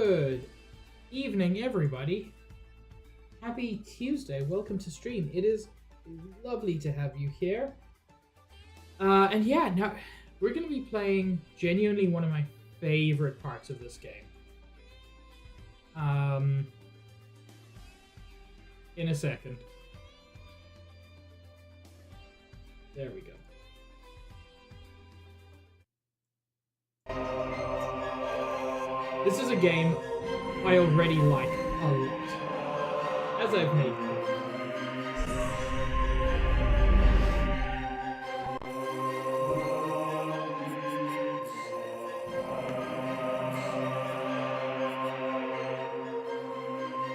Good evening, everybody. Happy Tuesday. Welcome to stream. It is lovely to have you here. And yeah, now we're going to be playing genuinely one of my favorite parts of this game. In a second. There we go. This is a game I already like a lot, as I've made clear.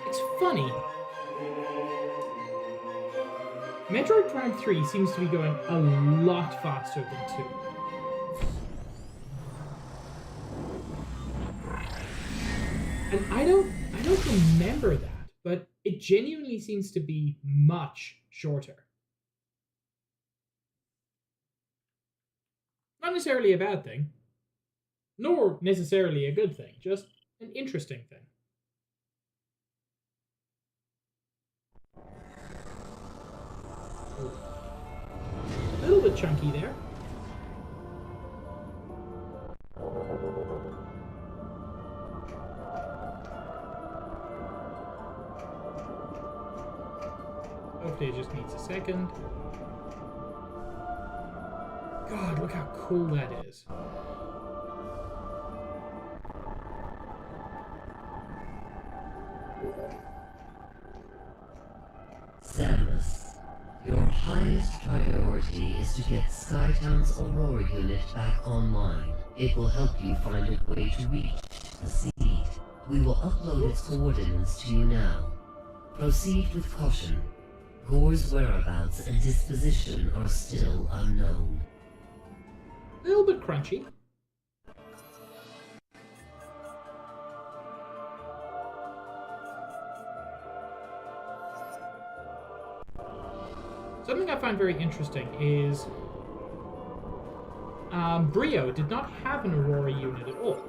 It's funny. Metroid Prime 3 seems to be going a lot faster than 2. And I don't remember that, but it genuinely seems to be much shorter. Not necessarily a bad thing, nor necessarily a good thing, just an interesting thing. A little bit chunky there. Hopefully it just needs a second. God, look how cool that is. Samus, your highest priority is to get Skytown's Aurora unit back online. It will help you find a way to reach the seed. We will upload its coordinates to you now. Proceed with caution. Gore's whereabouts and disposition are still unknown. A little bit crunchy. Something I find very interesting is Brio did not have an Aurora unit at all.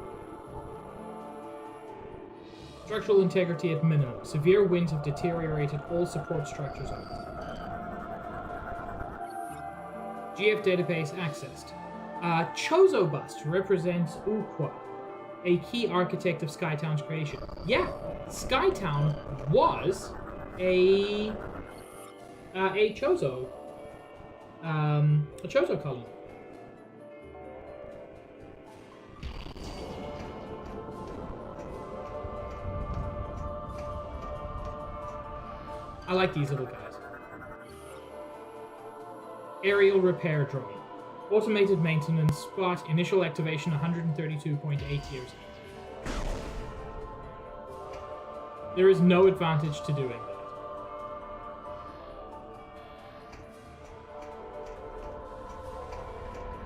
Structural integrity at minimum. Severe winds have deteriorated all support structures on it. GF database accessed. Chozo bust represents Ukwa, a key architect of Skytown's creation. Yeah, Skytown was a Chozo colony. I like these little guys. Aerial repair drone. Automated maintenance spot. Initial activation 132.8 years. There is no advantage to doing that.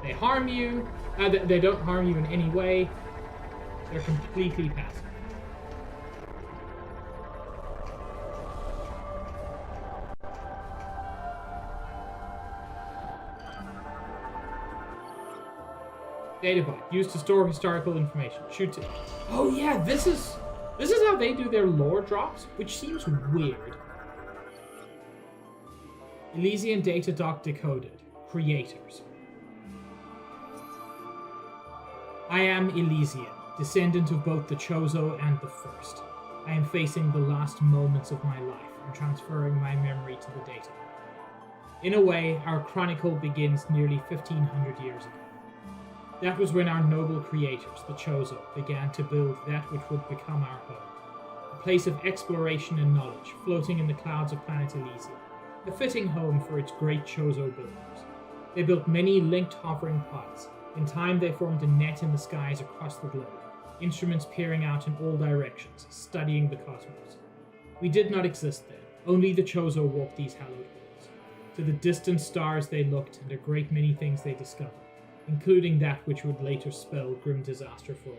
They harm you. They don't harm you in any way. They're completely passive. Databot used to store historical information. Shoot it. Oh yeah, this is how they do their lore drops, which seems weird. Elysian data doc decoded. Creators. I am Elysian, descendant of both the Chozo and the First. I am facing the last moments of my life and transferring my memory to the data. In a way, our chronicle begins nearly 1500 years ago. That was when our noble creators, the Chozo, began to build that which would become our home. A place of exploration and knowledge, floating in the clouds of planet Elysium. A fitting home for its great Chozo builders. They built many linked hovering pods. In time they formed a net in the skies across the globe, instruments peering out in all directions, studying the cosmos. We did not exist then. Only the Chozo walked these hallowed halls. To the distant stars they looked, and a great many things they discovered, including that which would later spell grim disaster for all.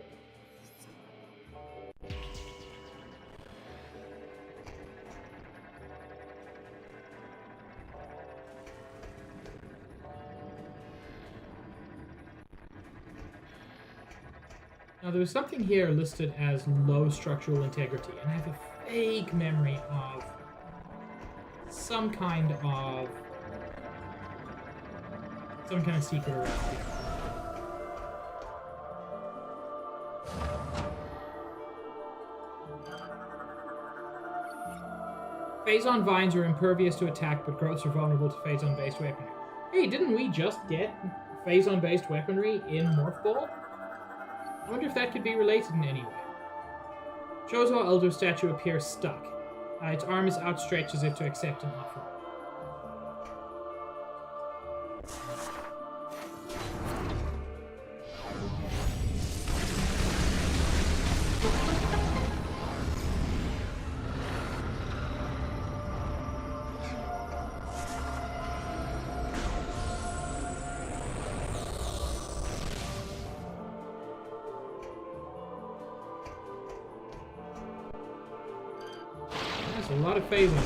Now, there was something here listed as low structural integrity, and I have a vague memory of some kind of secret around here. Phazon vines are impervious to attack, but growths are vulnerable to Phazon-based weaponry. Hey, didn't we just get Phazon-based weaponry in Morph Ball? I wonder if that could be related in any way. Chozo Elder statue appears stuck. Its arm is outstretched as if to accept an offer. That's a lot of phase on here.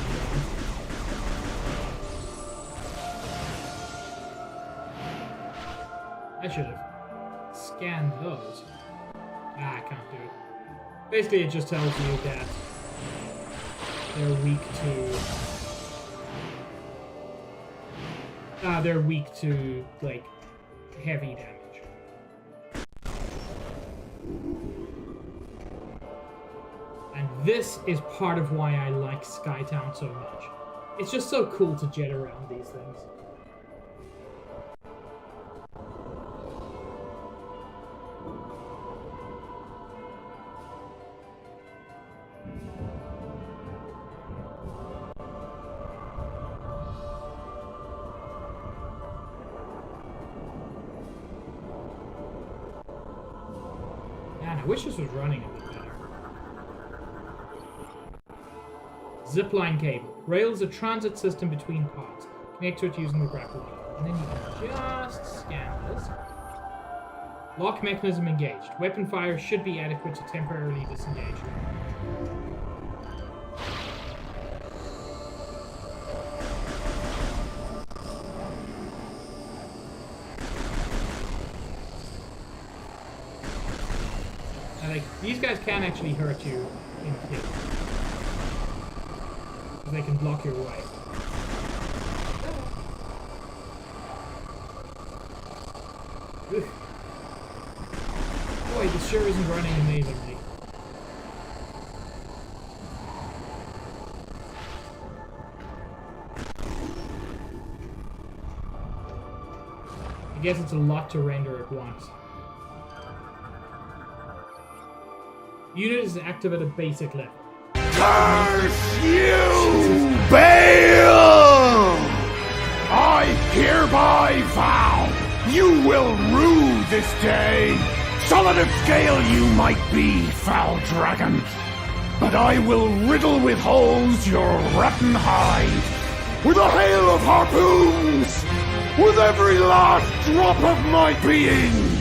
I should have scanned those. Ah, I can't do it. Basically, it just tells you that they're weak to like heavy damage. And this is part of why I like Skytown so much. It's just so cool to jet around these things. Man, I wish this was running a bit better. Zipline cable. Rail is a transit system between pods. Connect to it using the grapple hook. And then you can just scan this. Lock mechanism engaged. Weapon fire should be adequate to temporarily disengage. Like, these guys can actually hurt you in kill. They can block your way. Ugh. Boy, this sure isn't running amazingly. I guess it's a lot to render at once. Unit is active at a basic level. Curse you, Baal! I hereby vow you will rue this day. Solid of scale you might be, foul dragon, but I will riddle with holes your rotten hide with a hail of harpoons, with every last drop of my being.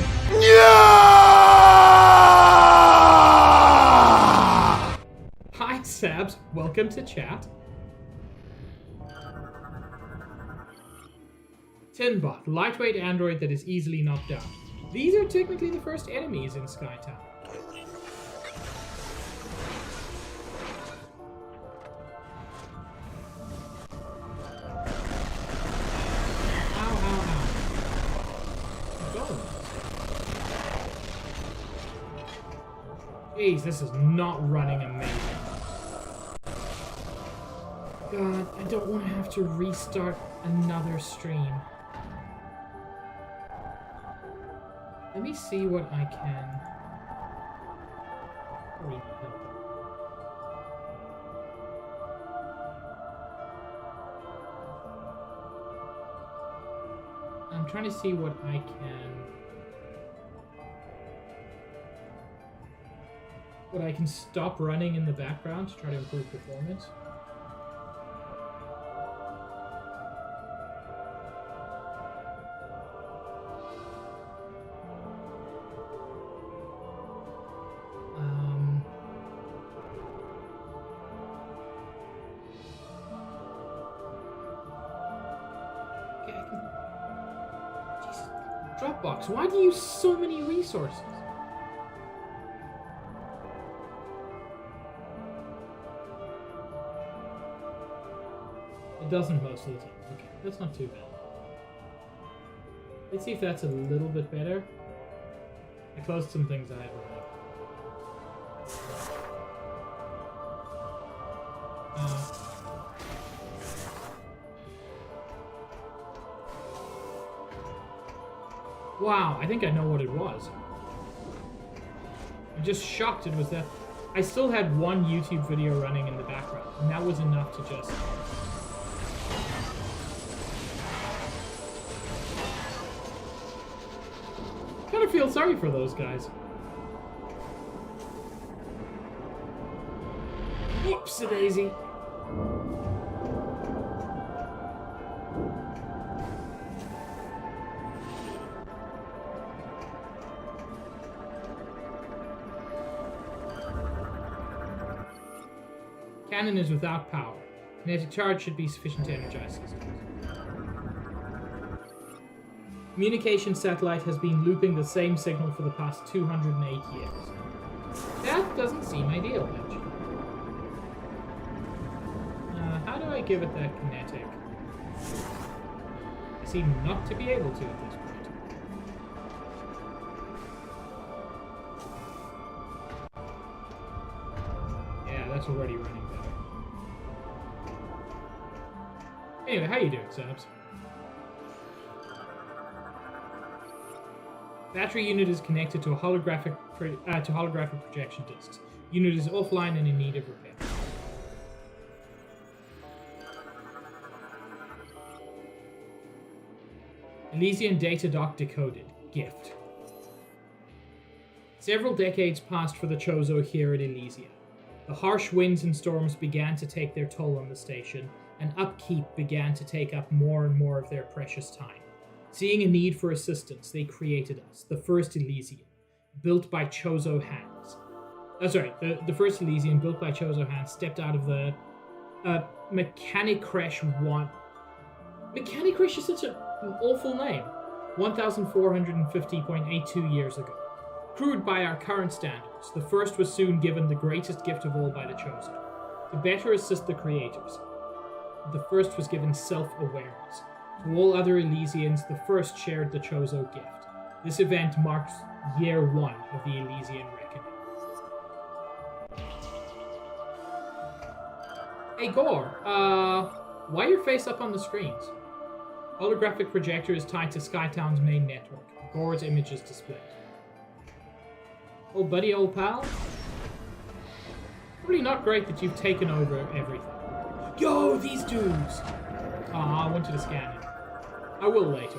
Hi, Sabs. Welcome to chat. Tinbot, lightweight android that is easily knocked down. These are technically the first enemies in Skytown. Ow, ow, ow. Go. Jeez, this is not running amazing. God, I don't want to have to restart another stream. Let me see what I can rebuild. I'm trying to see what I can stop running in the background to try to improve performance. Dropbox, why do you use so many resources? It doesn't most of the time. Okay, that's not too bad. Let's see if that's a little bit better. I closed some things I had running. Wow, I think I know what it was. I'm just shocked it was that. I still had one YouTube video running in the background, and that was enough to just... kind of feel sorry for those guys. Whoops-a-daisy. Cannon is without power. Kinetic charge should be sufficient to energize systems. Communication satellite has been looping the same signal for the past 208 years. That doesn't seem ideal, actually. How do I give it that kinetic? I seem not to be able to at this point. Yeah, that's already running better. Anyway, how you doing, Sabs? Battery unit is connected to a holographic projection discs. Unit is offline and in need of repair. Elysian data dock decoded. Gift. Several decades passed for the Chozo here at Elysia. The harsh winds and storms began to take their toll on the station, and upkeep began to take up more and more of their precious time. Seeing a need for assistance, they created us, the first Elysian, built by Chozo hands. The first Elysian, built by Chozo hands, stepped out of the Mechanic Crash 1. Mechanic Crash is such an awful name. 1,450.82 years ago. Crewed by our current standards, the first was soon given the greatest gift of all by the Chozo. To better assist the creators, the first was given self-awareness. To all other Elysians, the first shared the Chozo gift. This event marks year one of the Elysian Reckoning. Hey Gore, why your face up on the screens? Holographic projector is tied to Skytown's main network. Gore's image is displayed. Oh buddy, old pal? Probably not great that you've taken over everything. Yo, these dudes! I wanted to scan it. I will later.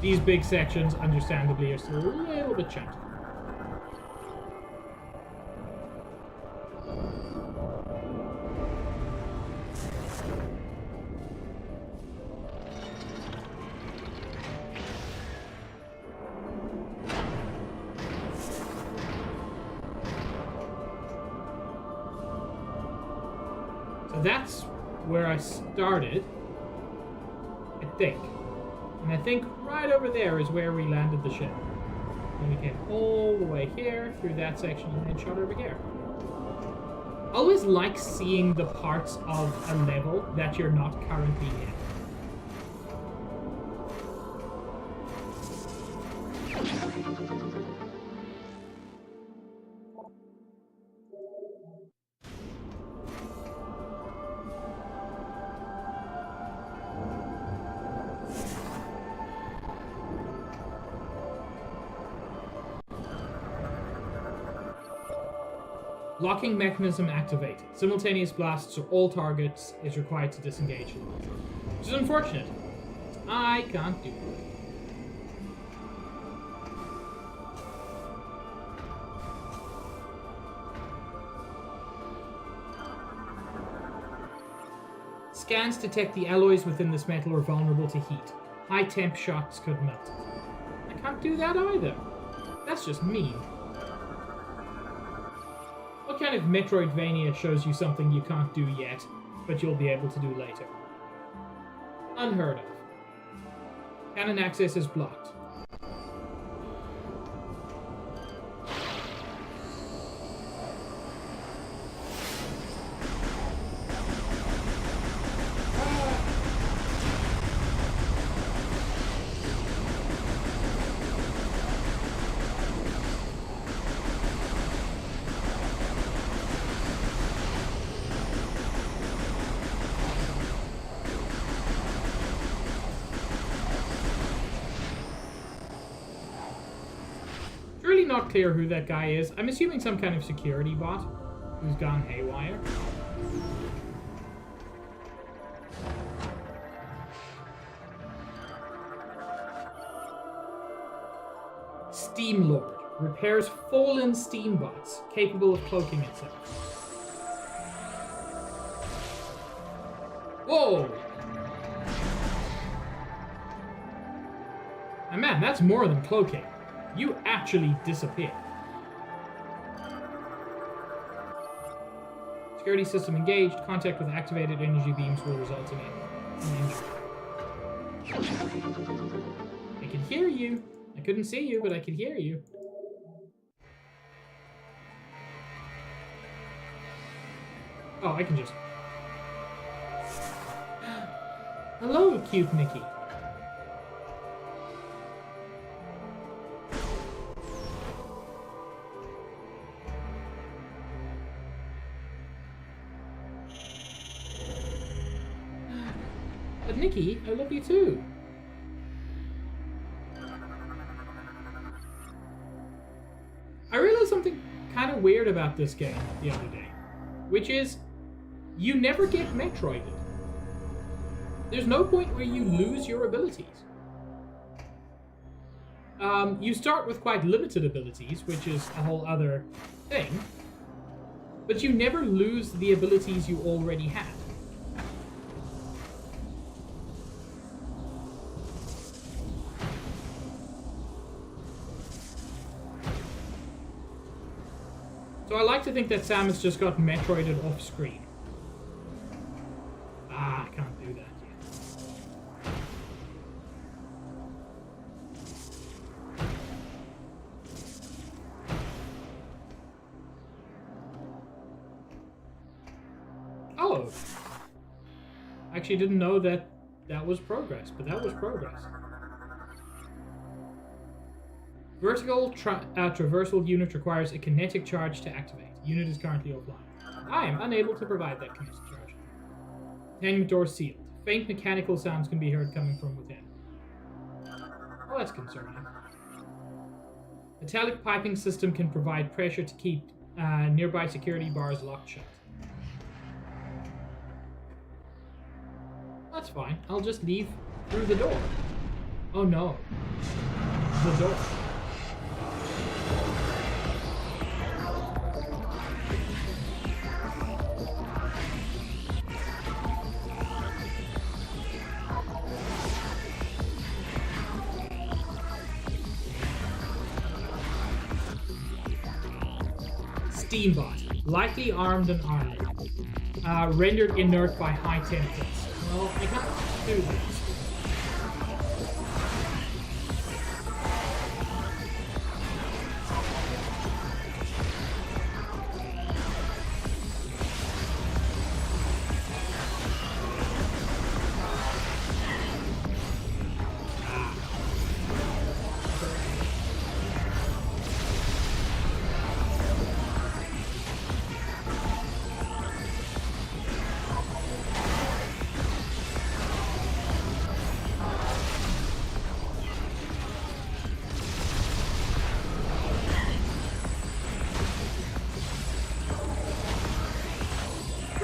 These big sections, understandably, are still a little bit chunky. So that's where I started, I think. And I think right over there is where we landed the ship. And we came all the way here, through that section, and then shot over here. I always like seeing the parts of a level that you're not currently in. Locking mechanism activated. Simultaneous blasts of all targets is required to disengage. Which is unfortunate. I can't do it. Scans detect the alloys within this metal are vulnerable to heat. High temp shocks could melt it. I can't do that either. That's just mean. What kind of Metroidvania shows you something you can't do yet? but you'll be able to do later. Unheard of. Cannon access is blocked. Really not clear who that guy is. I'm assuming some kind of security bot who's gone haywire. Steam Lord repairs fallen steam bots capable of cloaking itself. Whoa! And man, that's more than cloaking. You actually disappear. Security system engaged. Contact with activated energy beams will result in an injury. I can hear you. I couldn't see you, but I could hear you. Oh, I can just... Hello, cute Mickey. But Nikki, I love you too. I realized something kind of weird about this game the other day, which is you never get Metroided. There's no point where you lose your abilities. You start with quite limited abilities, which is a whole other thing, but you never lose the abilities you already had. So I like to think that Samus just got Metroided off screen. Ah, I can't do that yet. Oh! I actually didn't know that that was progress, but that was progress. Vertical traversal unit requires a kinetic charge to activate. Unit is currently offline. I am unable to provide that kinetic charge. Containment door sealed. Faint mechanical sounds can be heard coming from within. Oh, that's concerning. Metallic piping system can provide pressure to keep nearby security bars locked shut. That's fine. I'll just leave through the door. Oh no. The door. Steambot, lightly armed and armored, rendered inert by high temperatures. Well, I can't do this.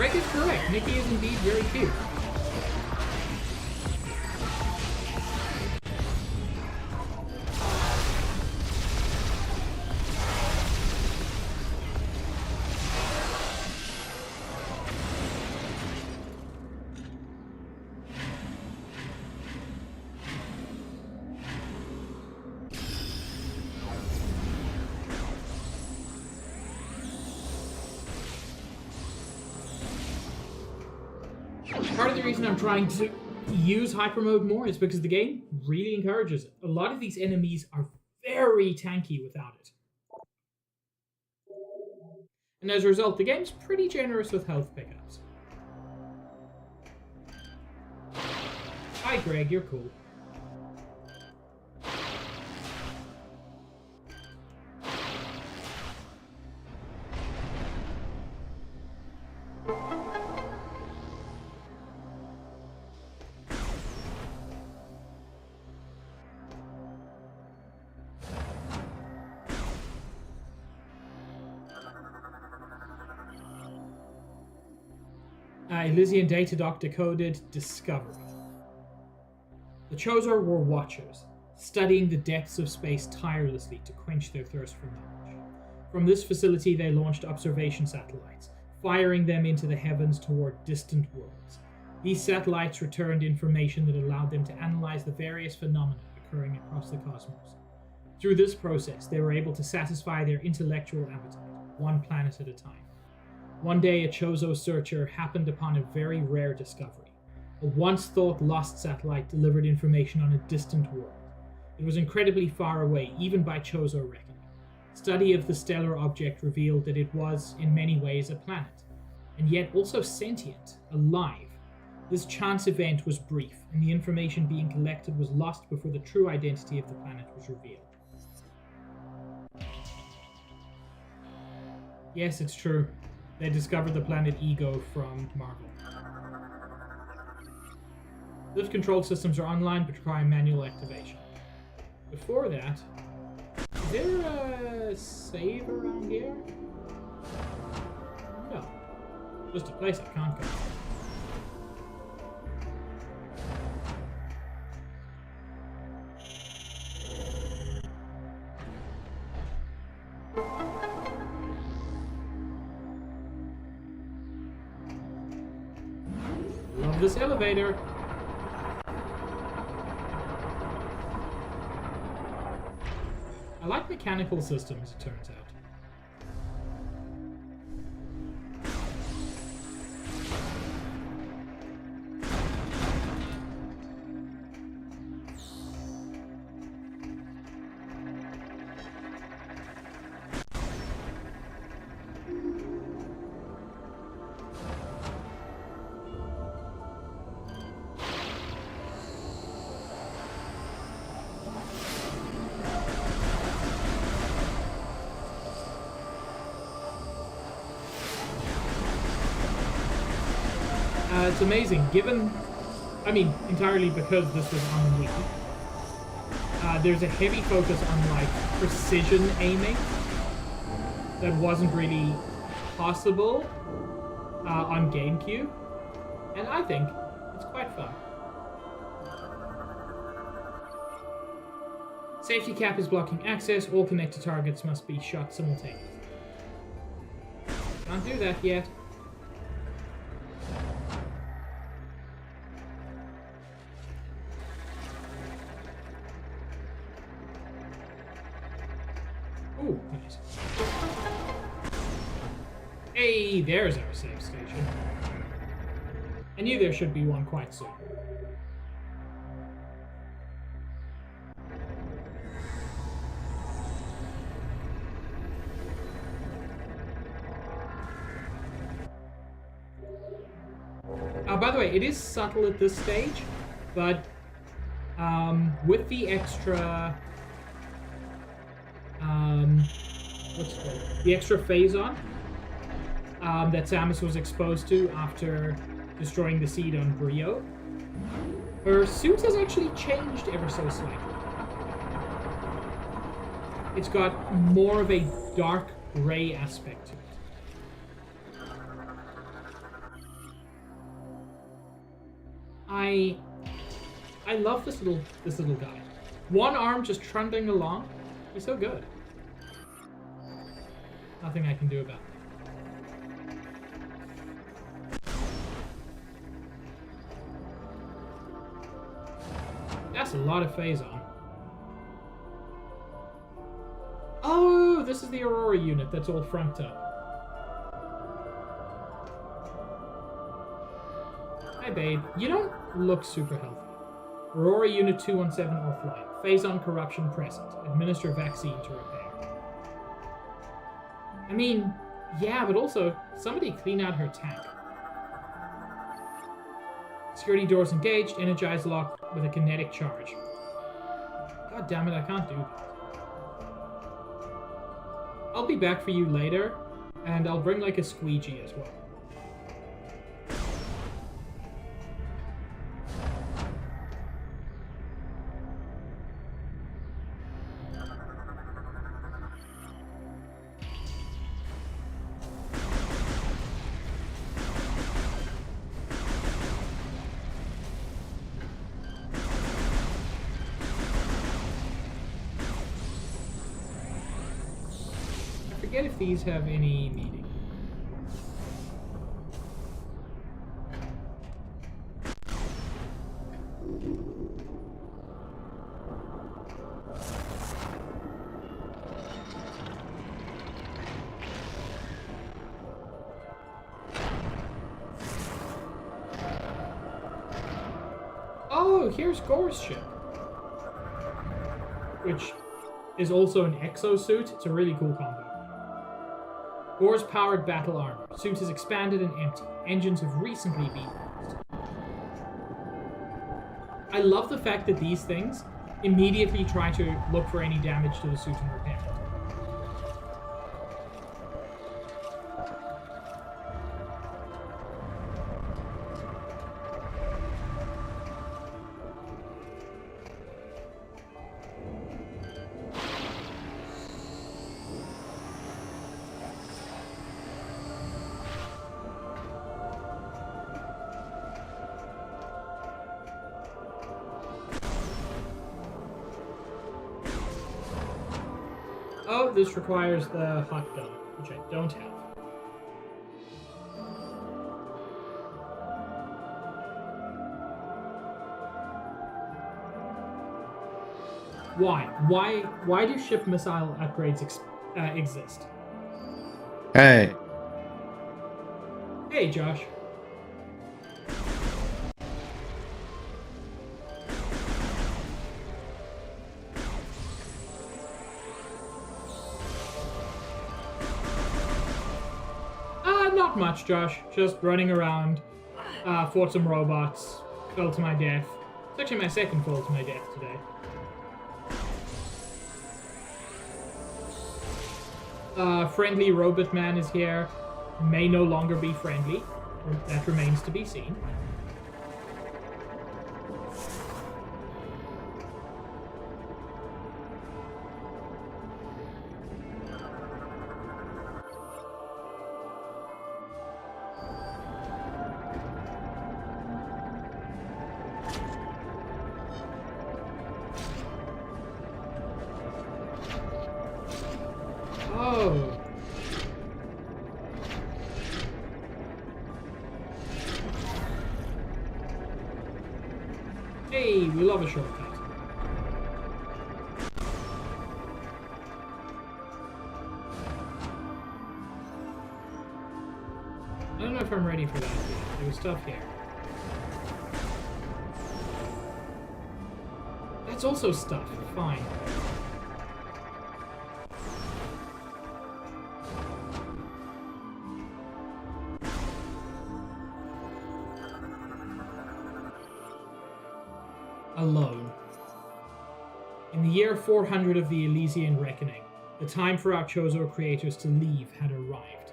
Greg is correct. Nikki is indeed very cute. the reason I'm trying to use hyper mode more is because the game really encourages it. A lot of these enemies are very tanky without it. And as a result, the game's pretty generous with health pickups. Hi Greg, you're cool. Elysian Datadoc decoded Discovery. The Chozor were watchers, studying the depths of space tirelessly to quench their thirst for knowledge. From this facility, they launched observation satellites, firing them into the heavens toward distant worlds. These satellites returned information that allowed them to analyze the various phenomena occurring across the cosmos. Through this process, they were able to satisfy their intellectual appetite, one planet at a time. One day, a Chozo searcher happened upon a very rare discovery. A once-thought lost satellite delivered information on a distant world. It was incredibly far away, even by Chozo reckoning. Study of the stellar object revealed that it was, in many ways, a planet, and yet also sentient, alive. This chance event was brief, and the information being collected was lost before the true identity of the planet was revealed. Yes, it's true. They discovered the planet Ego from Marvel. Lift control systems are online but require manual activation. Before that, is there a save around here? No. Just a place I can't go. Love this elevator. I like mechanical systems, it turns out. It's amazing, given, entirely because this was on Wii. There's a heavy focus on, like, precision aiming that wasn't really possible on GameCube, and I think it's quite fun. Safety cap is blocking access. All connected targets must be shot simultaneously. Can't do that yet. Ooh, nice. Hey, there's our save station. I knew there should be one quite soon. By the way, it is subtle at this stage, but with the extra what's it called? The extra phase-on that Samus was exposed to after destroying the seed on Brio, her suit has actually changed ever so slightly. It's got more of a dark gray aspect to it. I love this little guy. One arm just trundling along. He's so good. Nothing I can do about it. That's a lot of phase-on. Oh, this is the Aurora unit that's all frunked up. Hi, Hi, babe. You don't look super healthy. Aurora Unit 217 offline. Phase-on corruption present. Administer vaccine to repair. I mean, yeah, but also, somebody clean out her tank. Security doors engaged. Energize lock with a kinetic charge. God damn it, I can't do that. I'll be back for you later, and I'll bring like a squeegee as well. I forget if these have any meaning. Oh, here's Gore's ship. Which is also an exosuit. It's a really cool combo. Gore's powered battle armor. Suit is expanded and empty. Engines have recently been used. I love the fact that these things immediately try to look for any damage to the suit and repair it. Oh, this requires the hot gun, which I don't have. Why? Why do ship missile upgrades exist? Hey. Hey, Josh. Not much, Josh. Just running around, fought some robots, fell to my death. It's actually my second fall to my death today. Friendly robot man is here. May no longer be friendly. That remains to be seen. Oh. Hey, we love a shortcut. I don't know if I'm ready for that yet. There was stuff here. That's also stuff. Fine. Alone. In the year 400 of the Elysian Reckoning, the time for our Chozo creators to leave had arrived.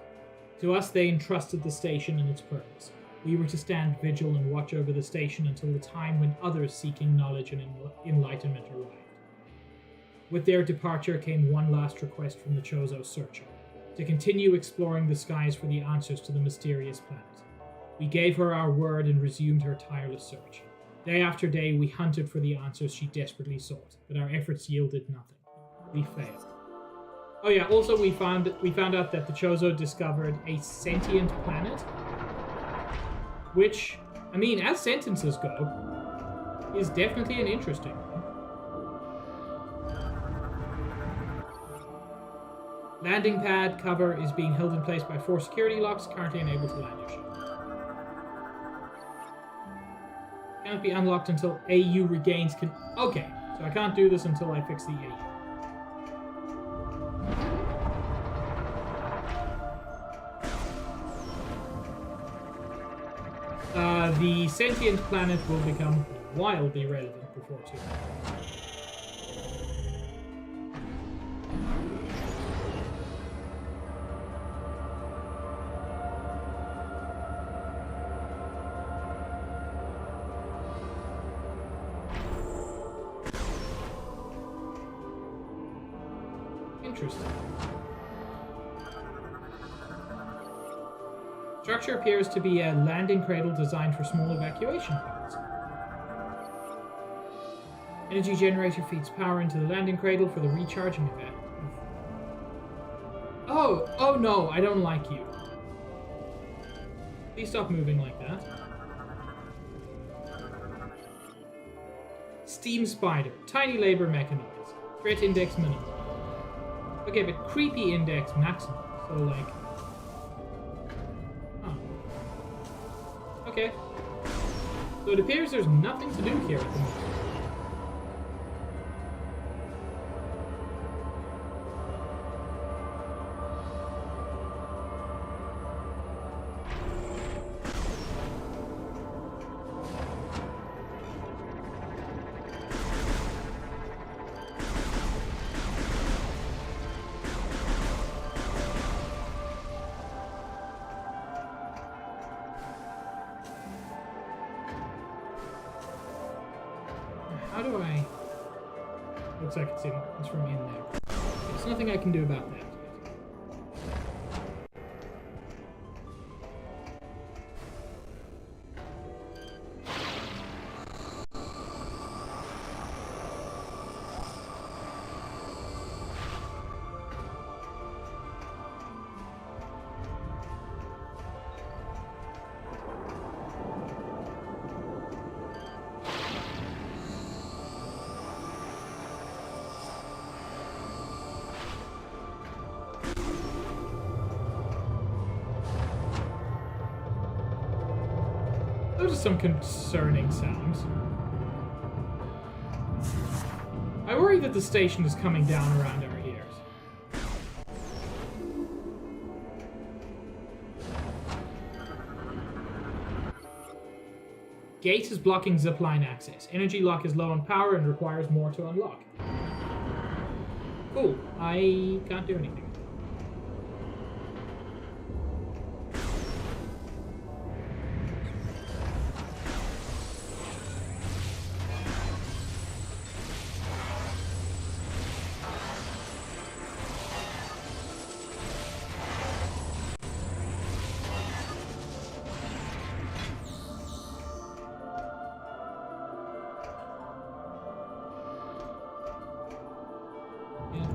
To us, they entrusted the station and its purpose. We were to stand vigil and watch over the station until the time when others seeking knowledge and enlightenment arrived. With their departure came one last request from the Chozo Searcher, to continue exploring the skies for the answers to the mysterious planet. We gave her our word and resumed her tireless search. Day after day, we hunted for the answers she desperately sought, but our efforts yielded nothing. We failed. Oh yeah, also we found out that the Chozo discovered a sentient planet, which, I mean, as sentences go, is definitely an interesting one. Landing pad cover is being held in place by 4 security locks, currently unable to land your ship. Can't be unlocked until AU regains Okay, so I can't do this until I fix the AU. The sentient planet will become wildly relevant before too long. Interesting. Structure appears to be a landing cradle designed for small evacuation pods. Energy generator feeds power into the landing cradle for the recharging event. Oh no, I don't like you. Please stop moving like that. Steam spider, tiny labor mechanoids, threat index minimal. Okay, but creepy index maximum. So like, okay. So it appears there's nothing to do here at the moment. How do I... Looks like it's from in there. There's nothing I can do about that yet. Those are some concerning sounds. I worry that the station is coming down around our ears. Gate is blocking zipline access. Energy lock is low on power and requires more to unlock. Cool. I can't do anything.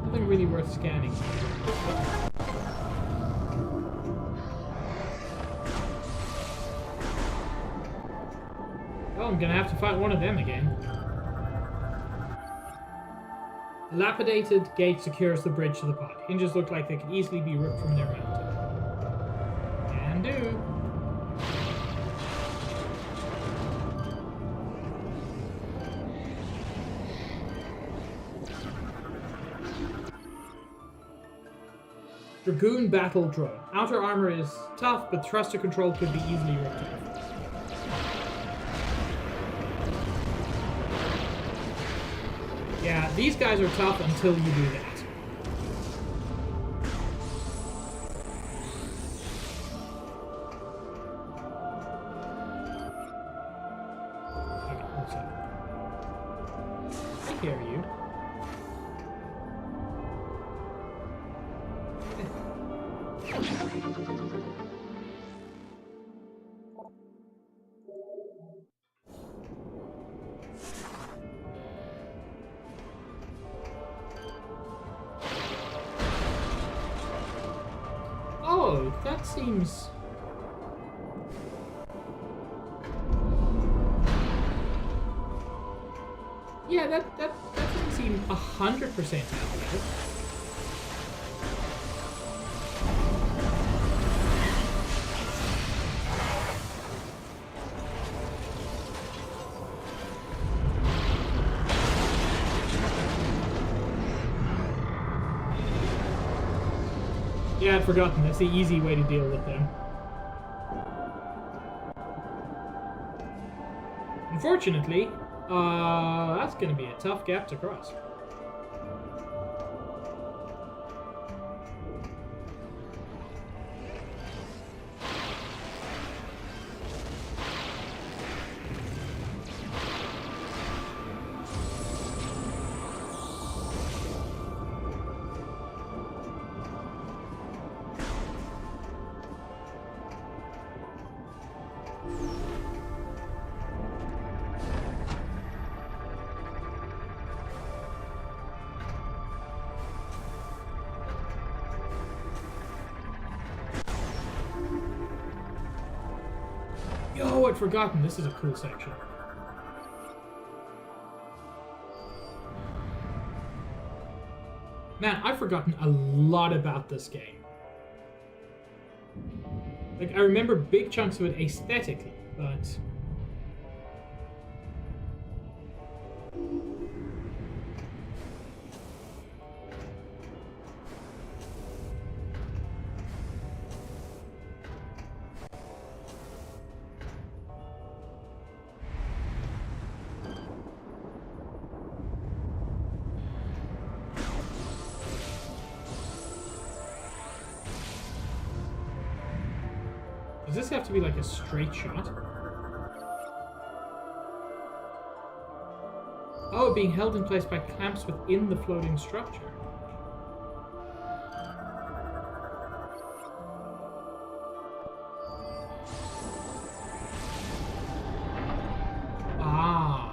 Nothing really worth scanning. Oh, I'm gonna have to fight one of them again. Dilapidated gate secures the bridge to the pod. Hinges look like they could easily be ripped from their mountain. Can do. Dragoon Battle Drone. Outer armor is tough, but thruster control could be easily ripped off. Yeah, these guys are tough until you do that. Okay, what's up? I hear you. Oh, that seems... Yeah, that doesn't seem 100% accurate. Yeah, I'd forgotten. That's the easy way to deal with them. Unfortunately, that's going to be a tough gap to cross. Yo, I'd forgotten. This is a cool section. Man, I've forgotten a lot about this game. Like, I remember big chunks of it aesthetically, but... Does this have to be like a straight shot? Oh, being held in place by clamps within the floating structure. Ah.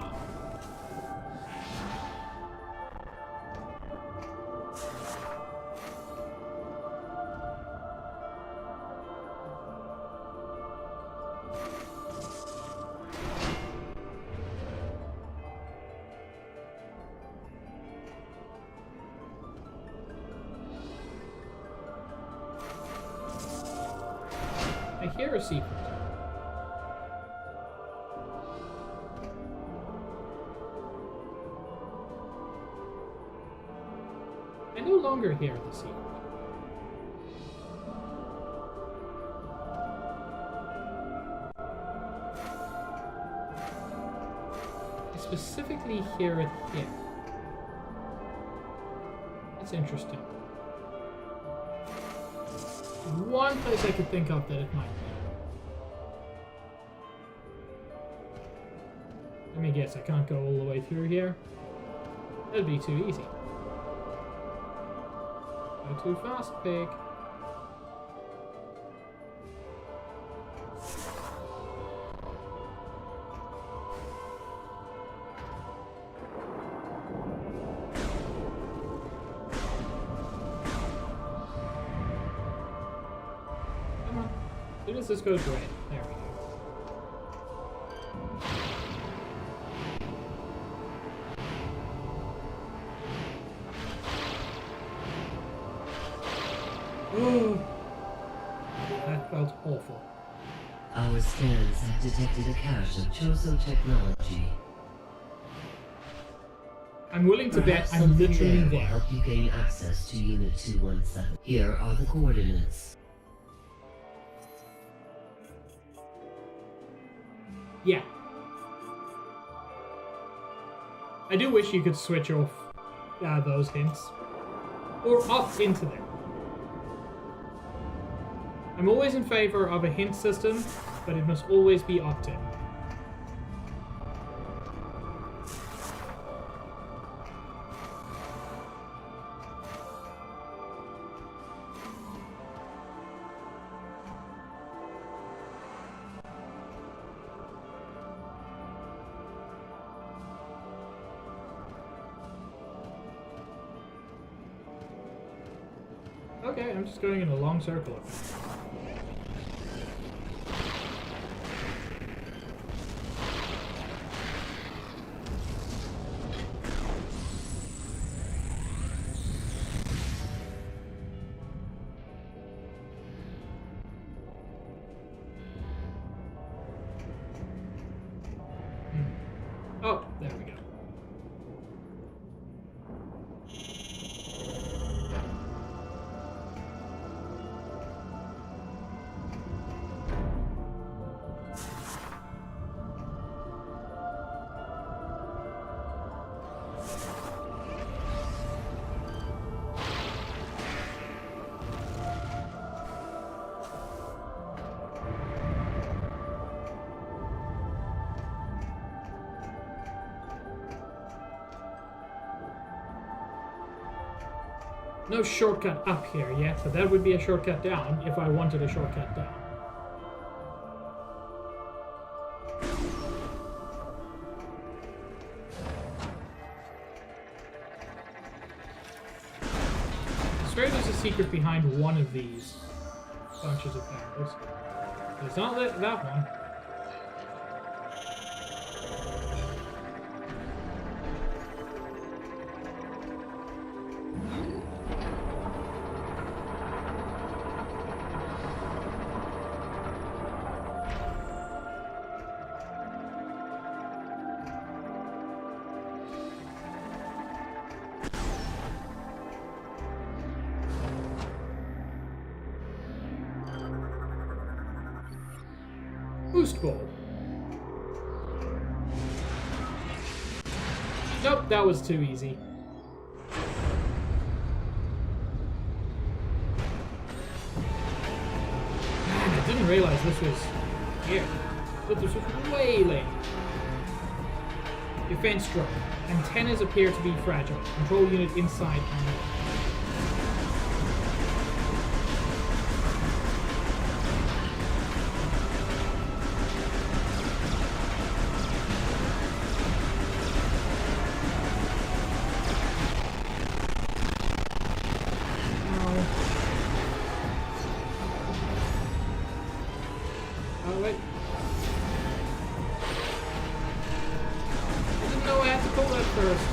I hear a secret. I no longer hear the secret. I specifically hear it here. That's interesting. One place I could think of that it might be. Let me guess, I can't go all the way through here. That'd be too easy. Go too fast, pig. As soon as this goes red, there we go. Oh, that felt awful. Our scans have detected a cache of Chozo technology. I'm willing to bet Perhaps I'm something literally there will there. help you gain access to Unit 217. Here are the coordinates. Yeah. I do wish you could switch off those hints. Or opt into them. I'm always in favor of a hint system, but it must always be opt-in. Okay, I'm just going in a long circle. Oh, there we go. No shortcut up here yet, but that would be a shortcut down if I wanted a shortcut down. I swear there's a secret behind one of these bunches of barrels. But it's not that one. Boost Bowl. Nope, that was too easy. Man, I didn't realize this was here. But this was way late. Defense drone. Antennas appear to be fragile. Control unit inside unknown. Oh, wait. I didn't know I had to pull that first.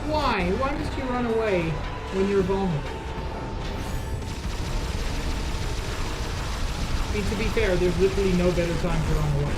Why? Why must you run away when you're vulnerable? I mean, to be fair, there's literally no better time to run away.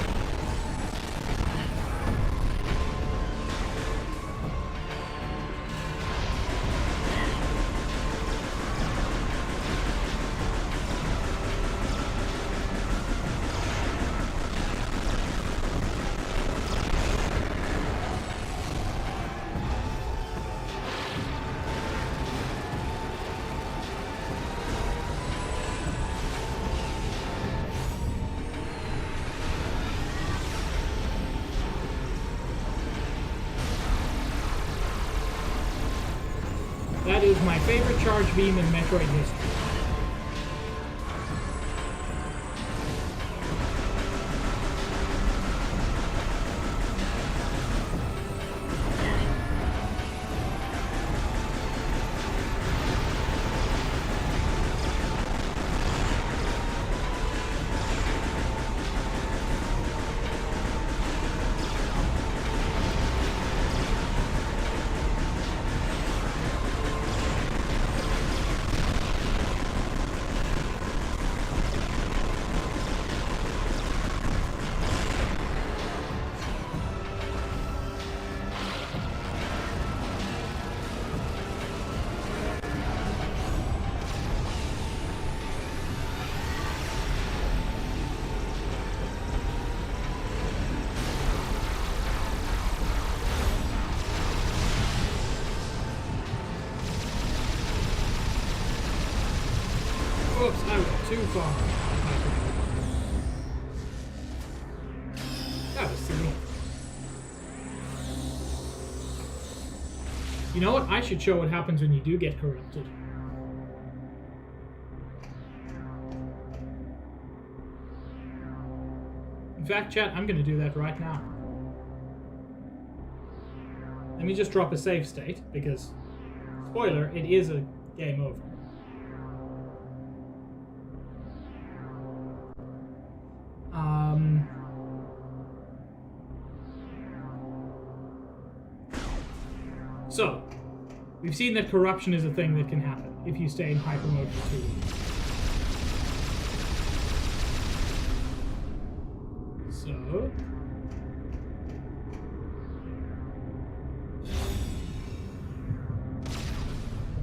That is my favorite charge beam in Metroid history. Oops, I went too far. That was silly. You know what? I should show what happens when you do get corrupted. In fact, chat, I'm going to do that right now. Let me just drop a save state, because, spoiler, it is a game over. So, we've seen that corruption is a thing that can happen if you stay in hyper mode for too long. So...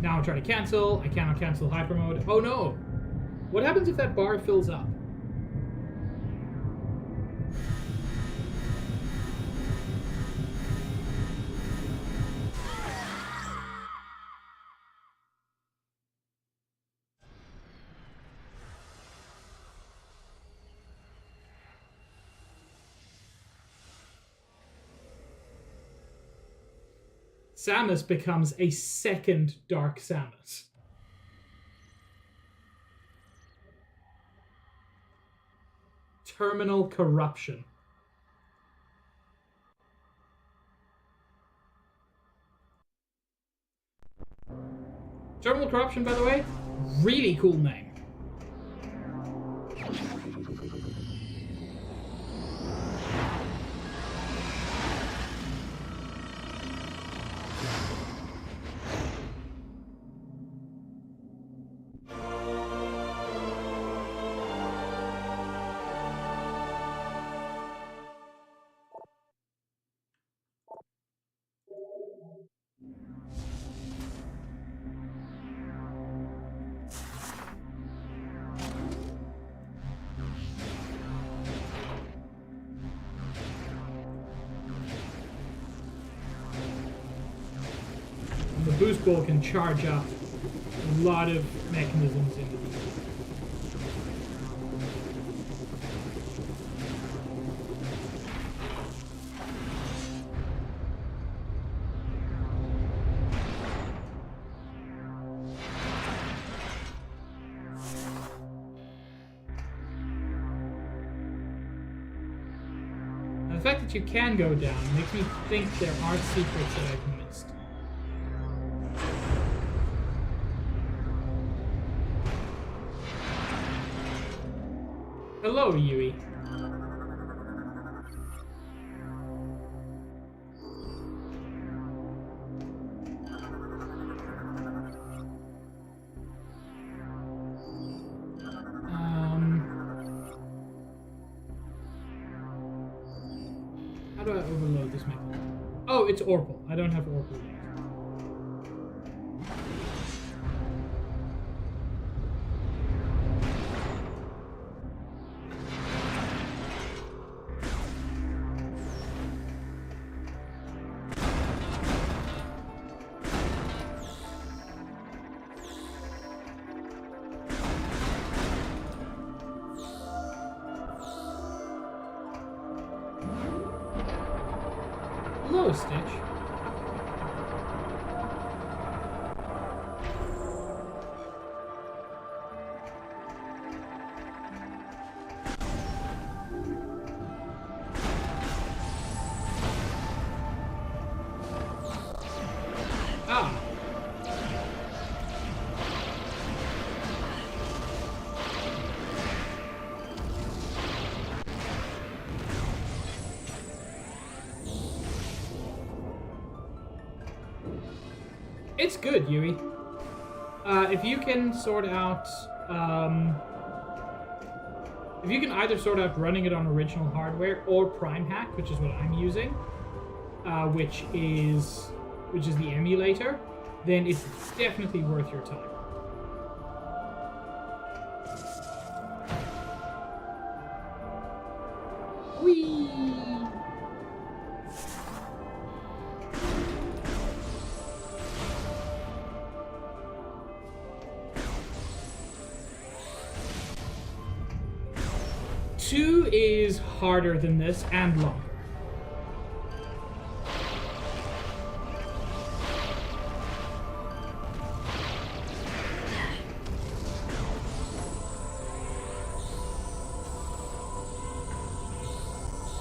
now I'm trying to cancel. I cannot cancel hyper mode. Oh no! What happens if that bar fills up? Samus becomes a second Dark Samus. Terminal corruption. Terminal corruption, by the way, really cool name. The boost ball can charge up a lot of mechanisms into the The fact that you can go down makes me think there are secrets that I've missed. Hello, Yui. How do I overload this mechanism? Oh, it's Orpal. I don't have Orpal yet. Hello, Stitch. Ah. It's good, Yui. If you can sort out, if you can either sort out running it on original hardware or Prime Hack, which is what I'm using, which is the emulator, then it's definitely worth your time. Whee! Two is harder than this and longer.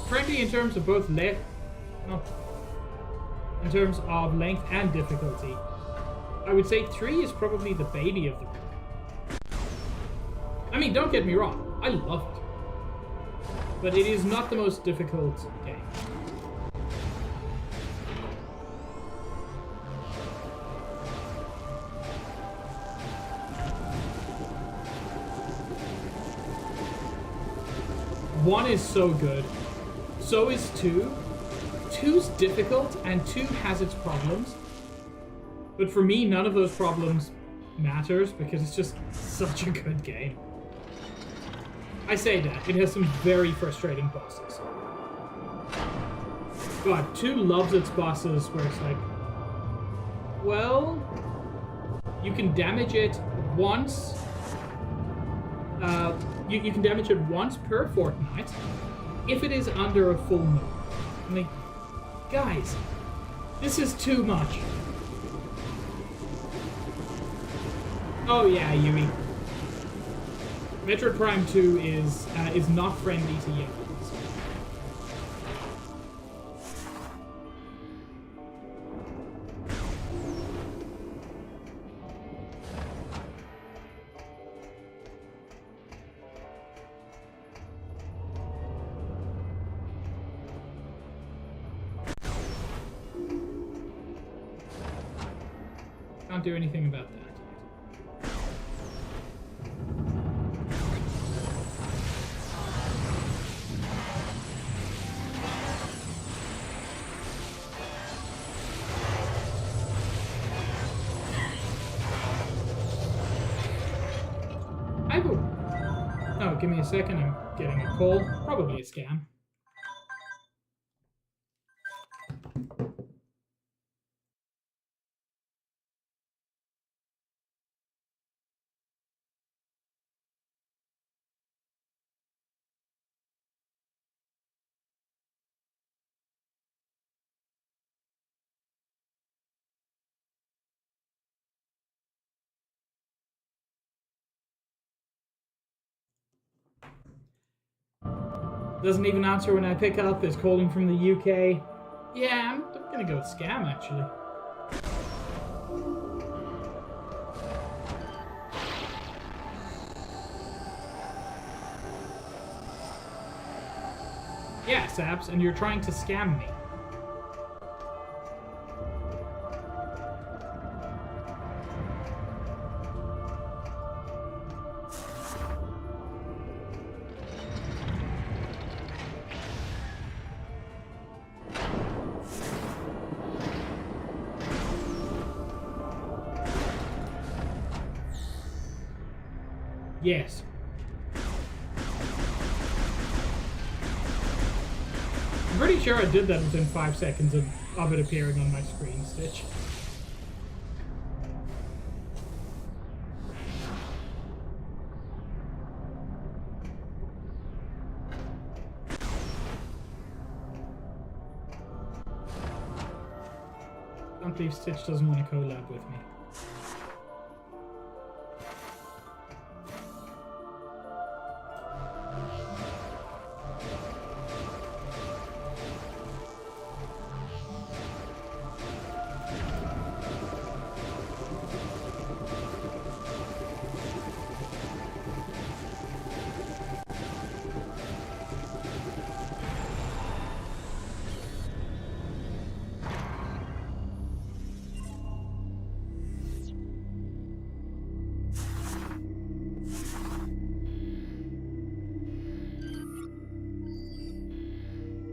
Frankly, in terms of both in terms of length and difficulty, I would say 3 is probably the baby of the group. I mean, don't get me wrong, I love it. But it is not the most difficult game. One is so good. So is 2. 2's difficult, and 2 has its problems. But for me, none of those problems matters, because it's just such a good game. I say that, it has some very frustrating bosses. God, 2 loves its bosses where it's like, well, you can damage it once. You can damage it once per fortnight if it is under a full moon. I'm like, guys, This is too much. Oh yeah, Yui. Metroid Prime 2 is not friendly to youngins. Can't do anything about that. Oh, give me a second. I'm getting a call. Probably a scam. Doesn't even answer when I pick up. Is calling from the UK. Yeah, I'm gonna go with scam, actually. Yeah, Saps, and you're trying to scam me. Yes. I'm pretty sure I did that within 5 seconds of it appearing on my screen, Stitch. I can't believe Stitch doesn't want to collab with me.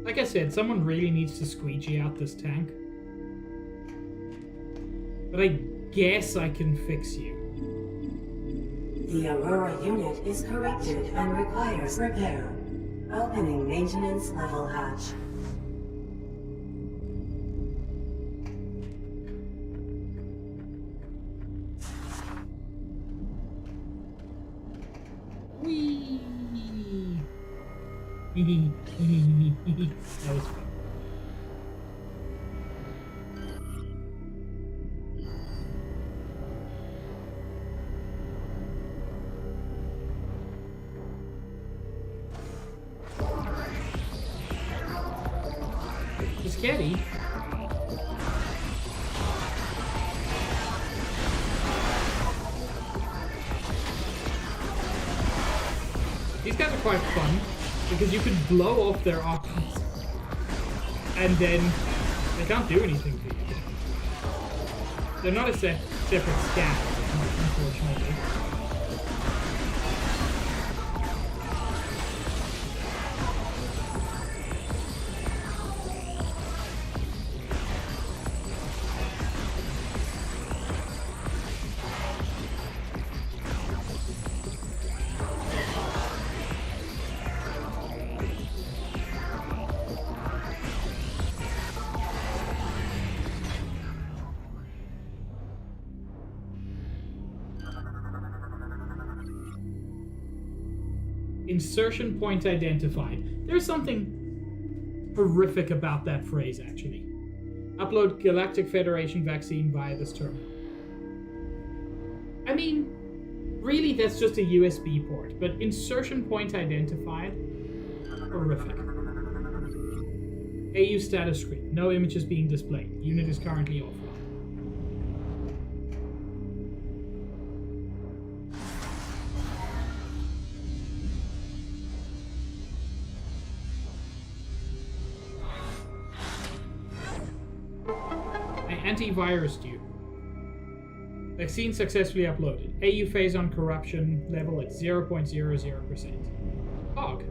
Like I said, someone really needs to squeegee out this tank. But I guess I can fix you. The Aurora unit is corrupted and requires repair. Opening maintenance level hatch. Whee! That was fun. Scary. These guys are quite fun because you can blow off their options and then they can't do anything for you. They're not a separate scat, unfortunately. Insertion point identified. There's something horrific about that phrase, actually. Upload Galactic Federation vaccine via this terminal. I mean, really that's just a USB port, but insertion point identified? Horrific. AU status screen. No images being displayed. Unit is currently offline. Antivirus due. Vaccine successfully uploaded. AU phase on corruption level at 0.00%. Hog.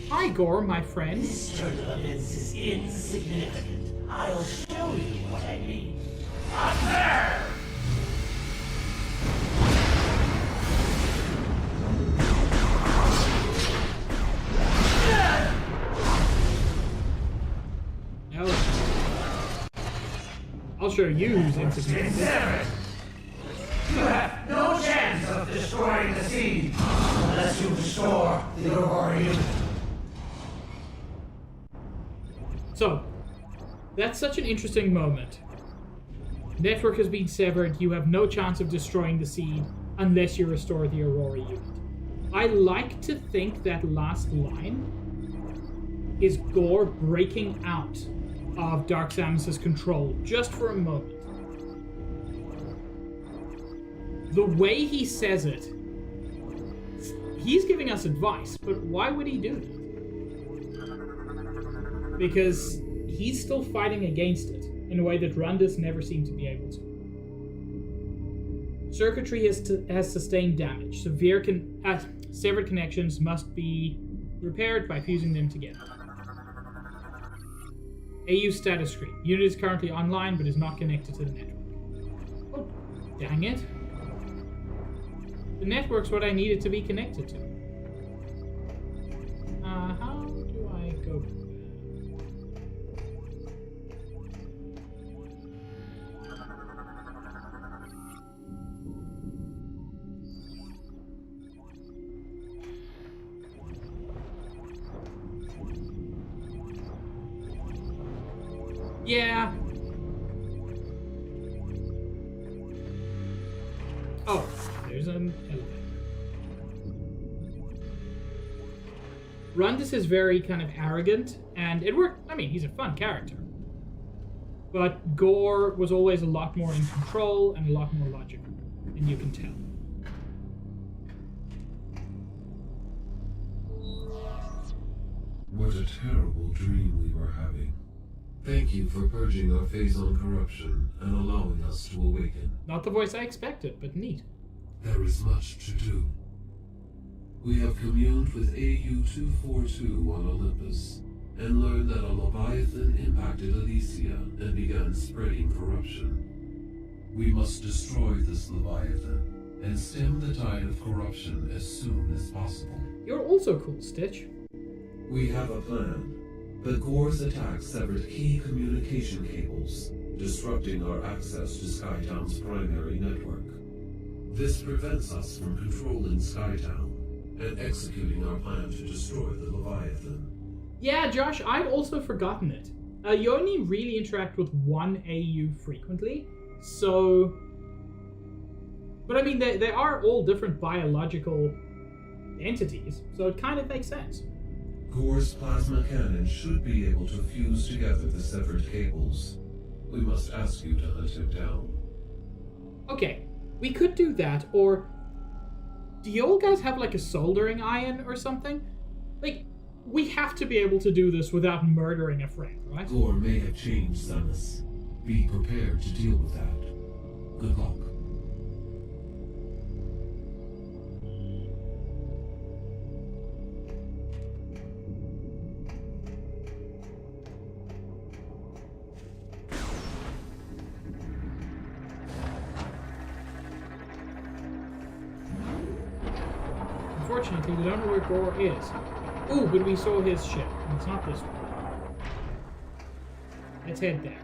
Hi, Gore, my friend. This turbulence is insignificant. I'll show you what I mean. Up there! No. I'll show you who's insignificant. You have no chance of destroying the seed unless you restore the Aurora unit. So, that's such an interesting moment. Network has been severed. You have no chance of destroying the seed unless you restore the Aurora unit. I like to think that last line is Gore breaking out of Dark Samus's control just for a moment. The way he says it, he's giving us advice, but why would he do that? Because he's still fighting against it in a way that Rundus never seemed to be able to. Circuitry has sustained damage. Severed connections must be repaired by fusing them together. AU status screen. Unit is currently online but is not connected to the network. Oh, dang it. The network's what I needed to be connected to. How do I go? Yeah. Oh, there's an elevator. Rundus is very kind of arrogant, and it worked. I mean, he's a fun character. But Gore was always a lot more in control and a lot more logical, and you can tell. What a terrible dream we were having. Thank you for purging our phase-on corruption and allowing us to awaken. Not the voice I expected, but neat. There is much to do. We have communed with AU-242 on Olympus and learned that a Leviathan impacted Elysia and began spreading corruption. We must destroy this Leviathan and stem the tide of corruption as soon as possible. You're also cool, Stitch. We have a plan. But Gore's attack severed key communication cables, disrupting our access to Skytown's primary network. This prevents us from controlling Skytown and executing our plan to destroy the Leviathan. Yeah, Josh, I'd also forgotten it. You only really interact with one AU frequently, so... But I mean, they are all different biological entities, so it kind of makes sense. Gore's plasma cannon should be able to fuse together the severed cables. We must ask you to hunt him down. Okay, we could do that, or... Do you all guys have like a soldering iron or something? Like, we have to be able to do this without murdering a friend, right? Gore may have changed, Samus. Be prepared to deal with that. Good luck. Unfortunately, we don't know where Gore is. Ooh, but we saw his ship. It's not this one. Let's head there.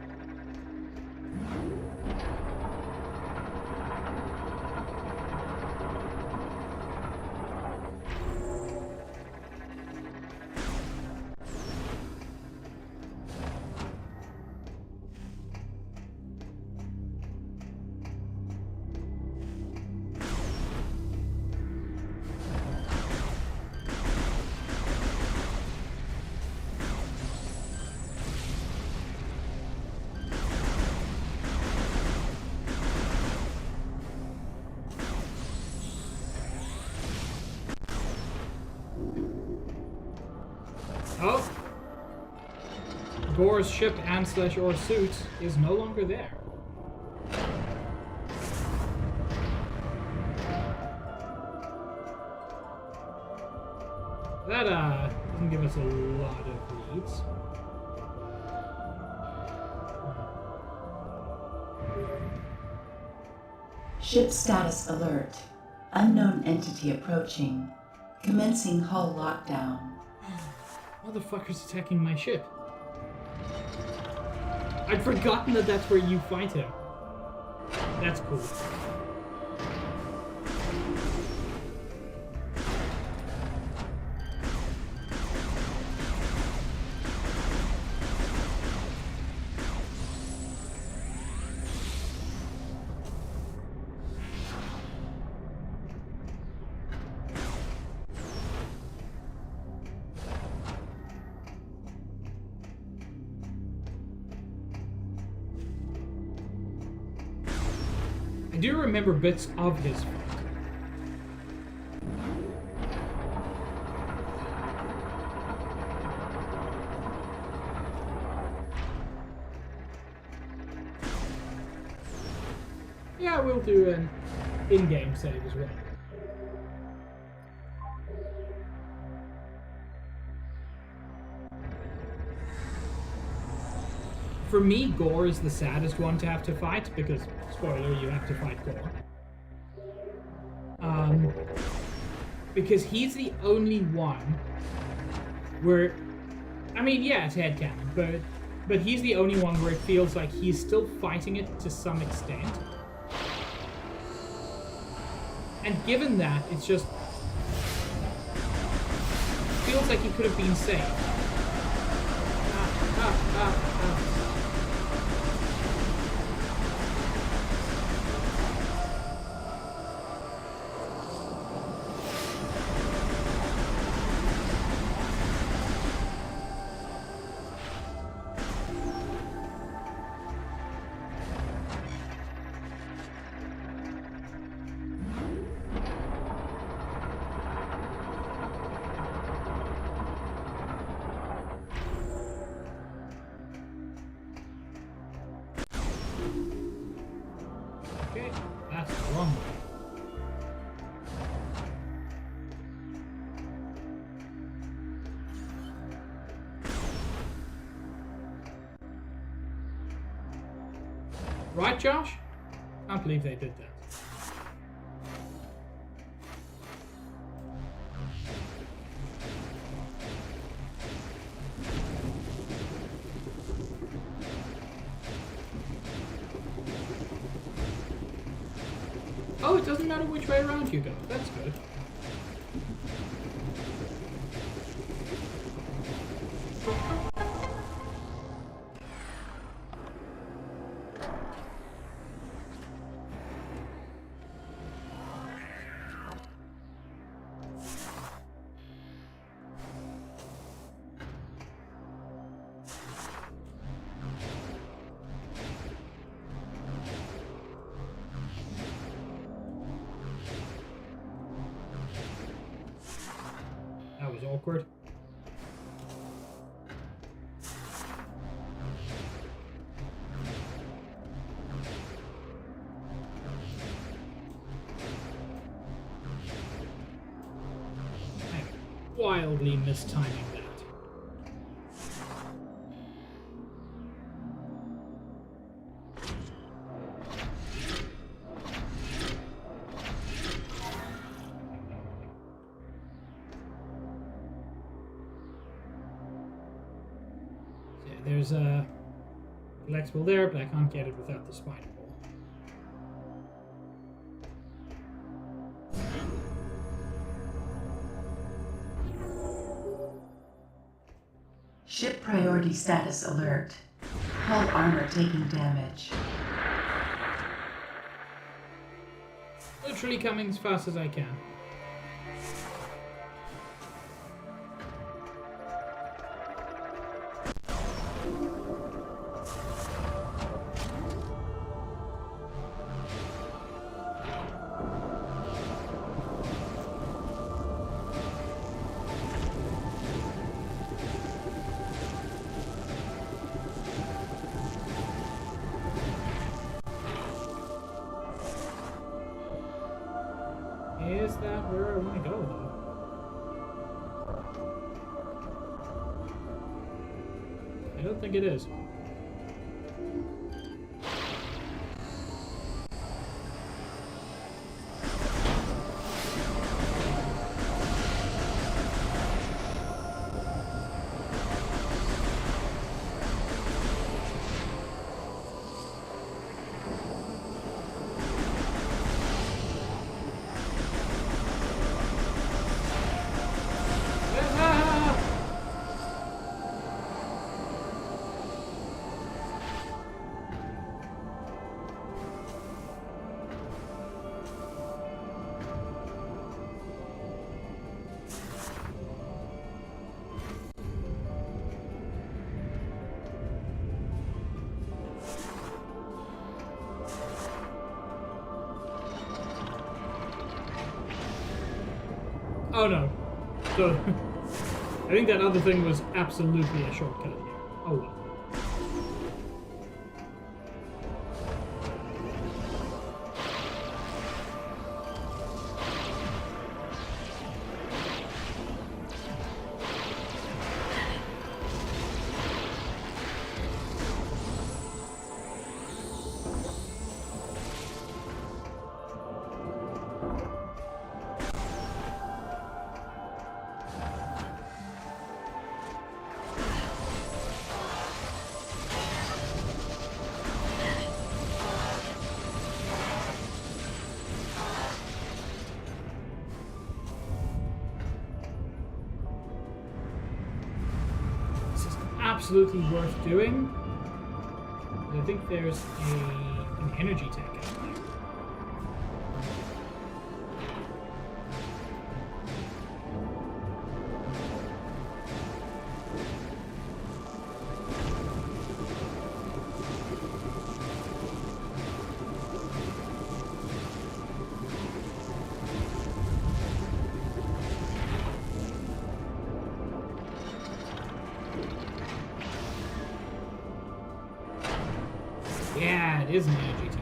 Oh! Gore's ship and / or suit is no longer there. That doesn't give us a lot of leads. Ship status alert. Unknown entity approaching. Commencing hull lockdown. Motherfucker's attacking my ship. I'd forgotten that that's where you fight him. That's cool. I do remember bits of his fight. Yeah, we'll do an in-game save as well. For me, Gore is the saddest one to have to fight, because, spoiler, you have to fight Gore. Because he's the only one where, I mean, yeah, it's headcanon, but he's the only one where it feels like he's still fighting it to some extent. And given that, it's just, feels like he could have been saved. Okay, that's the wrong way. Right, Josh? Can't believe they did that. Oh, it doesn't matter which way around you go. That's good. That was awkward. I'm wildly mistiming that. There's a Collectible there, but I can't get it without the spider ball. Ship priority status alert. Hull armor taking damage. Literally coming as fast as I can. Is that where I want to go, though? I don't think it is. Oh no. So, I think that other thing was absolutely a shortcut here. Oh well. Absolutely worth doing. I think there's an energy tank out there. Yeah, it is an energy tank.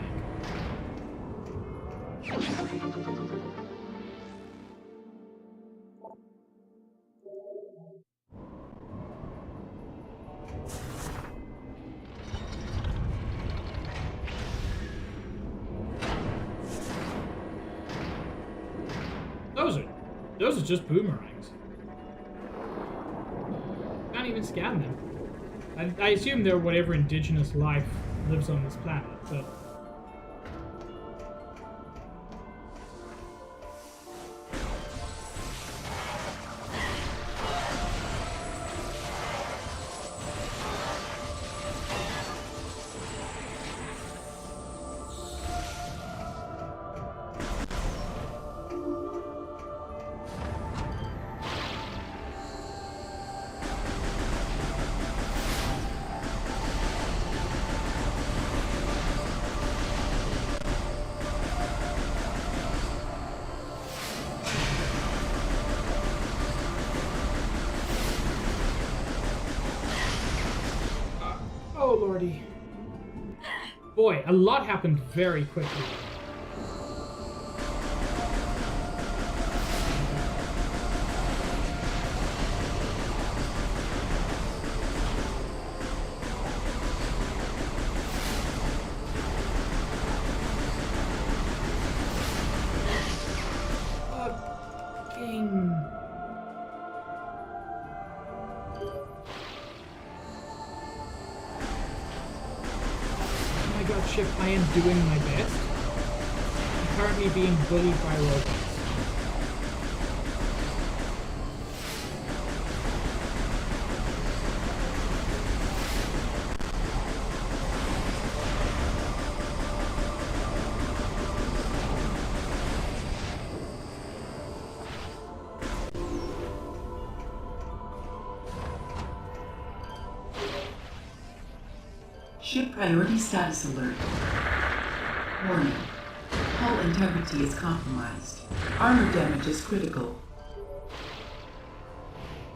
Those are just boomerangs. Can't even scan them. I assume they're whatever indigenous life lives on this planet, but oh lordy. Boy, a lot happened very quickly. Fucking... about ship, I am doing my best. I'm currently being bullied by robots. Ship priority status alert. Warning. Hull integrity is compromised. Armor damage is critical.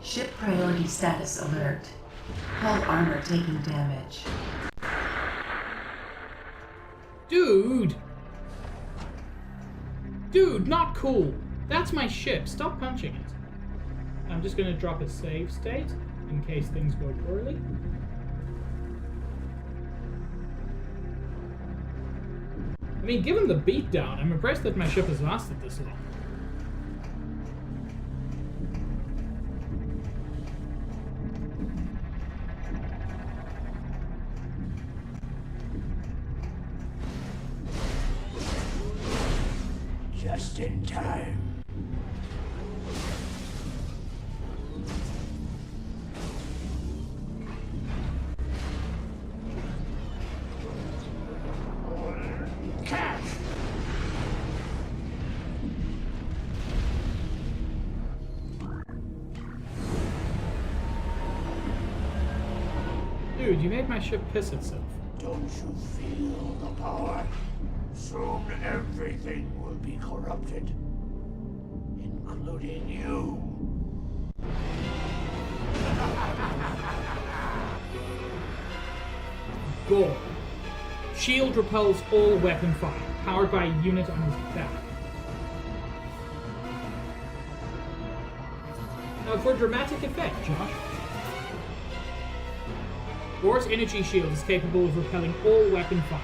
Ship priority status alert. Hull armor taking damage. Dude! Dude, not cool! That's my ship. Stop punching it. I'm just gonna drop a save state in case things go poorly. I mean, given the beatdown, I'm impressed that my ship has lasted this long. Just in time. Catch! Dude, you made my ship piss itself. Don't you feel the power? Soon everything will be corrupted, including you. Gore. Shield repels all weapon fire, powered by a unit on his back. Now for dramatic effect, Josh. Gore's energy shield is capable of repelling all weapon fire,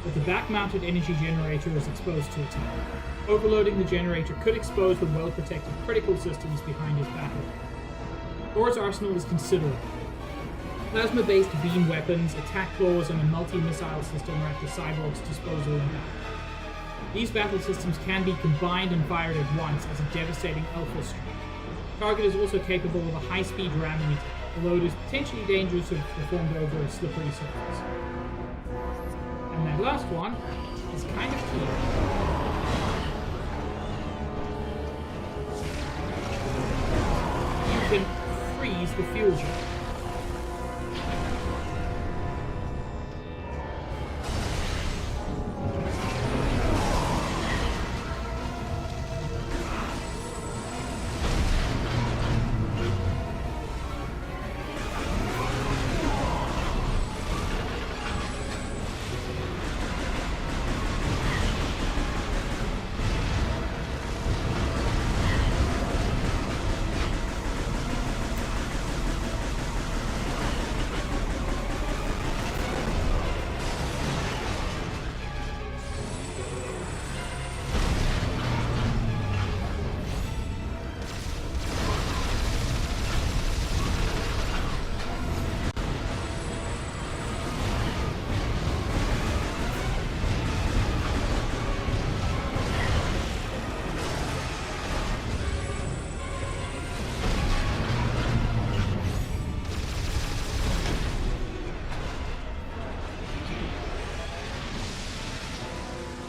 but the back-mounted energy generator is exposed to attack. Overloading the generator could expose the well-protected critical systems behind his battle. Gore's arsenal is considerable. Plasma-based beam weapons, attack claws, and a multi-missile system are at the Cyborg's disposal in battle. These battle systems can be combined and fired at once as a devastating alpha strike. Target is also capable of a high-speed ramming attack, although it is potentially dangerous if performed over a slippery surface. And that last one is kind of key. You can freeze the fuel jet.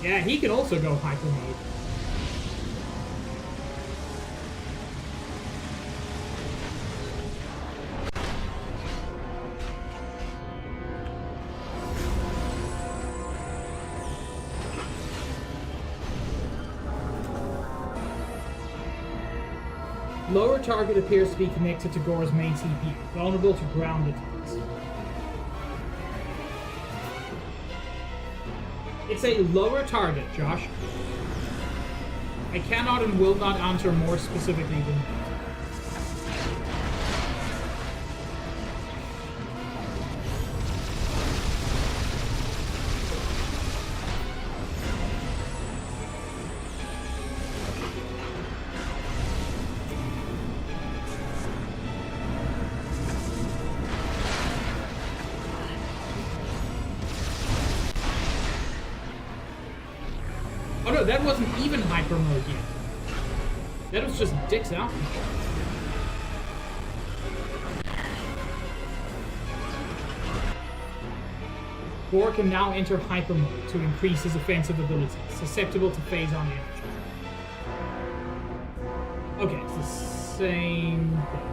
Yeah, he can also go hyper mode. Lower target appears to be connected to Gore's main CPU, vulnerable to ground attacks. It's a lower target, Josh. I cannot and will not answer more specifically than that. Oh no, that wasn't even hyper mode yet. That was just dicks out. Boar can now enter hyper mode to increase his offensive abilities, susceptible to phase on energy. Okay, it's the same thing.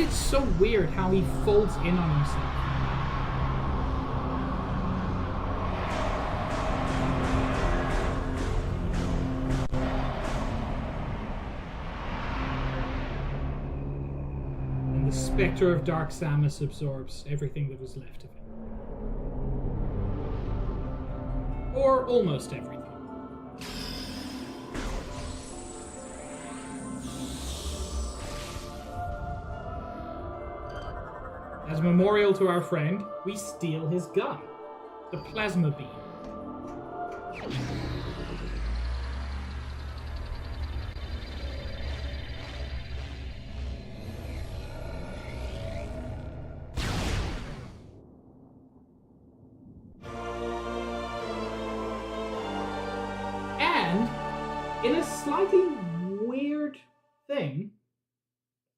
It's so weird how he folds in on himself. And the specter of Dark Samus absorbs everything that was left of him. Or almost everything. As a memorial to our friend, we steal his gun, the plasma beam. And, in a slightly weird thing,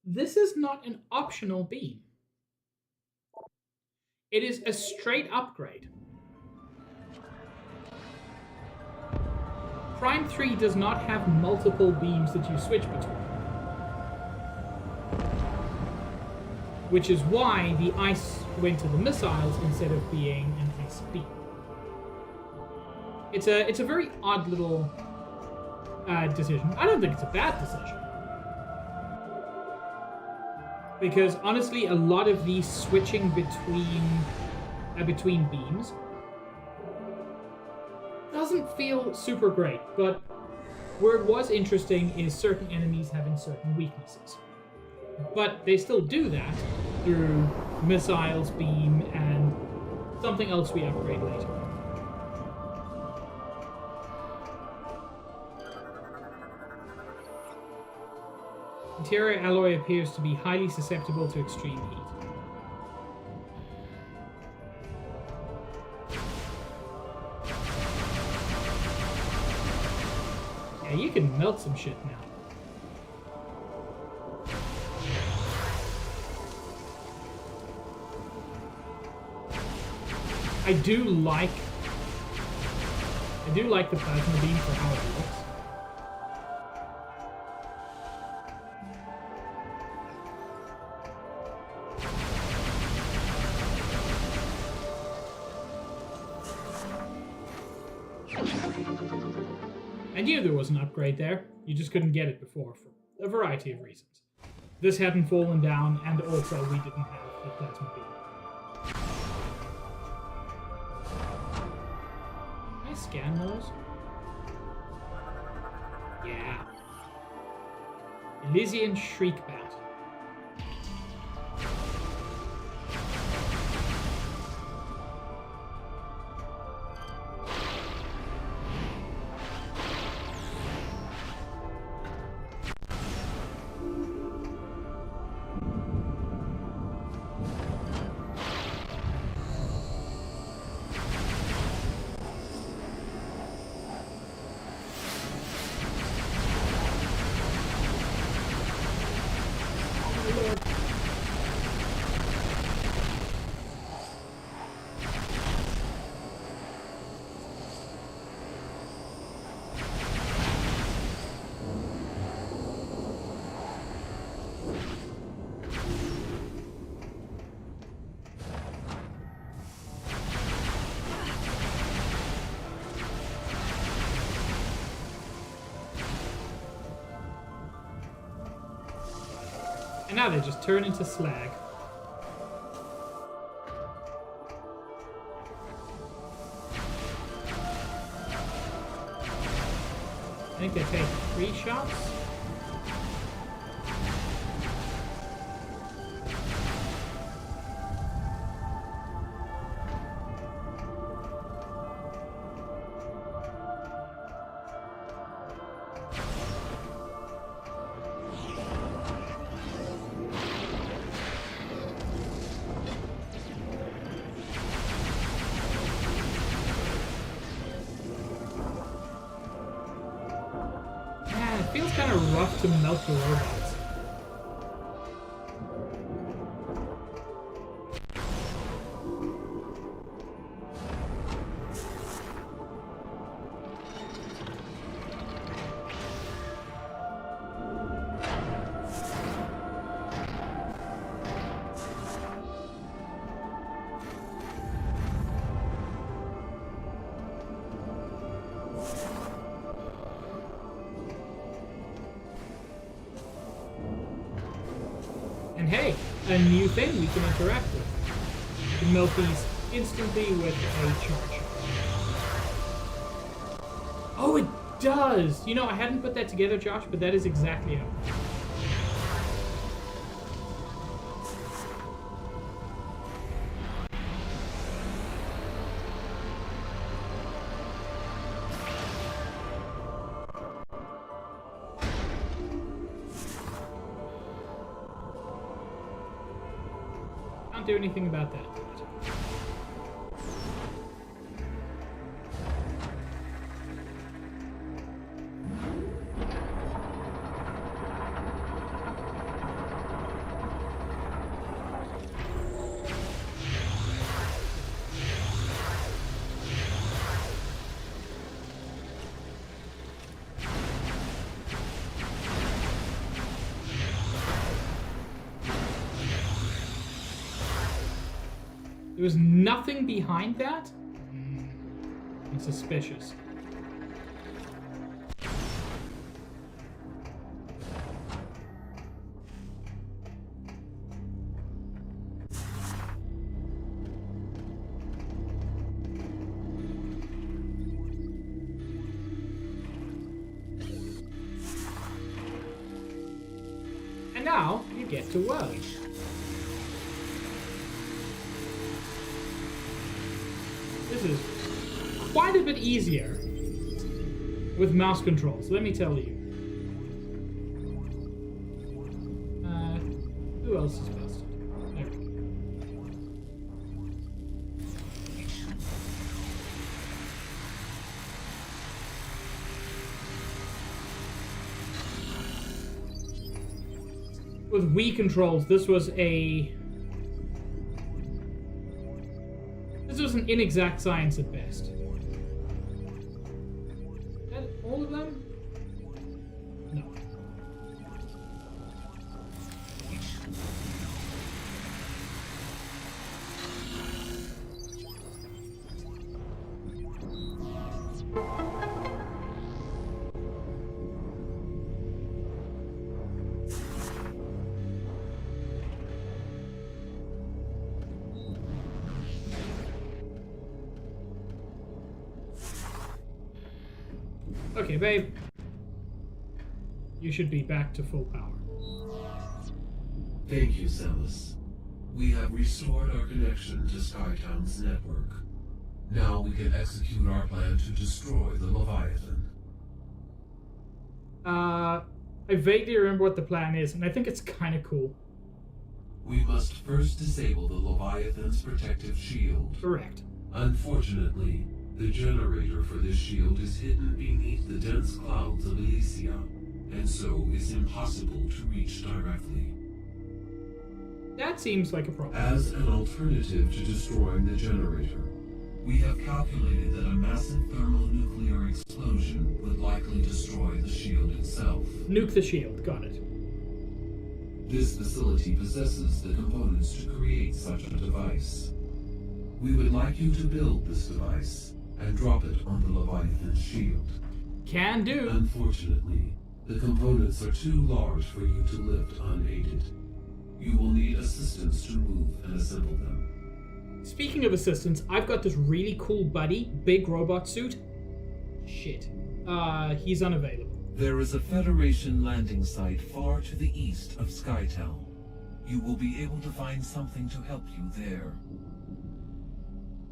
this is not an optional beam. It is a straight upgrade. Prime 3 does not have multiple beams that you switch between. Which is why the ice went to the missiles instead of being an ice beam. It's a very odd little decision. I don't think it's a bad decision. Because honestly, a lot of the switching between beams doesn't feel super great, but where it was interesting is certain enemies having certain weaknesses. But they still do that through missiles, beam, and something else we upgrade later. Interior alloy appears to be highly susceptible to extreme heat. Yeah, you can melt some shit now. I do like the plasma beam for how it looks. I knew there was an upgrade there. You just couldn't get it before for a variety of reasons. This hadn't fallen down, and also we didn't have the plasma beam. Can I scan those? Yeah. Elysian Shriekbat. And now they just turn into slag. I think they take 3 shots. It feels kind of rough to melt the robots. And hey, a new thing we can interact with. You can melt these instantly with a charge. Oh, it does! You know, I hadn't put that together, Josh, but that is exactly how. Can't do anything about that. There was nothing behind that? I'm suspicious. And now you get to work. This is quite a bit easier with mouse controls, let me tell you. Who else is busted? There we go. With Wii controls, this was an inexact science at best. Is that all of them? No. Okay, babe. You should be back to full power. Thank you, Samus. We have restored our connection to Skytown's network. Now we can execute our plan to destroy the Leviathan. I vaguely remember what the plan is, and I think it's kind of cool. We must first disable the Leviathan's protective shield. Correct. Unfortunately, the generator for this shield is hidden beneath the dense clouds of Elysia, and so is impossible to reach directly. That seems like a problem. As an alternative to destroying the generator, we have calculated that a massive thermonuclear explosion would likely destroy the shield itself. Nuke the shield, got it. This facility possesses the components to create such a device. We would like you to build this device and drop it on the Leviathan's shield. Can do. Unfortunately, the components are too large for you to lift unaided. You will need assistance to move and assemble them. Speaking of assistance, I've got this really cool buddy, big robot suit. Shit. He's unavailable. There is a Federation landing site far to the east of Skytown. You will be able to find something to help you there.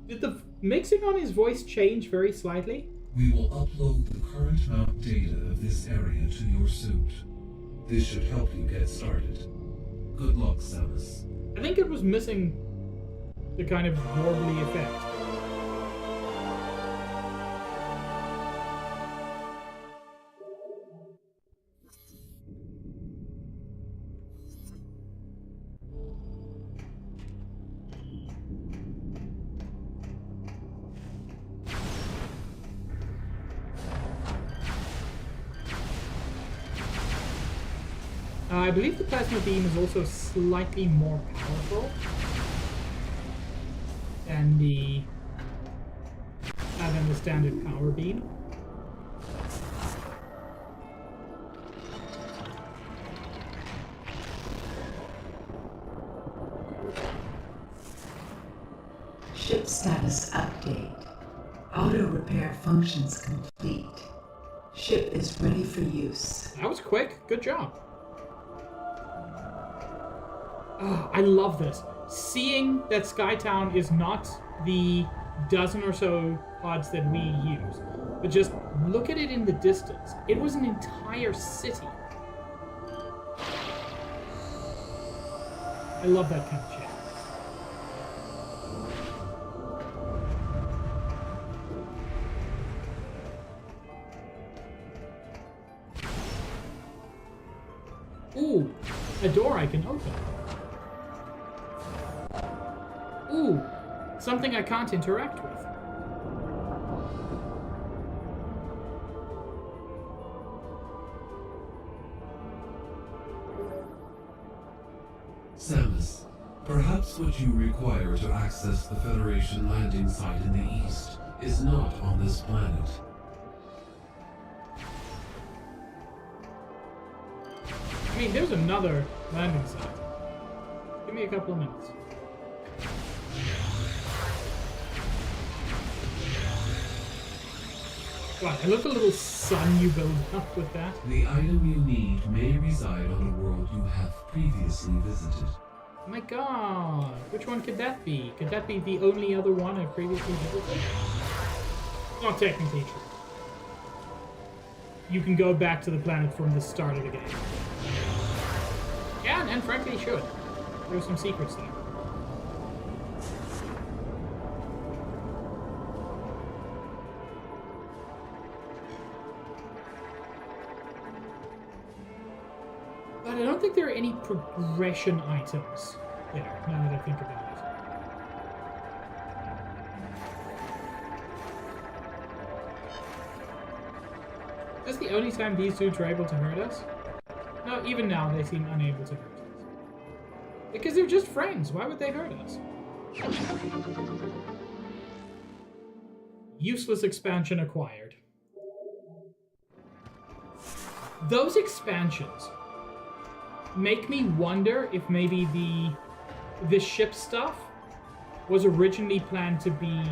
Did the mixing on his voice change very slightly? We will upload the current map data of this area to your suit. This should help you get started. Good luck, Samus. I think it was missing the kind of warbly effect. I believe the plasma beam is also slightly more powerful than the standard power beam. Ship status update. Auto repair functions complete. Ship is ready for use. That was quick. Good job. I love this. Seeing that Skytown is not the dozen or so pods that we use, but just look at it in the distance. It was an entire city. I love that kind of shit. Ooh, a door I can open. Ooh, something I can't interact with. Samus, perhaps what you require to access the Federation landing site in the east is not on this planet. I mean, there's another landing site. Give me a couple of minutes. God, I love the little sun you build up with that. The item you need may reside on a world you have previously visited. Oh my god, which one could that be? Could that be the only other one I've previously visited? Not technically true. You can go back to the planet from the start of the game. Yeah, and frankly should. There's some secrets there. But I don't think there are any progression items there, now that I think about it. Is this the only time these dudes are able to hurt us? No, even now they seem unable to hurt us. Because they're just friends, why would they hurt us? Useless expansion acquired. Those expansions make me wonder if maybe the ship stuff was originally planned to be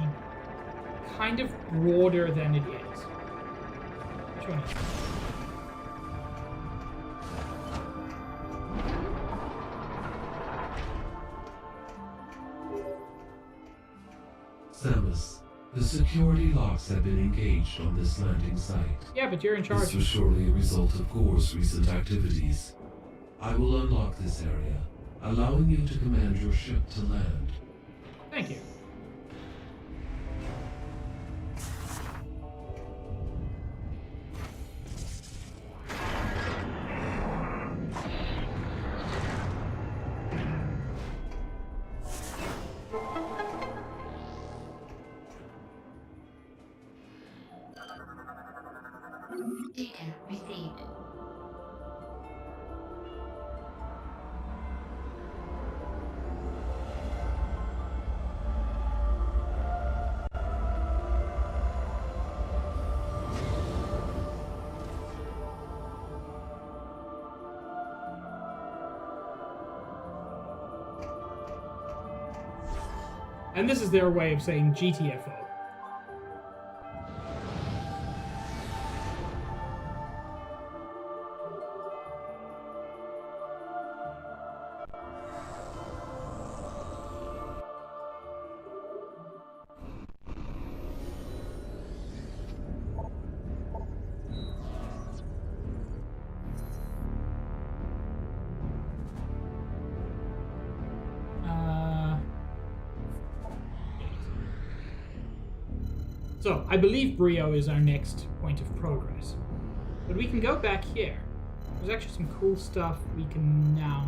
kind of broader than it is. Which one is it? Samus, the security locks have been engaged on this landing site. Yeah, but you're in This charge. was surely a result of Gore's recent activities. I will unlock this area, allowing you to command your ship to land. Thank you. Data received. And this is their way of saying GTFO. So, I believe Brio is our next point of progress. But we can go back here. There's actually some cool stuff we can now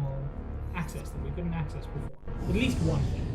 access that we couldn't access before. At least one thing.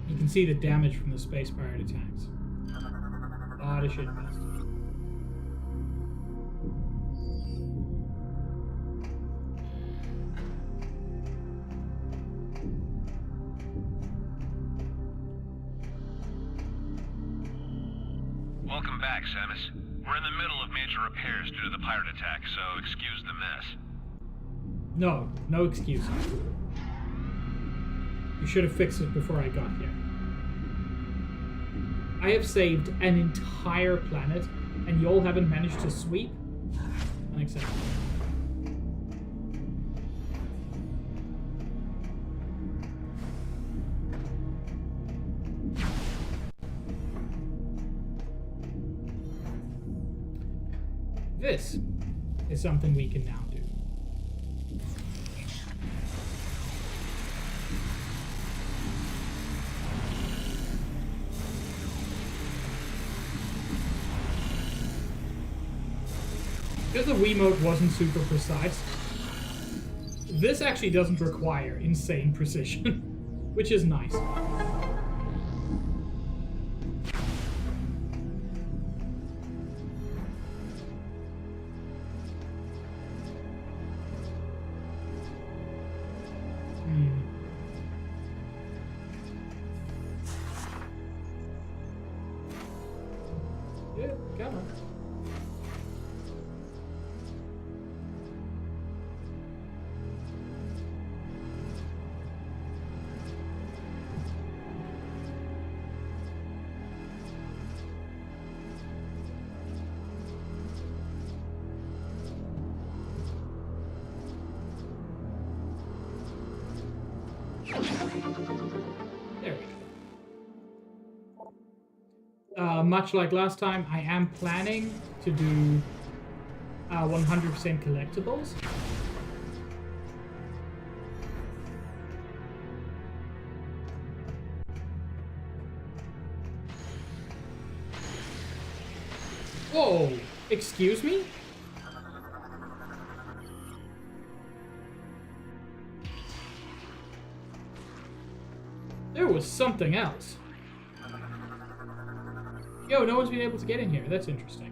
You can see the damage from the space pirate attacks. A lot of shit missed. Welcome back, Samus. We're in the middle of major repairs due to the pirate attack, so excuse the mess. No excuses. You should have fixed it before I got here. I have saved an entire planet, and y'all haven't managed to sweep? Unacceptable. This is something we can now do. Because the Wiimote wasn't super precise, this actually doesn't require insane precision, which is nice. Yeah, come on. There we go. Much like last time, I am planning to do 100% collectibles. Whoa! Excuse me? There was something else. Yo, no one's been able to get in here. That's interesting.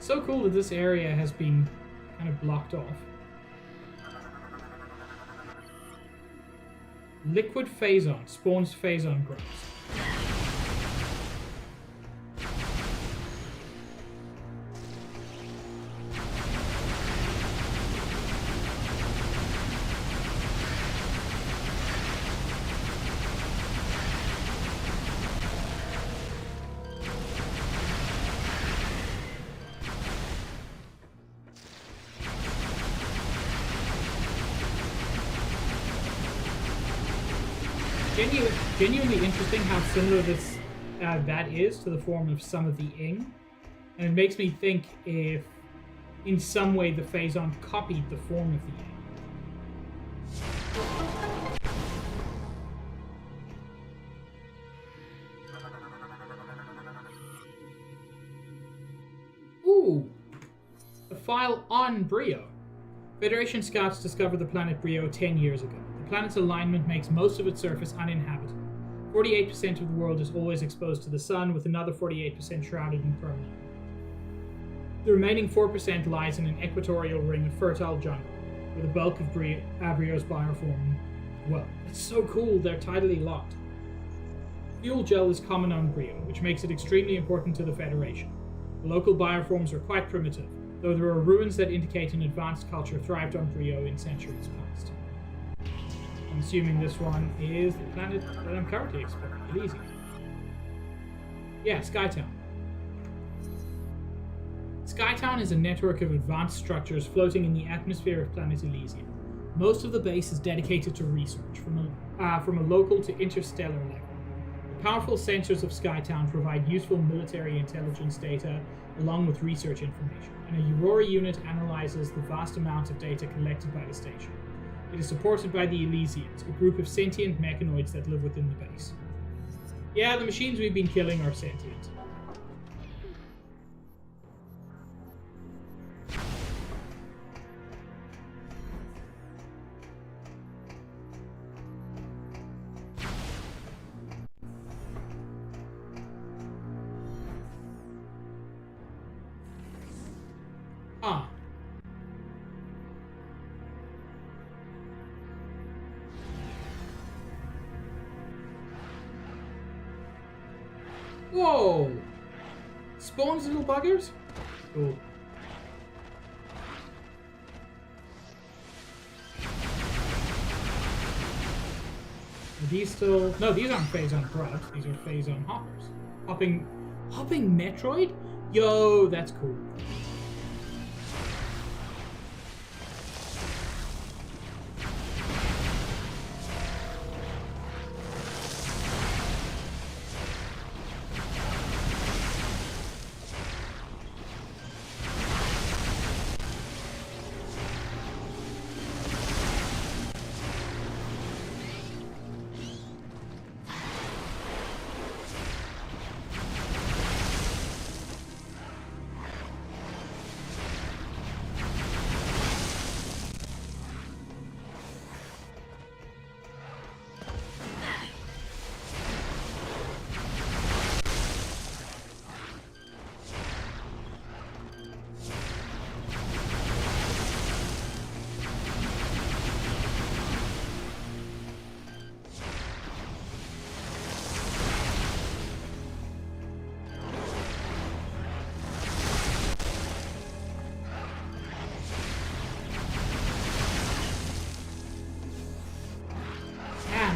So cool that this area has been kind of blocked off. Liquid Phazon spawns Phazon growths. Genuinely interesting how similar this that is to the form of some of the Ing, and it makes me think if, in some way, the Phazon copied the form of the Ing. Ooh, a file on Brio. Federation scouts discovered the planet Brio 10 years ago. The planet's alignment makes most of its surface uninhabitable. 48% of the world is always exposed to the sun, with another 48% shrouded in permanent. The remaining 4% lies in an equatorial ring of fertile jungle, where the bulk of Brio's bioform. Well, it's so cool, they're tidally locked. Fuel gel is common on Brio, which makes it extremely important to the Federation. The local bioforms are quite primitive, though there are ruins that indicate an advanced culture thrived on Brio in centuries past. I'm assuming this one is the planet that I'm currently exploring, Elysium. Yeah, Skytown. Skytown is a network of advanced structures floating in the atmosphere of planet Elysium. Most of the base is dedicated to research, from a local to interstellar level. The powerful sensors of Skytown provide useful military intelligence data along with research information, and a Aurora unit analyzes the vast amount of data collected by the station. It is supported by the Elysians, a group of sentient mechanoids that live within the base. Yeah, the machines we've been killing are sentient. Ah. Whoa! Spawns little buggers? Cool. Are these still... No, these aren't Phazon grubs. These are Phazon hoppers. Hopping Metroid? Yo, that's cool.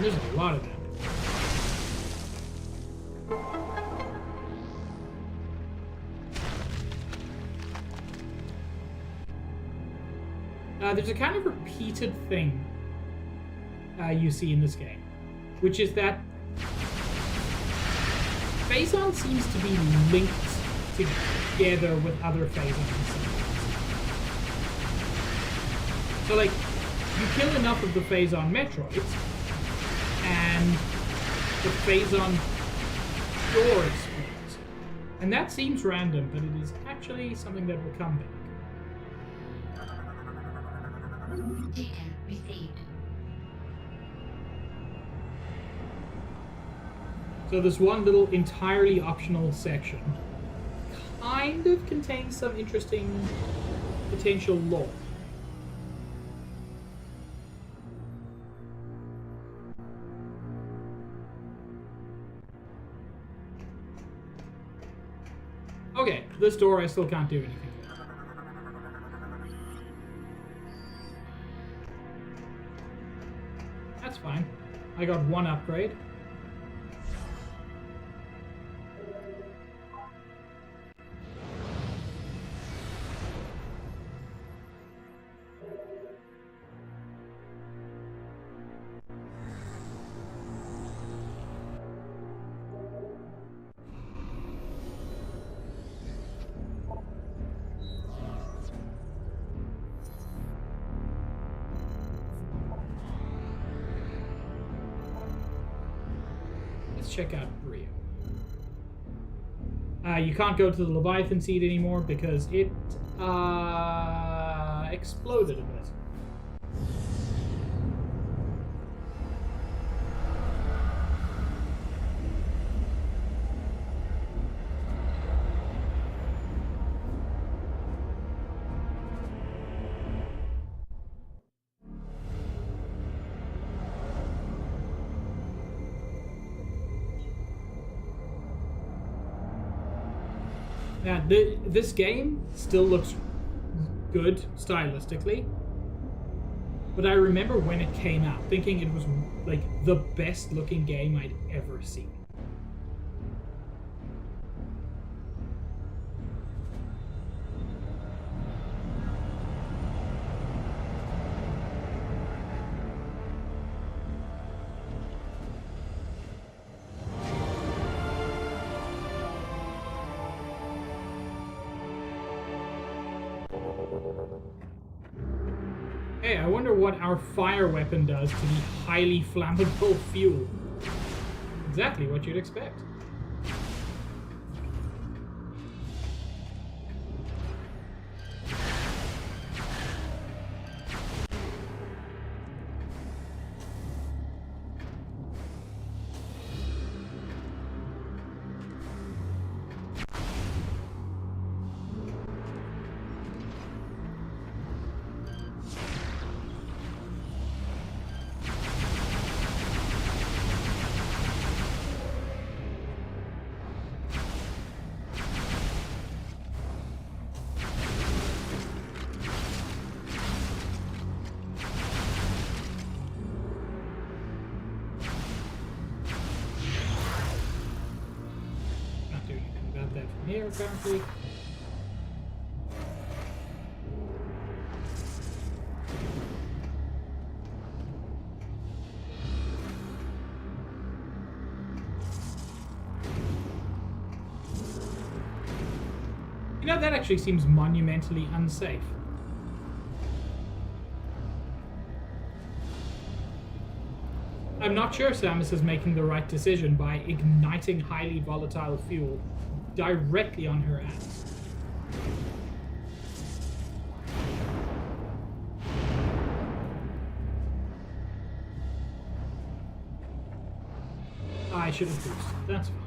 There's a lot of them. There's a kind of repeated thing you see in this game, which is that Phazon seems to be linked together with other Phazons. So, like, you kill enough of the Phazon Metroids, and the Phazon door explodes. And that seems random, but it is actually something that will come back. Data received. So this one little entirely optional section kind of contains some interesting potential lore. Okay, this door I still can't do anything with. That's fine. I got one upgrade. let's check out Brio. You can't go to the Leviathan seed anymore because it exploded a bit. Yeah, this game still looks good stylistically, but I remember when it came out thinking it was like the best looking game I'd ever seen. Hey, I wonder what our fire weapon does to the highly flammable fuel. Exactly what you'd expect. Here, apparently. You know, that actually seems monumentally unsafe. I'm not sure Samus is making the right decision by igniting highly volatile fuel directly on her ass. I should have boosted. That's fine.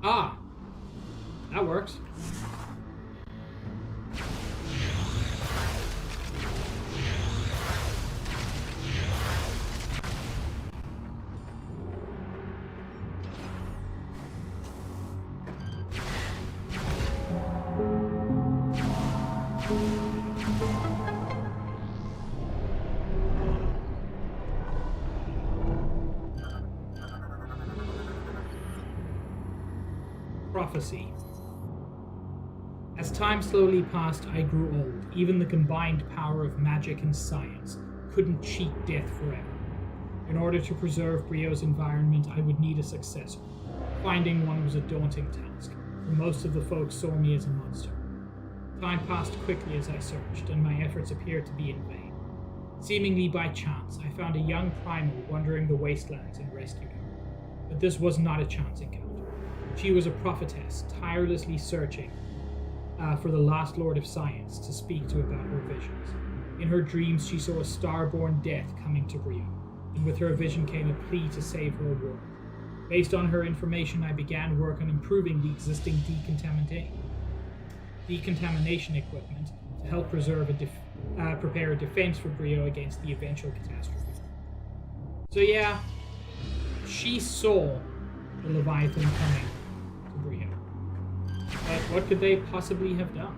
Ah, that works. Prophecy. As time slowly passed, I grew old. Even the combined power of magic and science couldn't cheat death forever. In order to preserve Brio's environment, I would need a successor. Finding one was a daunting task, for most of the folks saw me as a monster. Time passed quickly as I searched, and my efforts appeared to be in vain. Seemingly by chance, I found a young primal wandering the wastelands and rescued her. But this was not a chance encounter. She was a prophetess, tirelessly searching for the last Lord of Science to speak to about her visions. In her dreams, she saw a star-born death coming to Brio, and with her vision came a plea to save her world. Based on her information, I began work on improving the existing decontamination equipment to help preserve prepare a defense for Brio against the eventual catastrophe. So yeah, she saw the Leviathan coming to Brio. But what could they possibly have done?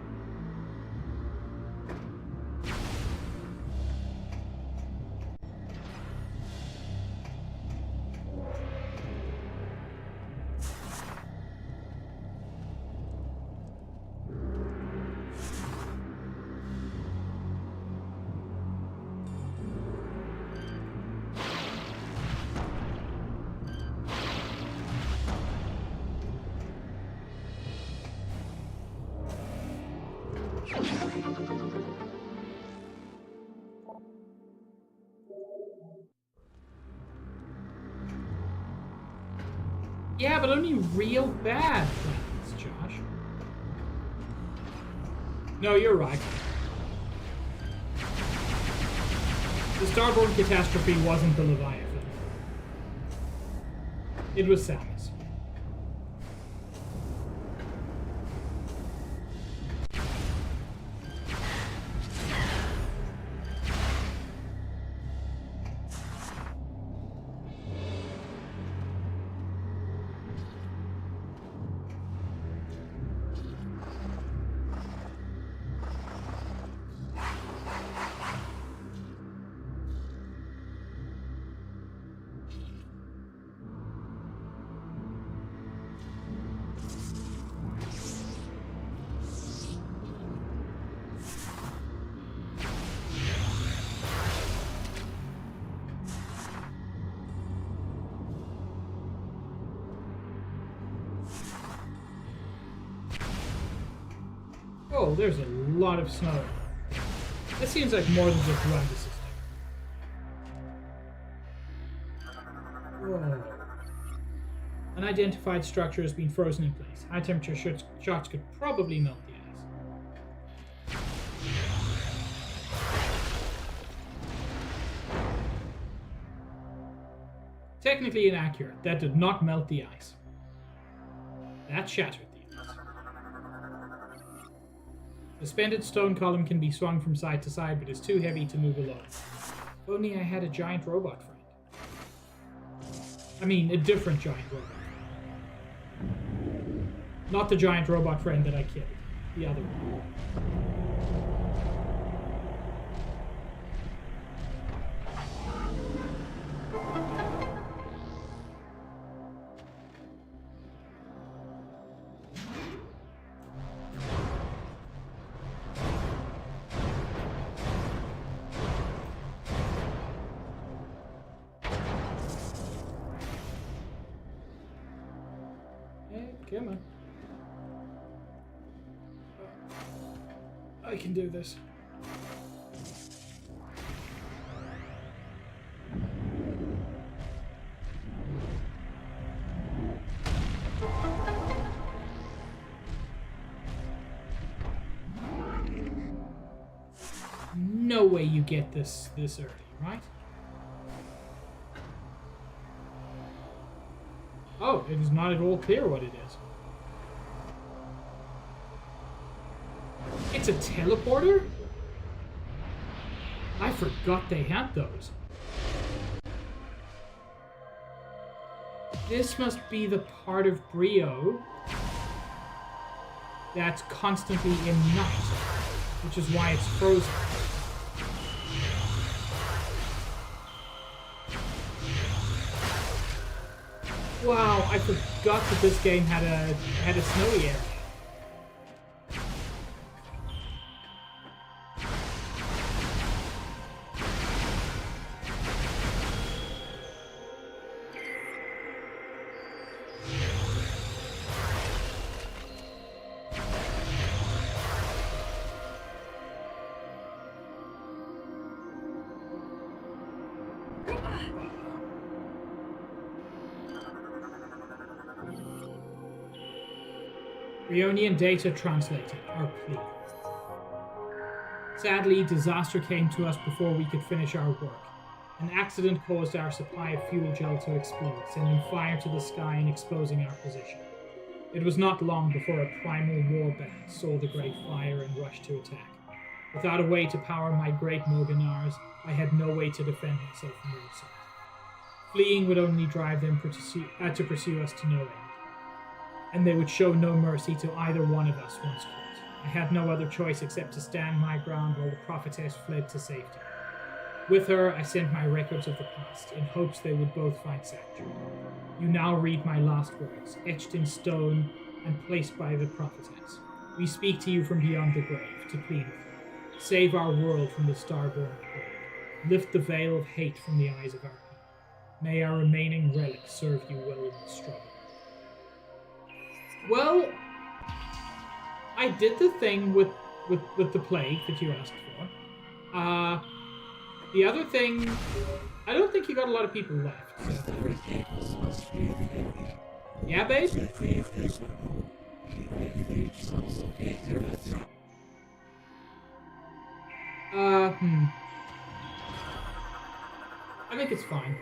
Yeah, but only real bad plans, Josh. No, you're right. The Starborn catastrophe wasn't the Leviathan. It was Samus. Oh, there's a lot of snow. That seems like more than just run the system. Whoa. Unidentified structure has been frozen in place. High temperature shocks could probably melt the ice. Technically inaccurate. That did not melt the ice. That shattered the ice. Suspended stone column can be swung from side to side, but is too heavy to move alone. If only I had a giant robot friend. I mean, a different giant robot. Not the giant robot friend that I killed. The other one. Come on. I can do this. No way you get this early, right? Oh, it is not at all clear what it is. It's a teleporter? I forgot they had those. This must be the part of Brio that's constantly in night, which is why it's frozen. Wow, I forgot that this game had a snowy area. Brionian data translated, our plea. Sadly, disaster came to us before we could finish our work. An accident caused our supply of fuel gel to explode, sending fire to the sky and exposing our position. It was not long before a primal warband saw the great fire and rushed to attack. Without a way to power my great Moganars, I had no way to defend myself from their assault. Fleeing would only drive them to pursue us to no end, and they would show no mercy to either one of us once caught. I had no other choice except to stand my ground while the prophetess fled to safety. With her, I sent my records of the past, in hopes they would both find sanctuary. You now read my last words, etched in stone and placed by the prophetess. We speak to you from beyond the grave, to plead with you. Save our world from the starborn plague. Lift the veil of hate from the eyes of our people. May our remaining relics serve you well in the struggle. Well, I did the thing with the plague that you asked for. The other thing, I don't think you got a lot of people left. So. Tables must be reviewed. Yeah, babe? I think it's fine.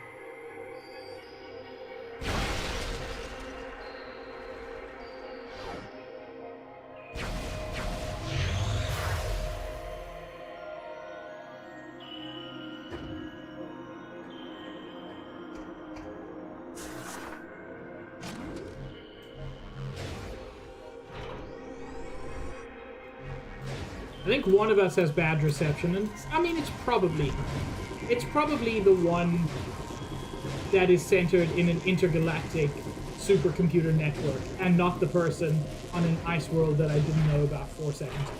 I think one of us has bad reception, and I mean, it's probably the one that is centered in an intergalactic supercomputer network, and not the person on an ice world that I didn't know about 4 seconds ago.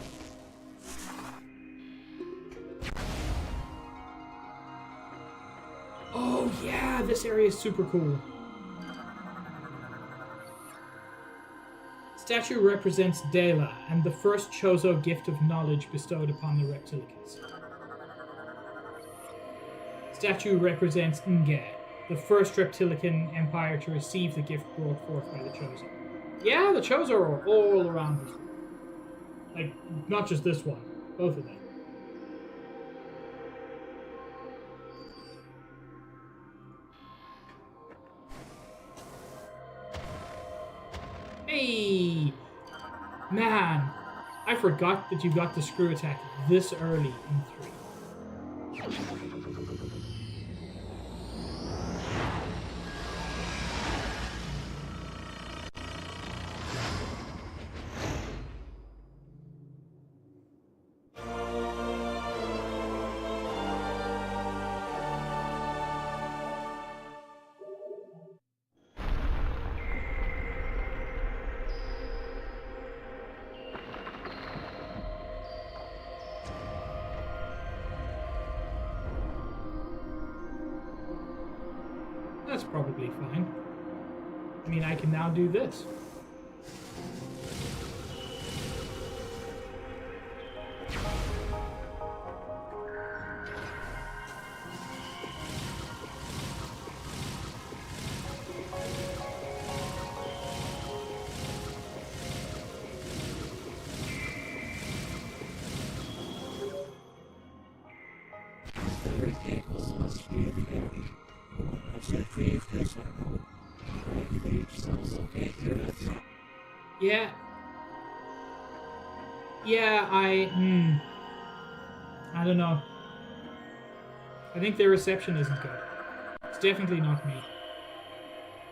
Oh yeah, this area is super cool. Statue represents Dela and the first Chozo gift of knowledge bestowed upon the Reptilicans. Statue represents Nge, the first Reptilican empire to receive the gift brought forth by the Chozo. Yeah, the Chozo are all around this one. Like, not just this one, both of them. Hey! Man, I forgot that you got the screw attack this early in 3. That's probably fine. I mean, I can now do this. Yeah. Yeah, I don't know. I think their reception isn't good. It's definitely not me.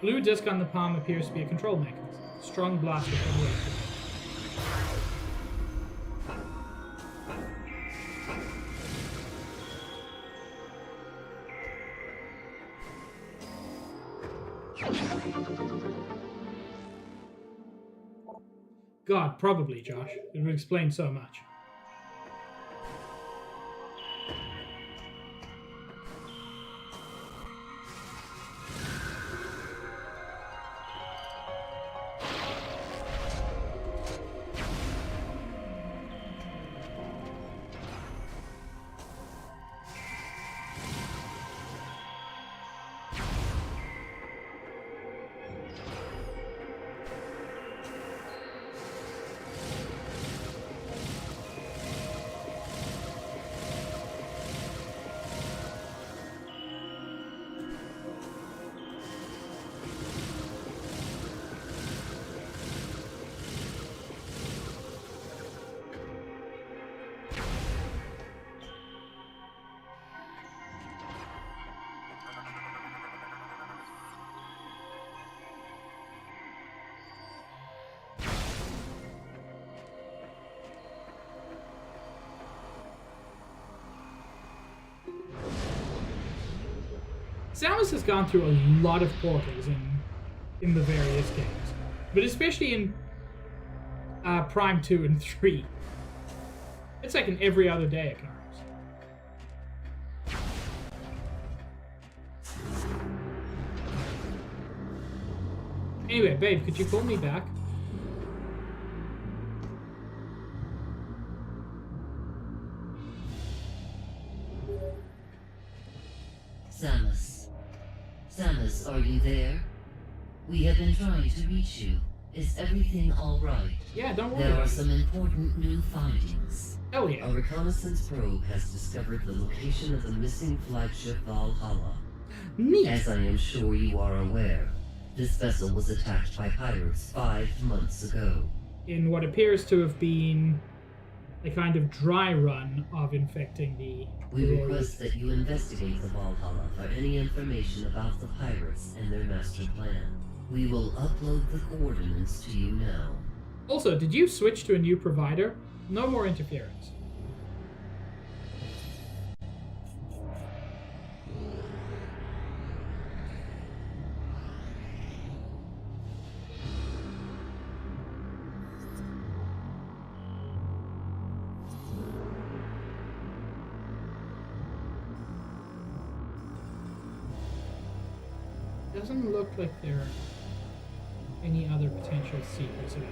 Blue disc on the palm appears to be a control mechanism. Strong blast of federation. God, probably, Josh. It would explain so much. Samus has gone through a lot of portals in the various games, but especially in Prime 2 and 3. It's like an every other day occurrence. Anyway, babe, could you pull me back? Samus. Samus, are you there? We have been trying to reach you. Is everything alright? Yeah, don't worry There are about some it. important new findings. Hell yeah. A reconnaissance probe has discovered the location of the missing flagship Valhalla. Neat. As I am sure you are aware, this vessel was attacked by pirates 5 months ago. In what appears to have been a kind of dry run of infecting the... We request that you investigate the Valhalla for any information about the pirates and their master plan. We will upload the coordinates to you now. Also, did you switch to a new provider? No more interference. Doesn't look like there are any other potential secrets available.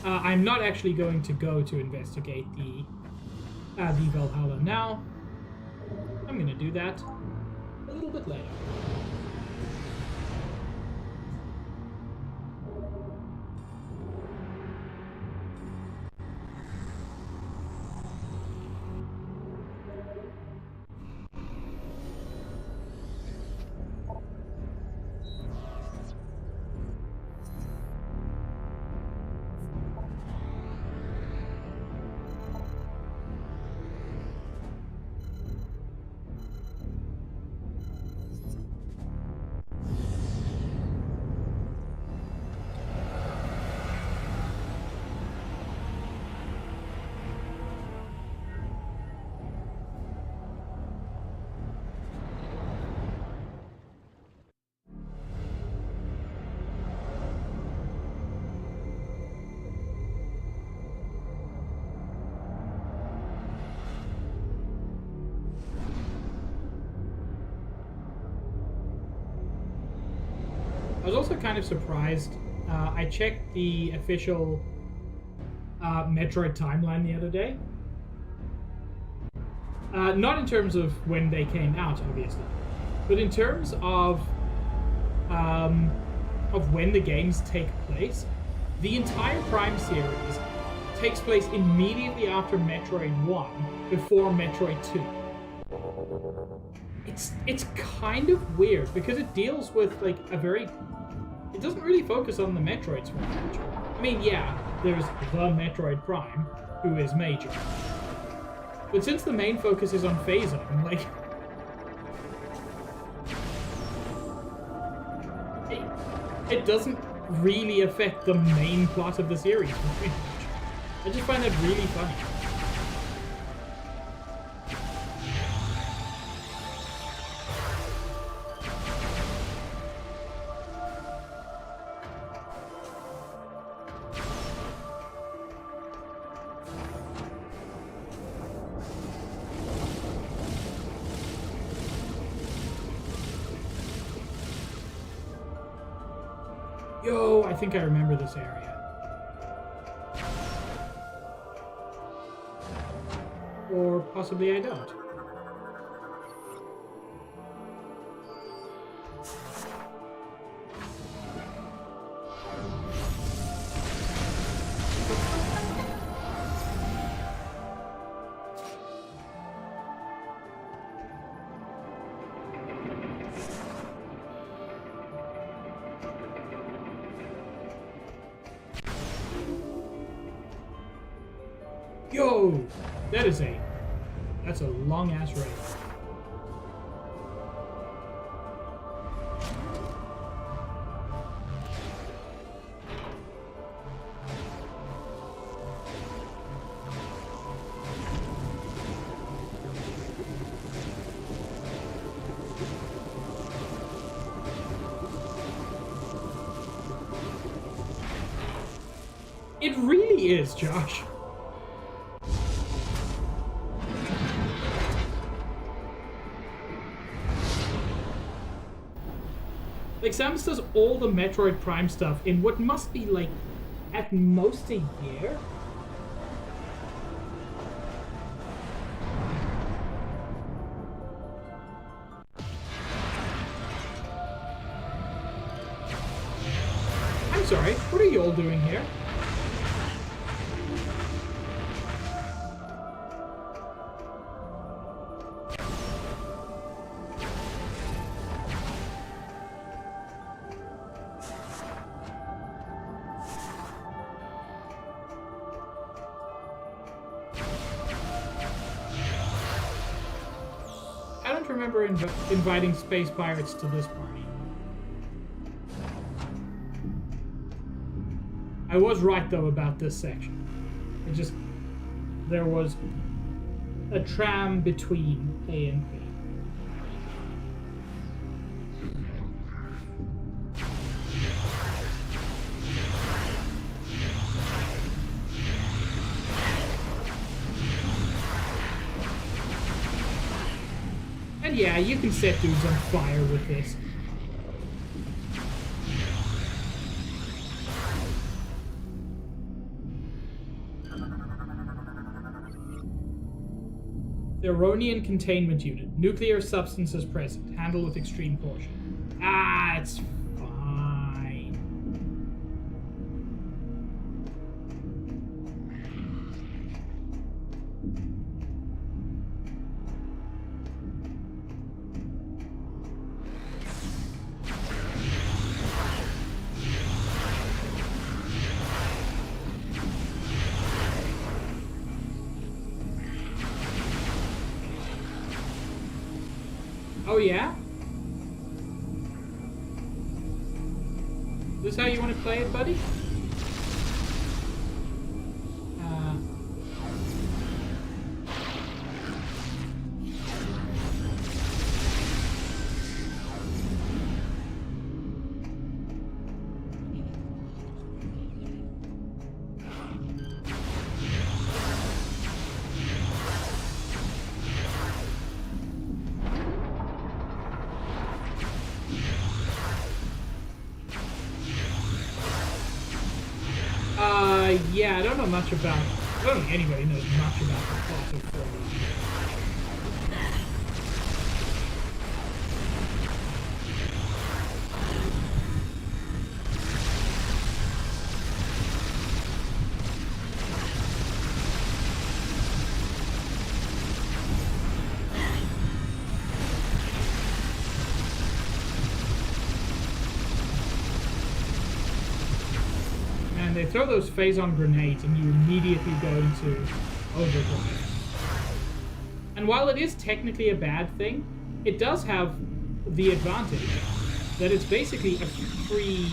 I'm not actually going to go to investigate the Valhalla now. I'm going to do that a little bit later. I was also kind of surprised. I checked the official Metroid timeline the other day. Not in terms of when they came out, obviously, but in terms of when the games take place. The entire Prime series takes place immediately after Metroid 1, before Metroid 2. It's kind of weird because it deals with like a very... It doesn't really focus on the Metroids very much. I mean, yeah, there's the Metroid Prime, who is major. But since the main focus is on phasing, like... It doesn't really affect the main plot of the series very much. I just find that really funny. Yo, I think I remember this area. Or possibly I don't. Yo! That's a long-ass raid. It really is, Josh. Like, Samus does all the Metroid Prime stuff in what must be, like, at most a year? I'm sorry, what are you all doing here? I don't remember inviting space pirates to this party. I was right, though, about this section. There was a tram between A and B. And yeah, you can set dudes on fire with this. The Aronian Containment Unit. Nuclear substances present. Handle with extreme caution. Ah, it's fine. Oh yeah? This how you want to play it, buddy? Yeah, I don't know much about... I don't think anybody knows much about the plot of 4. They throw those phase-on grenades and you immediately go into overdrive. And while it is technically a bad thing, it does have the advantage that it's basically a free...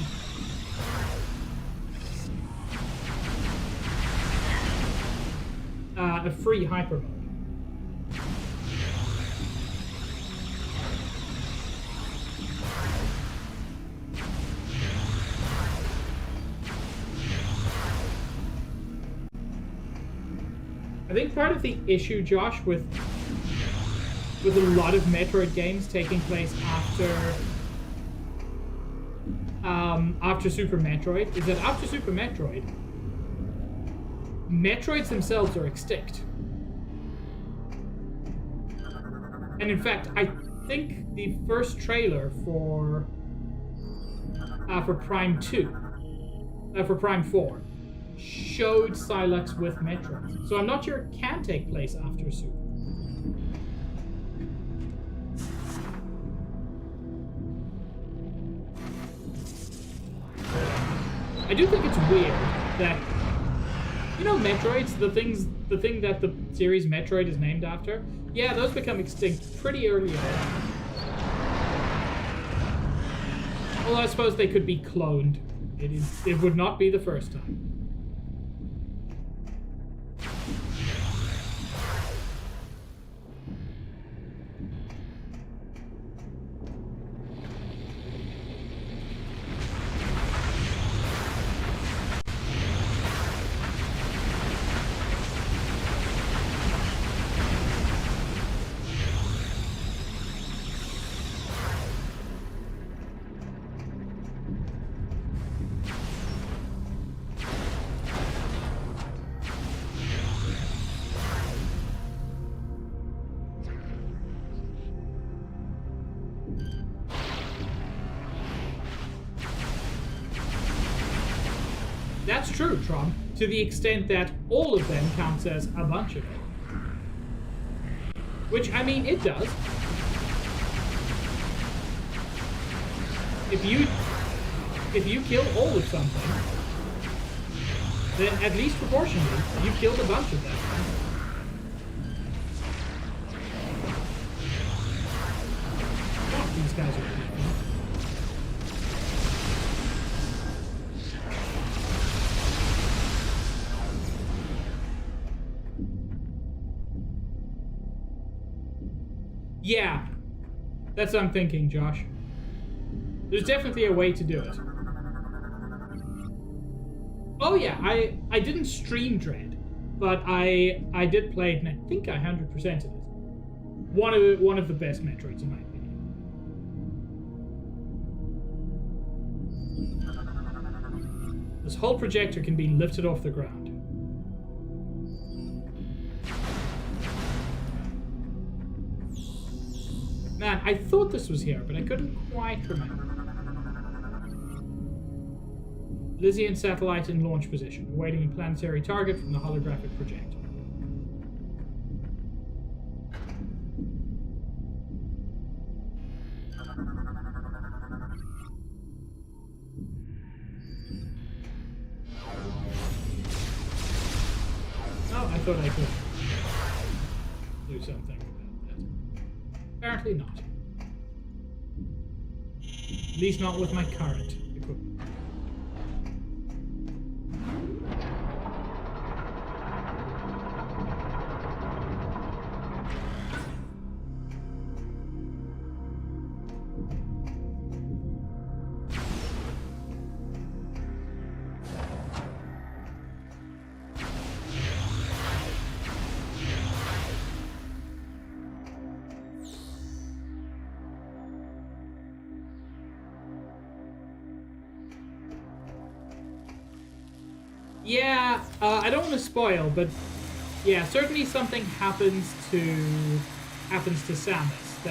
hyper mode. I think part of the issue, Josh, with a lot of Metroid games taking place after Super Metroid is that after Super Metroid, Metroids themselves are extinct. And in fact, I think the first trailer for Prime 2, for Prime 4, showed Silex with Metroid. So I'm not sure it can take place after Super. I do think it's weird that, you know, Metroids, the thing that the series Metroid is named after, yeah, those become extinct pretty early on. Well, I suppose they could be cloned. It would not be the first time. true, Tron, to the extent that all of them counts as a bunch of it. Which, I mean, it does. If you kill all of something, then at least proportionally, you've killed a bunch of them. God, these guys are creepy. Yeah, that's what I'm thinking, Josh. There's definitely a way to do it. Oh yeah, I didn't stream Dread, but I did play it, and I think I 100%ed it. One of the best Metroids in my opinion. This whole projector can be lifted off the ground. Man, I thought this was here, but I couldn't quite remember. Lysian satellite in launch position, awaiting a planetary target from the holographic projector. Oh, I thought I could do something about that. Apparently not. At least not with my current equipment. Yeah, I don't want to spoil, but yeah, certainly something happens to Samus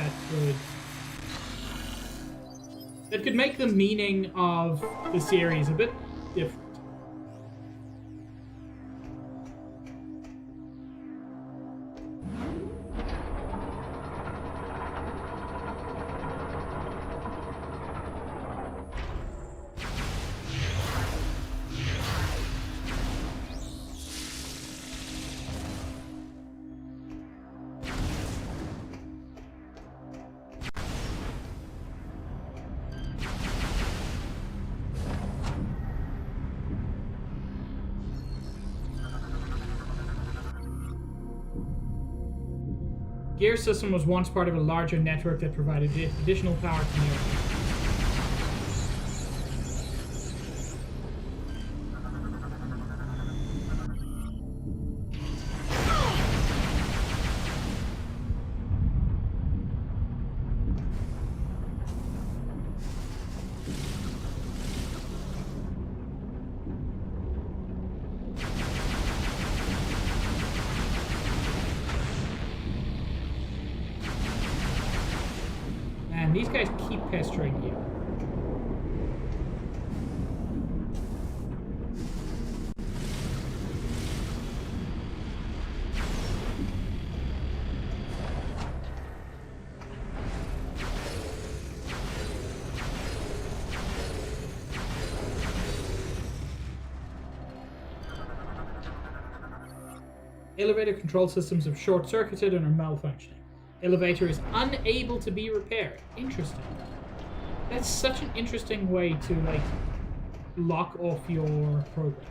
that could make the meaning of the series a bit different. Gear system was once part of a larger network that provided additional power to the Earth. These guys keep pestering you. Elevator control systems have short-circuited and are malfunctioning. Elevator is unable to be repaired. Interesting. That's such an interesting way to, like, lock off your progress.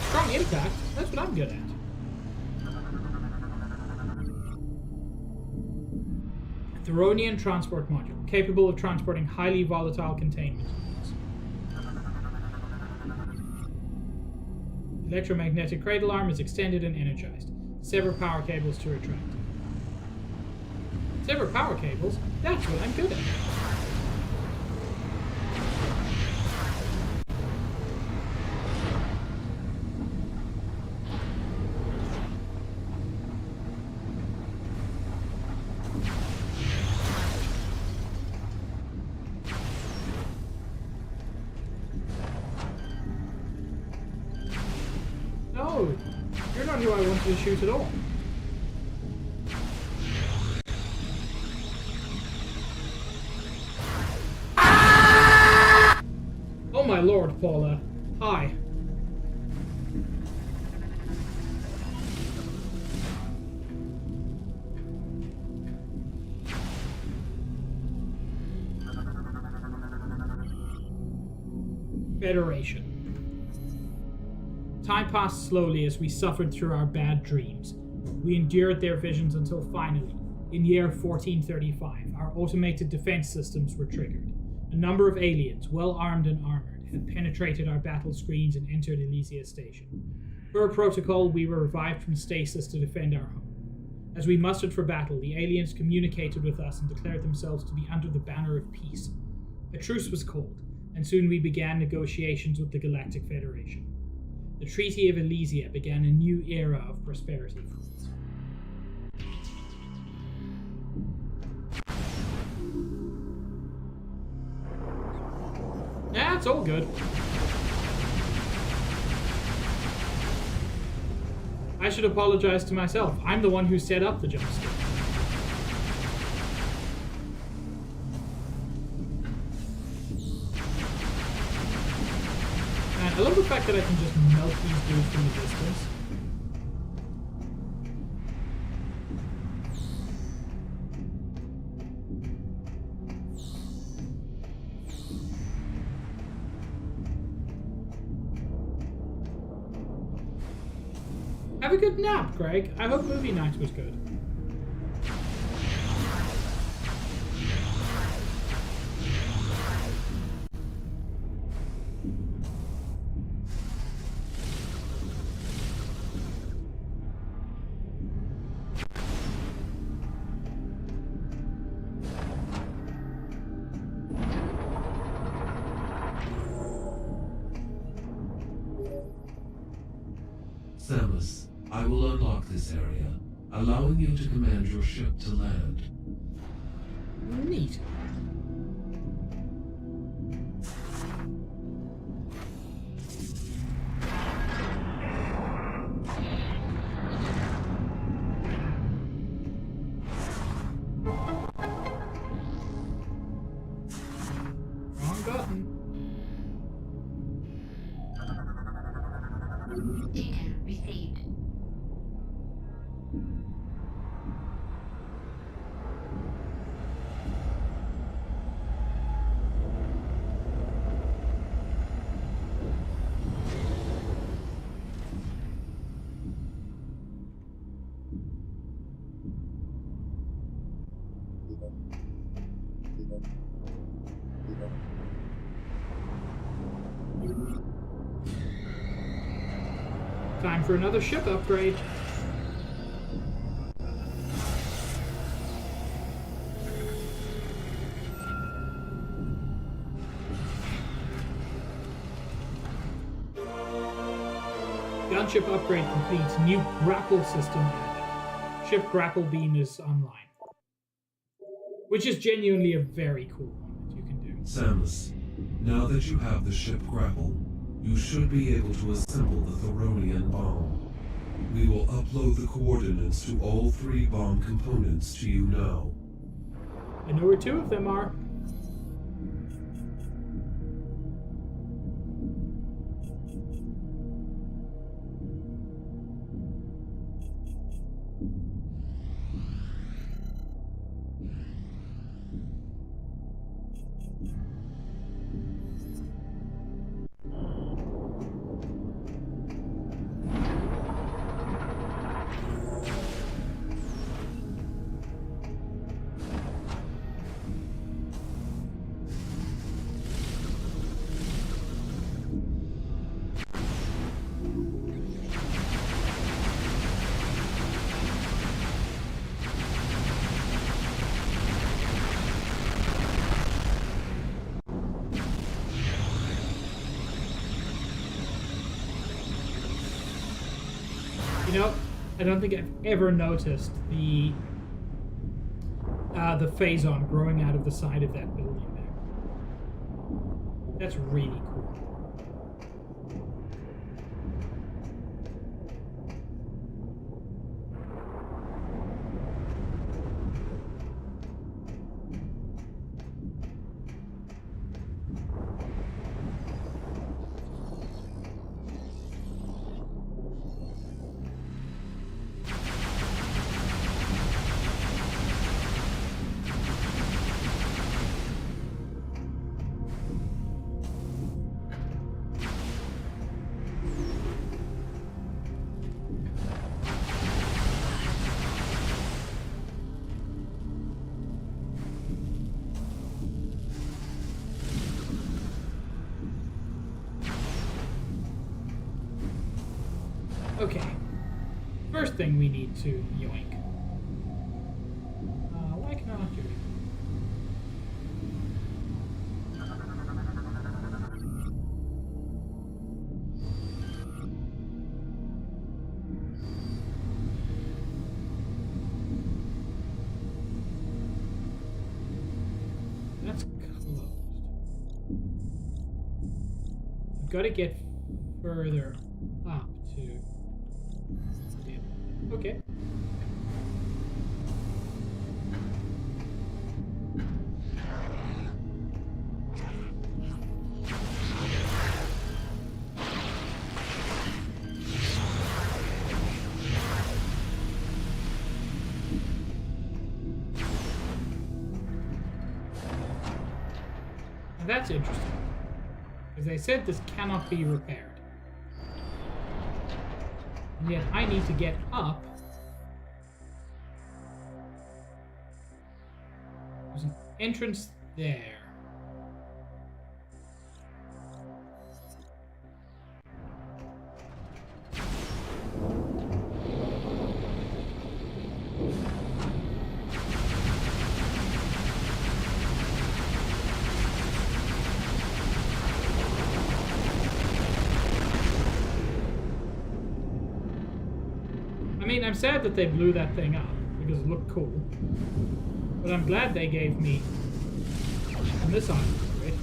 Strong impact. That's what I'm good at. Theronian transport module, capable of transporting highly volatile containment units. Electromagnetic cradle arm is extended and energized. Sever power cables to retract. Sever power cables? That's what I'm good at. No! You're not who I wanted to shoot at all. Oh my lord, Paula. Hi. Federation. Time passed slowly as we suffered through our bad dreams. We endured their visions until finally, in year 1435, our automated defense systems were triggered. A number of aliens, well armed and armored, had penetrated our battle screens and entered Elysia Station. Per protocol, we were revived from stasis to defend our home. As we mustered for battle, the aliens communicated with us and declared themselves to be under the banner of peace. A truce was called, and soon we began negotiations with the Galactic Federation. The Treaty of Elysia began a new era of prosperity for us. Yeah, it's all good. I should apologize to myself. I'm the one who set up the jump scare. And I love the fact that I can just melt these dudes from the distance. Have a good nap, Greg. I hope movie night was good. Samus, I will unlock this area, allowing you to command your ship to land. Neat. Wrong button. Data received. Time for another ship upgrade. Gunship upgrade complete. New grapple system added. Ship grapple beam is online. Which is genuinely a very cool one that you can do. Samus, now that you have the ship grapple, you should be able to assemble the Thoronian bomb. We will upload the coordinates to all 3 bomb components to you now. I know where 2 of them are. You know, I don't think I've ever noticed the phazon growing out of the side of that building there. That's really cool. Okay. First thing we need to yoink. Why can I not do it? That's closed. I've got to get further up to... Okay. Now that's interesting, because they said this cannot be repaired. And yet I need to get up. There's an entrance there. I mean, I'm sad that they blew that thing up, because it looked cool. But I'm glad they gave me this island for it.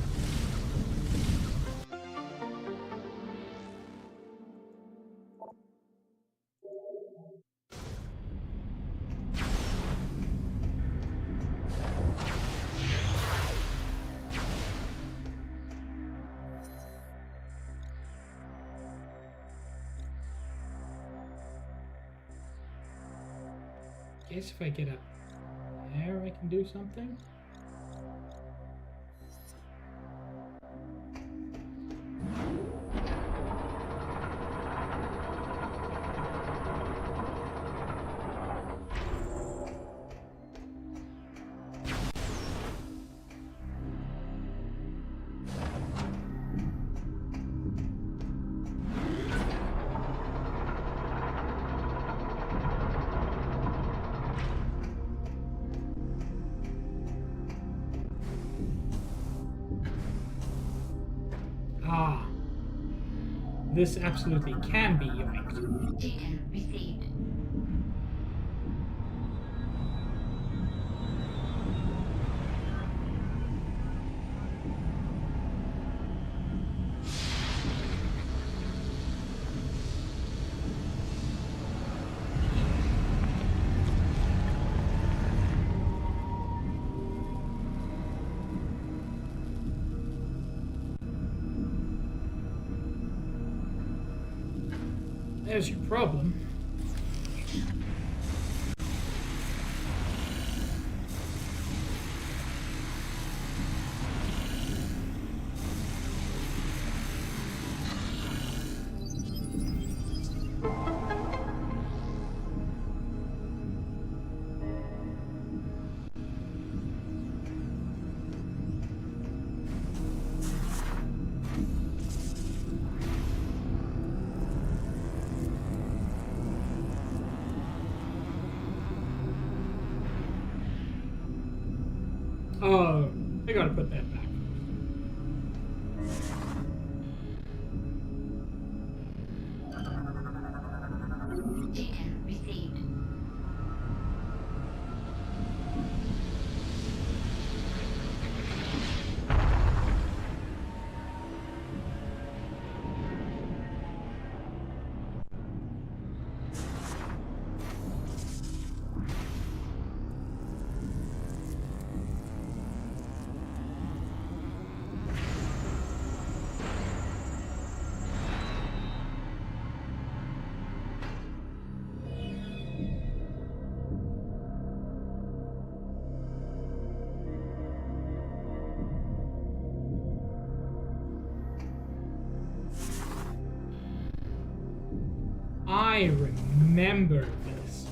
Guess if I get up there, I can do something. Ah, this absolutely can be yoinked. Data received. There's your problem. Oh, I gotta put that back. Data received. I remember this.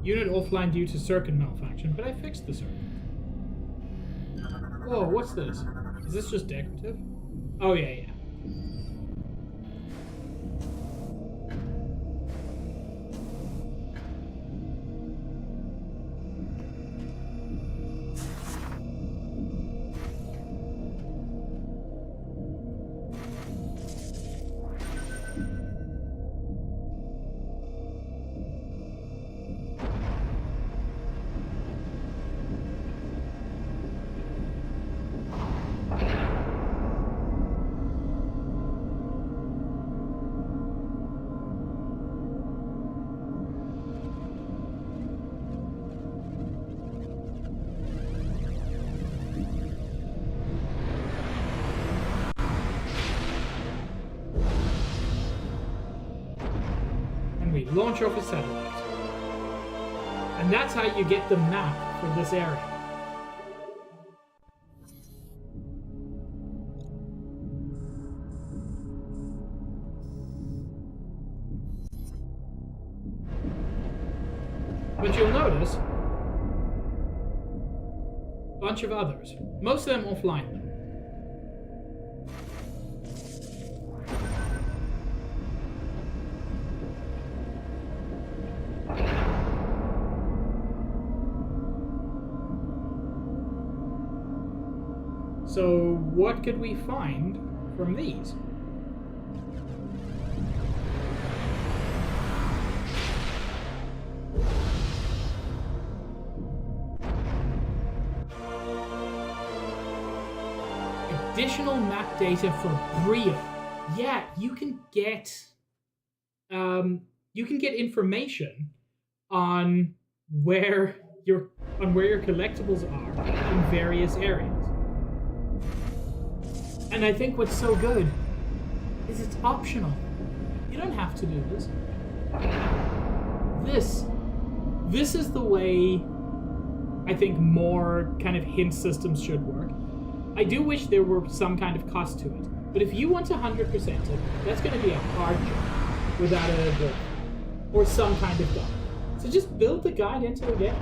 Unit offline due to circuit malfunction, but I fixed the circuit. Whoa, what's this? Is this just decorative? Oh, yeah. Launch off a satellite. And that's how you get the map for this area. But you'll notice a bunch of others. Most of them offline though. So, what could we find from these? Additional map data for Brio. Yeah, you can get information on where your collectibles are in various areas. And I think what's so good is it's optional. You don't have to do this. This is the way I think more kind of hint systems should work. I do wish there were some kind of cost to it. But if you want to 100% it, that's going to be a hard job without a book or some kind of guide. So just build the guide into a game.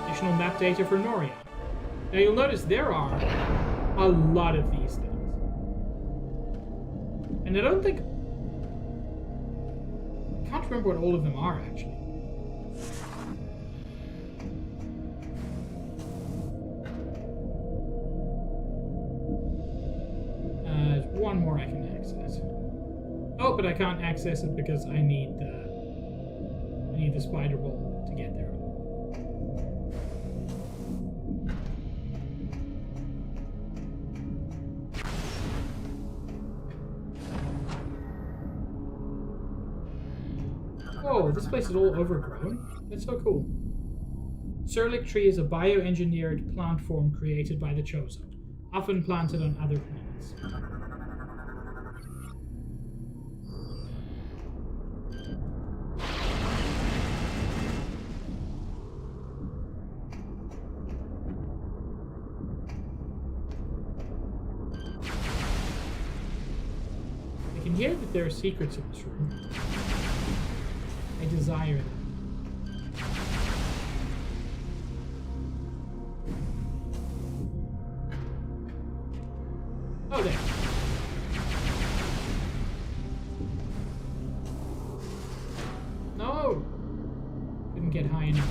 Additional map data for Noria. Now you'll notice there are a lot of these things. And I can't remember what all of them are actually. There's one more I can access. Oh, but I can't access it because I need the spider ball to get there. Oh, this place is all overgrown. That's so cool. Serlic tree is a bioengineered plant form created by the Chozo, often planted on other planets. I can hear that there are secrets in this room. I desire them. Oh, there. No! Couldn't get high enough.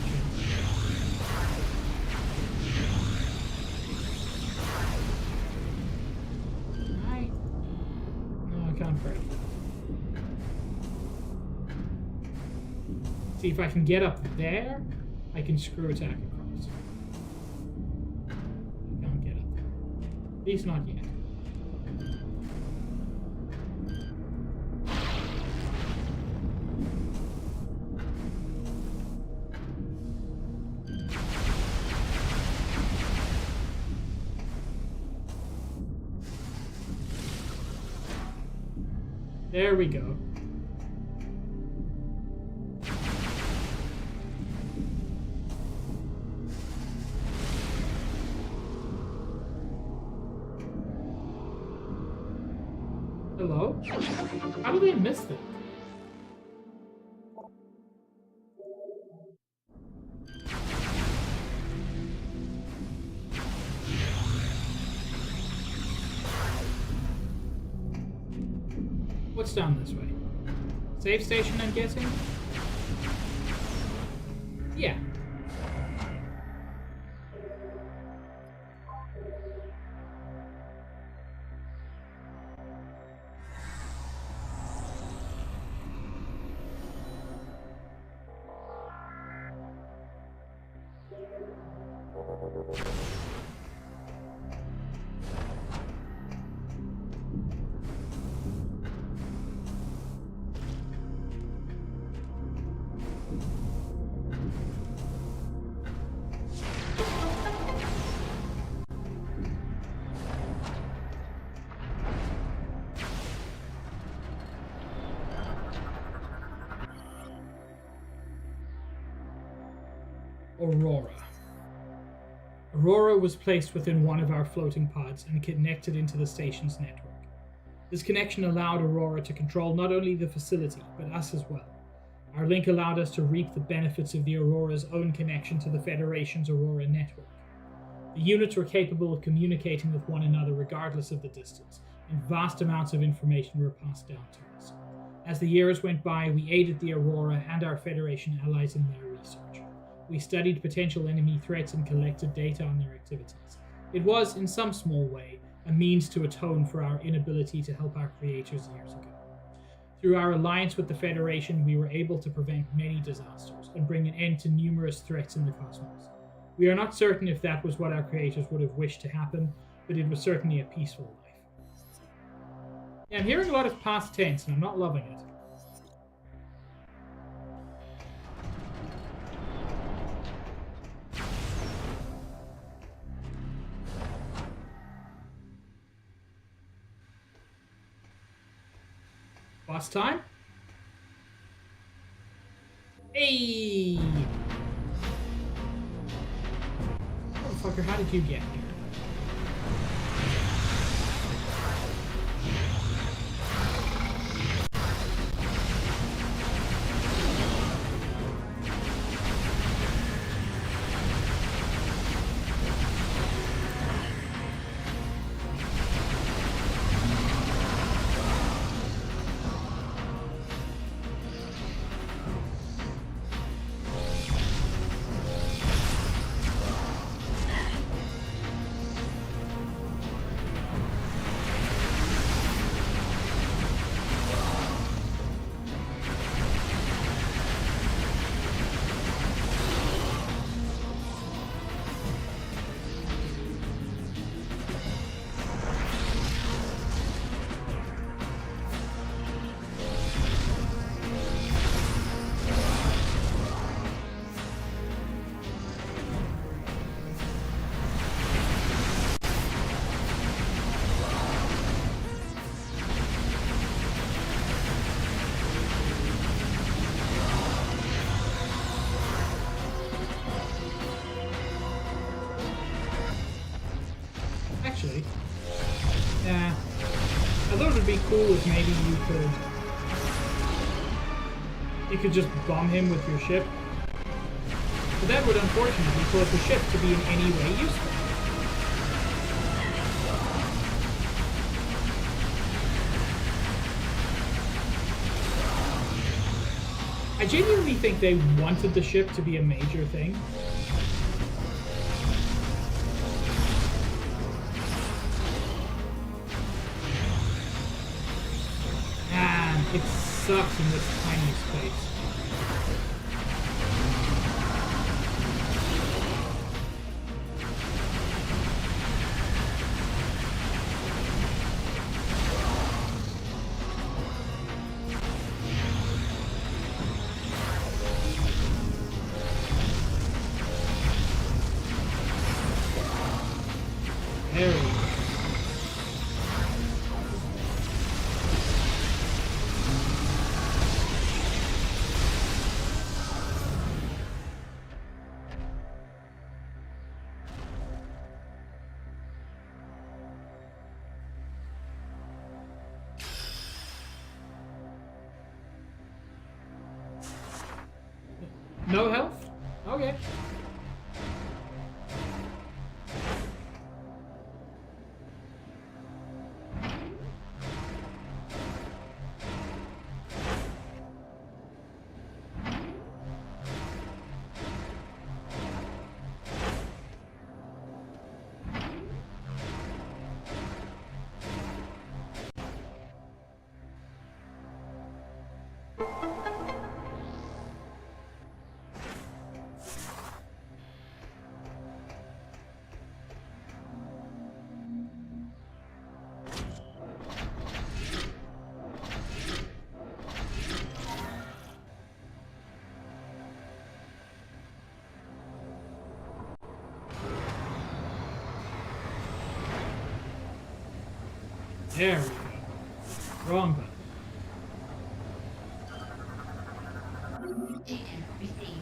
No, I can't break. See if I can get up there, I can screw attack across. I can't get up there. At least not yet. There we go. Hello? How did I miss that? What's down this way? Safe station, I'm guessing? Yeah. Aurora. Aurora was placed within one of our floating pods and connected into the station's network. This connection allowed Aurora to control not only the facility, but us as well. Our link allowed us to reap the benefits of the Aurora's own connection to the Federation's Aurora network. The units were capable of communicating with one another regardless of the distance, and vast amounts of information were passed down to us. As the years went by, we aided the Aurora and our Federation allies in their research. We studied potential enemy threats and collected data on their activities. It was, in some small way, a means to atone for our inability to help our creators years ago. Through our alliance with the Federation, we were able to prevent many disasters and bring an end to numerous threats in the cosmos. We are not certain if that was what our creators would have wished to happen, but it was certainly a peaceful life. Yeah, I'm hearing a lot of past tense, and I'm not loving it. Boss time? Hey! Motherfucker, how did you get here? Actually, yeah, I thought it would be cool if maybe you could just bomb him with your ship, but that would unfortunately cause the ship to be in any way useful. I genuinely think they wanted the ship to be a major thing. It sucks in this tiny space. There we go. No health? Okay. There we go. Wrong button. Data received.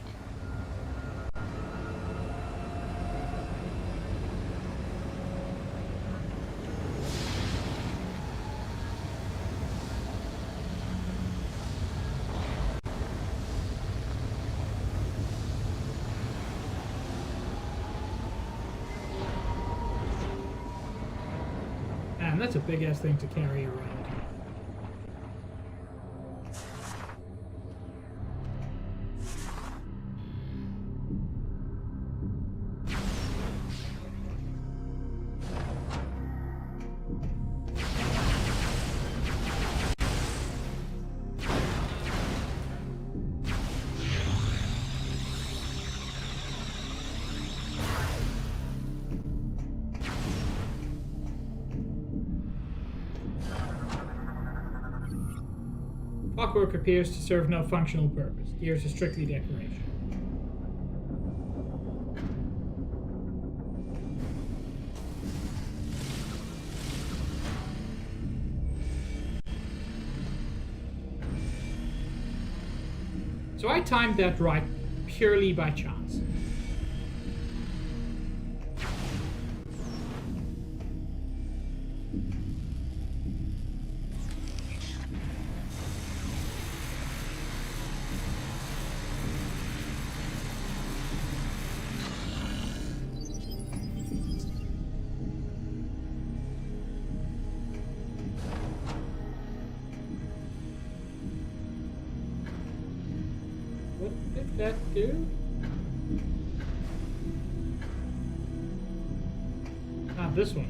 Man, that's a big ass thing to carry around. Clockwork appears to serve no functional purpose. Gears are strictly decoration. So I timed that right purely by chance. What did that do? Ah, this one.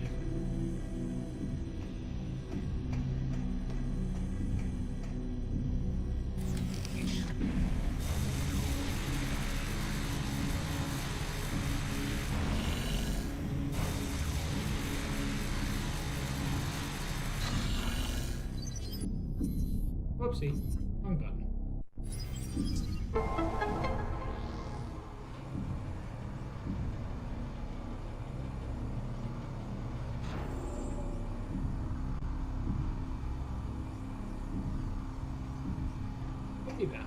Whoopsie. Wrong button. I'll be back.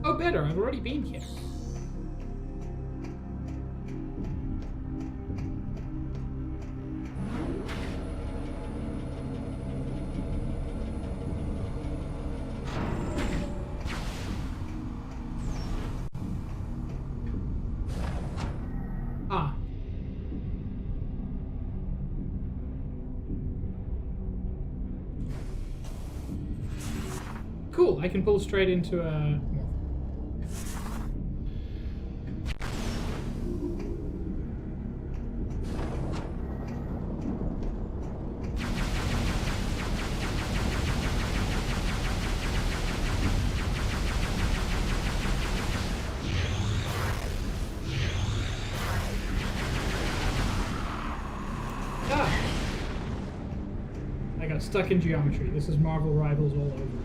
Oh, better. I've already been here. Ah. Cool. I can pull straight into a... I got stuck in geometry. This is Marvel Rivals all over again.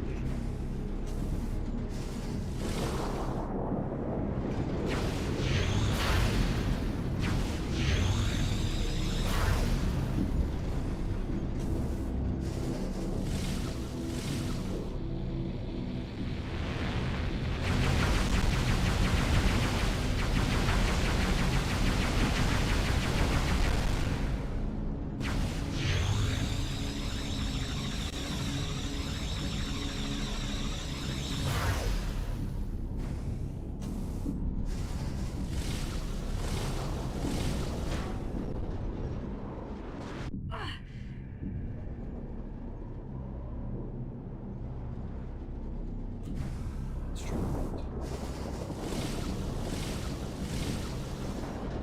Let's try that.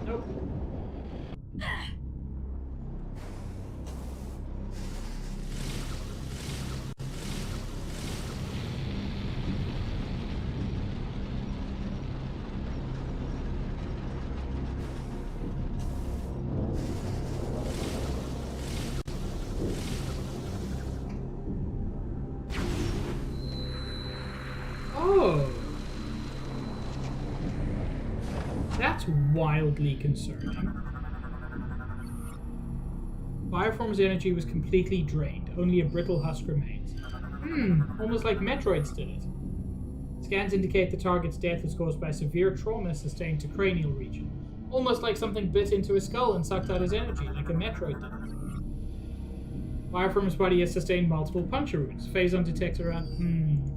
Nope. Oh. That's wildly concerning. Bioform's energy was completely drained. Only a brittle husk remains. Almost like Metroids did it. Scans indicate the target's death was caused by severe trauma sustained to cranial region. Almost like something bit into his skull and sucked out his energy, like a Metroid did. Bioform's body has sustained multiple puncture wounds. Phazon detects around...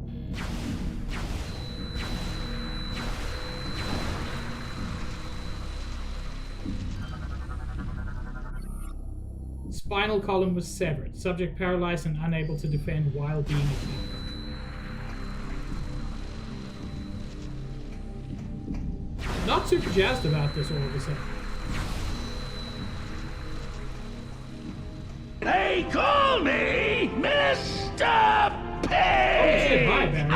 Spinal column was severed. Subject paralyzed and unable to defend while being attacked. Not super jazzed about this all of a sudden. They call me Mr. Pig! Oh shit, hi, Barry.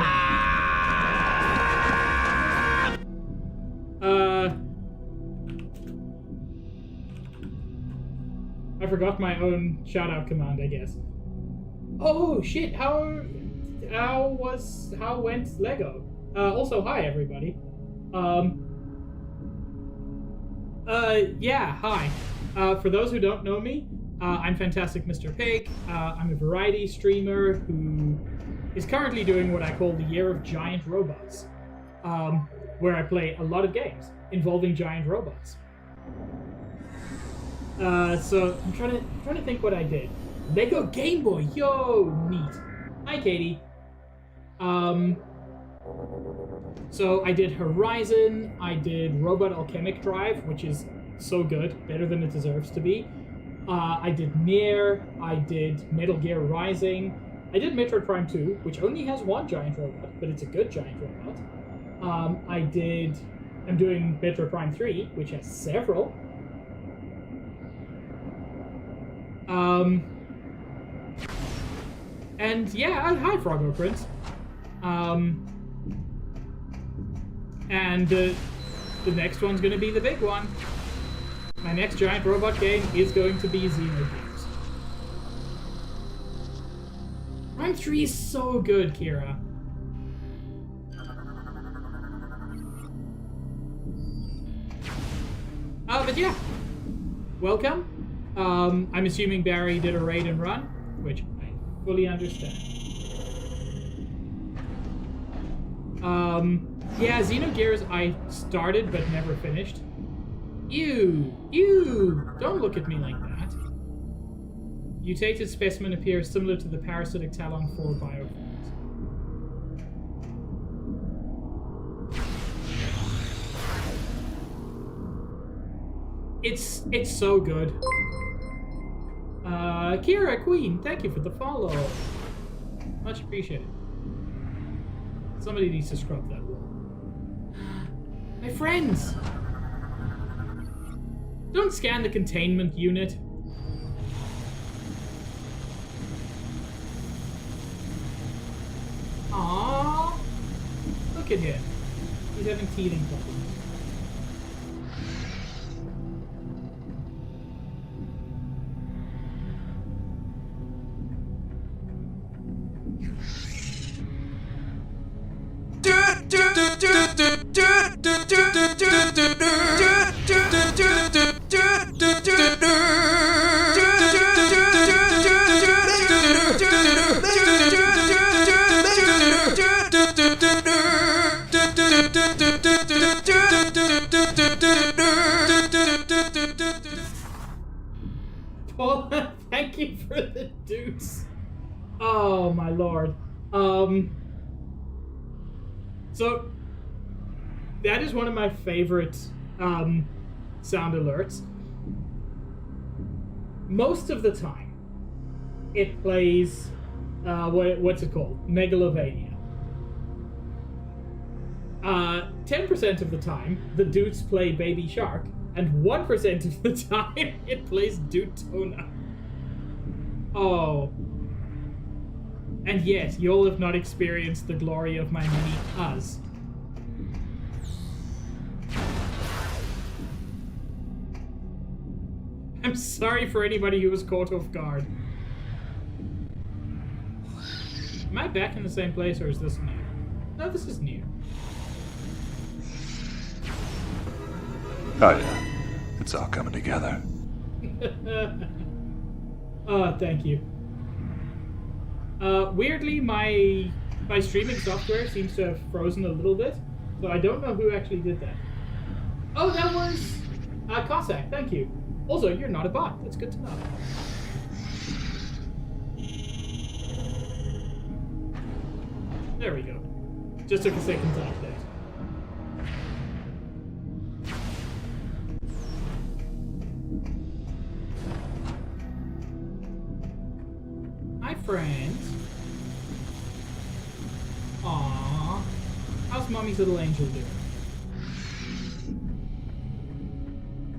I forgot my own shout-out command, I guess. Oh shit, how went Lego? Also, hi everybody. Yeah, hi. For those who don't know me, I'm Fantastic Mr. Pig. I'm a variety streamer who is currently doing what I call the Year of Giant Robots, where I play a lot of games involving giant robots. So I'm trying to think what I did. Lego Game Boy, yo, neat. Hi, Katie. So I did Horizon, I did Robot Alchemic Drive, which is so good, better than it deserves to be. I did Nier, I did Metal Gear Rising, I did Metroid Prime 2, which only has one giant robot, but it's a good giant robot. I'm doing Metroid Prime 3, which has several. And yeah, hi Froggo Prince. And the next one's gonna be the big one. My next giant robot game is going to be Xenogears. Prime 3 is so good, Kira. But yeah, welcome. I'm assuming Barry did a raid and run, which I fully understand. Yeah, Xenogears I started but never finished. Ew! Don't look at me like that. Mutated specimen appears similar to the parasitic Talon 4 bioforms. It's so good. Kira Queen, thank you for the follow. Much appreciated. Somebody needs to scrub that wall. My friends! Don't scan the containment unit. Aww. Look at him. He's having teething problems. Well, thank you for the deuce. Oh my lord. So that is one of my favorite sound alerts. Most of the time, it plays what's it called? Megalovania. 10% of the time, the dudes play Baby Shark, and 1% of the time, it plays Dutona. Oh. And yet, you'll have not experienced the glory of my mini Kaz. I'm sorry for anybody who was caught off guard. Am I back in the same place, or is this new? No, this is new. Oh yeah, it's all coming together. Oh, thank you. Weirdly, my streaming software seems to have frozen a little bit, so I don't know who actually did that. Oh, that was Cossack, thank you. Also, you're not a bot. That's good to know. There we go. Just took a second to update. Hi, friends. Aww. How's Mommy's little angel doing?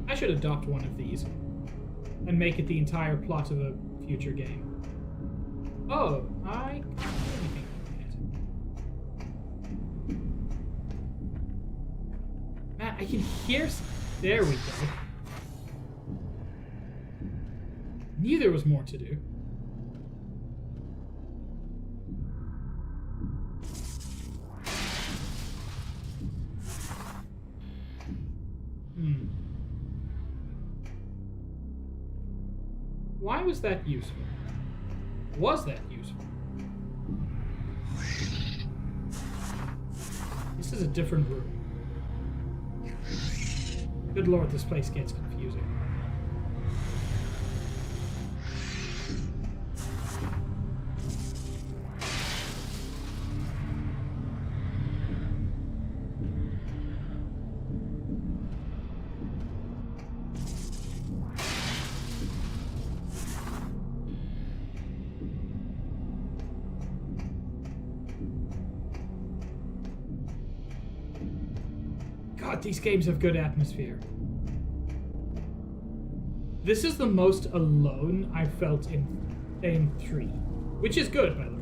I should adopt one of these and make it the entire plot of a future game. Oh, I can't do anything yet. Man, I can hear... There we go. Knew there was more to do. Why was that useful? Was that useful? This is a different room. Good lord, this place gets confusing. These games have good atmosphere. This is the most alone I've felt in 3, which is good, by the way.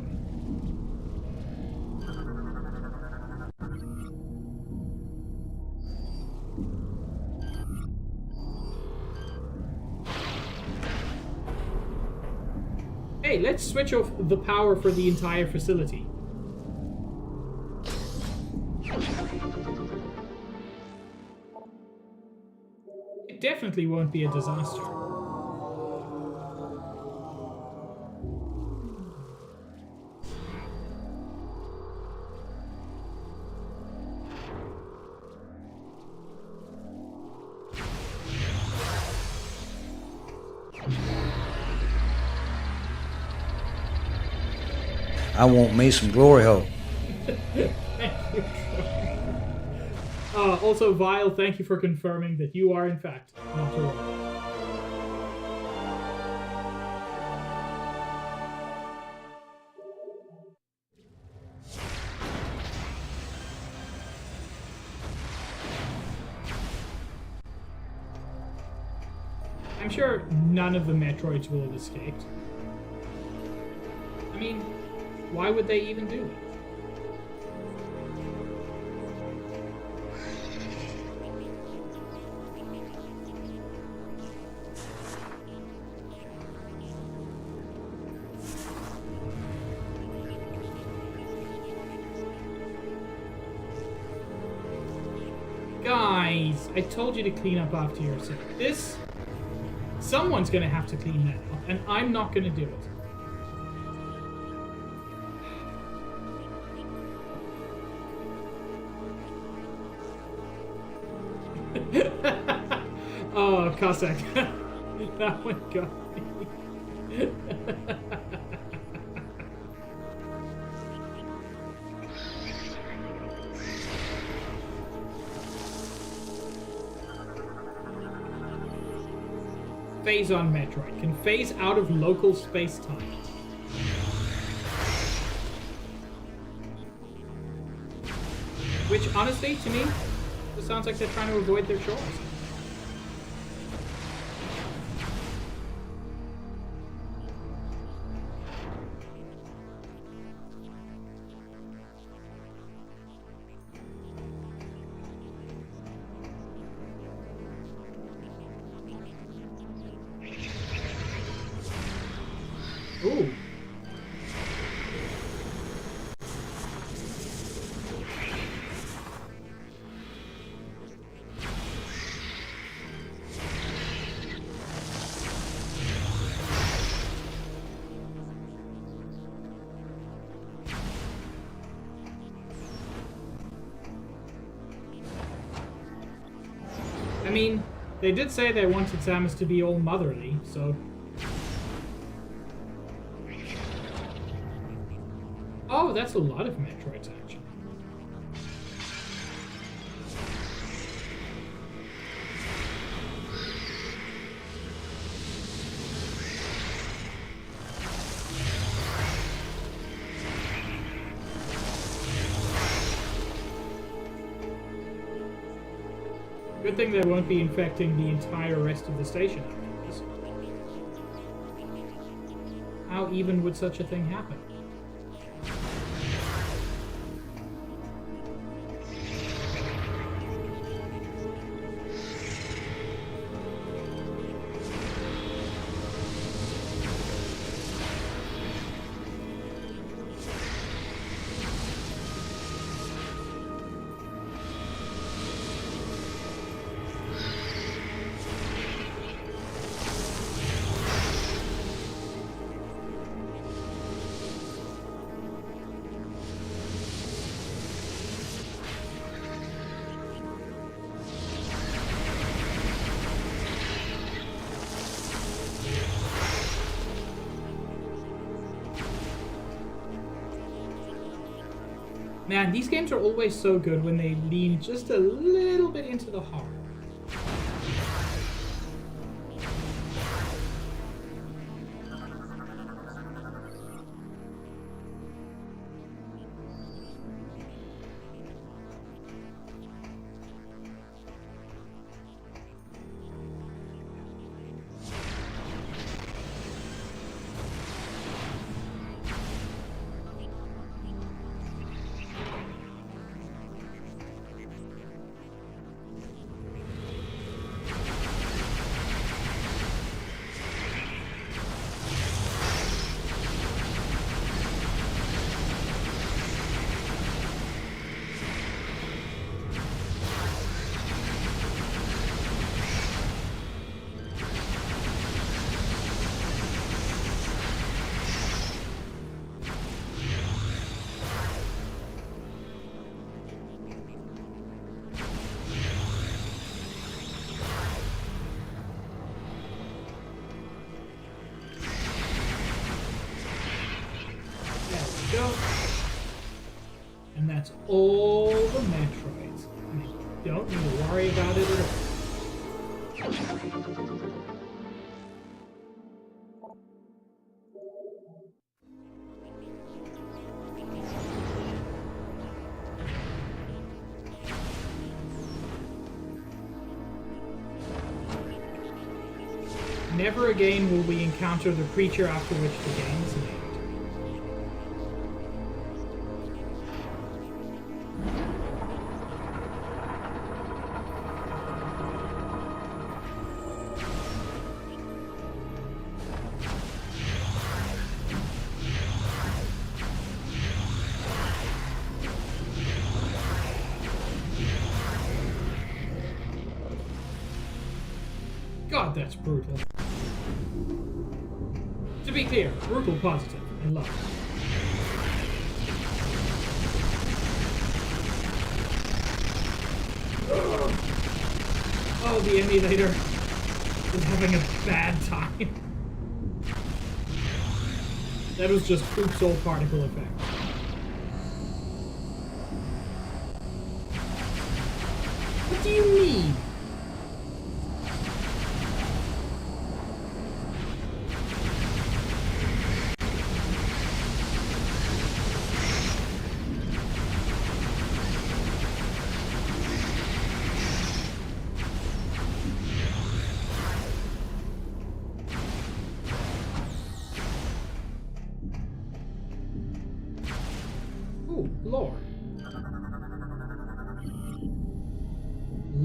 Hey, let's switch off the power for the entire facility. Definitely won't be a disaster. I want me some glory hole. Also, Vile, thank you for confirming that you are, in fact, not a robot. I'm sure none of the Metroids will have escaped. I mean, why would they even do it? Guys, I told you to clean up after yourself. Someone's gonna have to clean that up, and I'm not gonna do it. Oh, Cossack. That one got me. Phase on Metroid can phase out of local space-time. Which, honestly, to me, it sounds like they're trying to avoid their chores. Ooh. I mean, they did say they wanted Samus to be all motherly, so... Oh, that's a lot of Metroids, actually. Good thing they won't be infecting the entire rest of the station after this. How even would such a thing happen? Man, these games are always so good when they lean just a little bit into the horror. Go. And that's all the Metroids. And you don't need to worry about it at all. Never again will we encounter the creature after which the game is named. God, that's brutal. To be clear, brutal positive. I love it. Oh, the emulator is having a bad time. That was just oops all particle effect. What do you mean?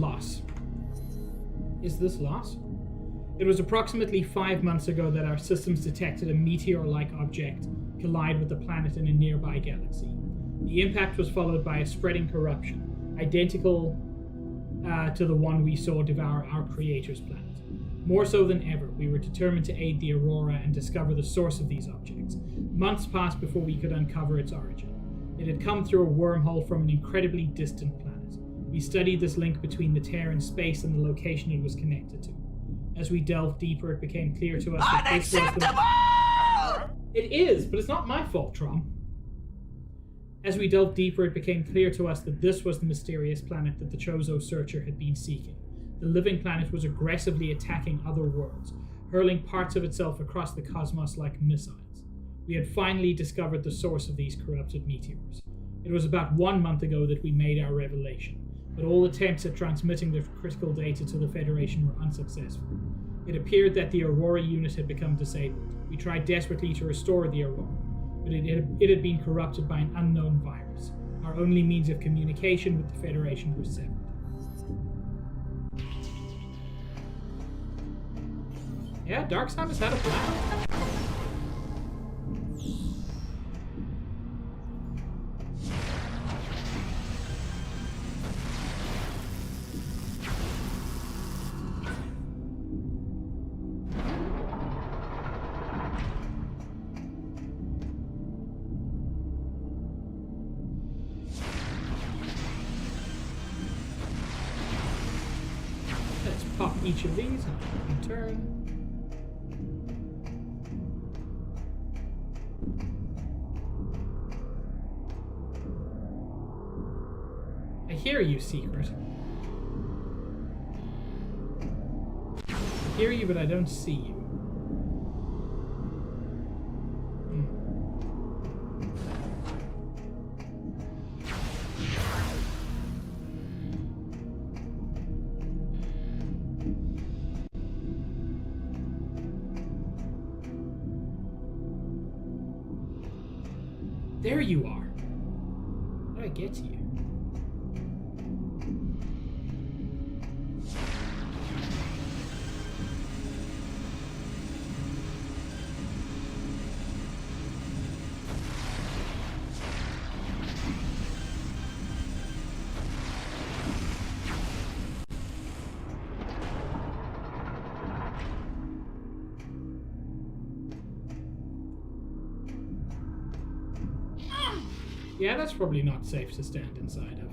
loss. Is this loss? It was approximately 5 months ago that our systems detected a meteor-like object collide with a planet in a nearby galaxy. The impact was followed by a spreading corruption, identical to the one we saw devour our creator's planet. More so than ever, we were determined to aid the Aurora and discover the source of these objects. Months passed before we could uncover its origin. It had come through a wormhole from an incredibly distant planet. We studied this link between the tear in space and the location it was connected to. As we delved deeper, it became clear to us that this was It is, but it's not my fault, Trom. As we delved deeper, it became clear to us that this was the mysterious planet that the Chozo Searcher had been seeking. The living planet was aggressively attacking other worlds, hurling parts of itself across the cosmos like missiles. We had finally discovered the source of these corrupted meteors. It was about 1 month ago that we made our revelation, but all attempts at transmitting the critical data to the Federation were unsuccessful. It appeared that the Aurora unit had become disabled. We tried desperately to restore the Aurora, but it had been corrupted by an unknown virus. Our only means of communication with the Federation was severed. Yeah, Darkseid has had a plan. Let's pop each of these in turn. I hear you, Secret. I hear you, but I don't see you. There you are. How did I get to you? Yeah, that's probably not safe to stand inside of.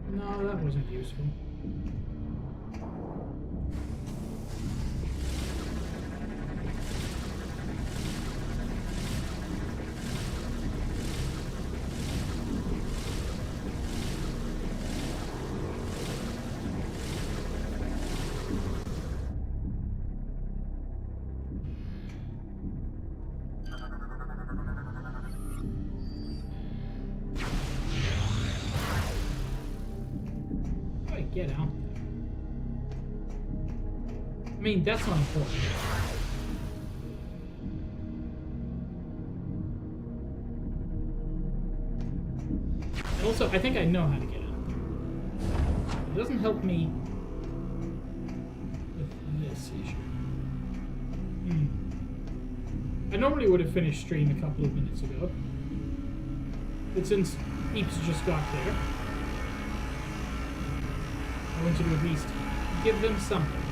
No, that wasn't useful. Get out there. I mean, that's not important. And also, I think I know how to get out there. It doesn't help me with this issue. I normally would have finished stream a couple of minutes ago, but since Peeps just got there, I want you to at least give them something.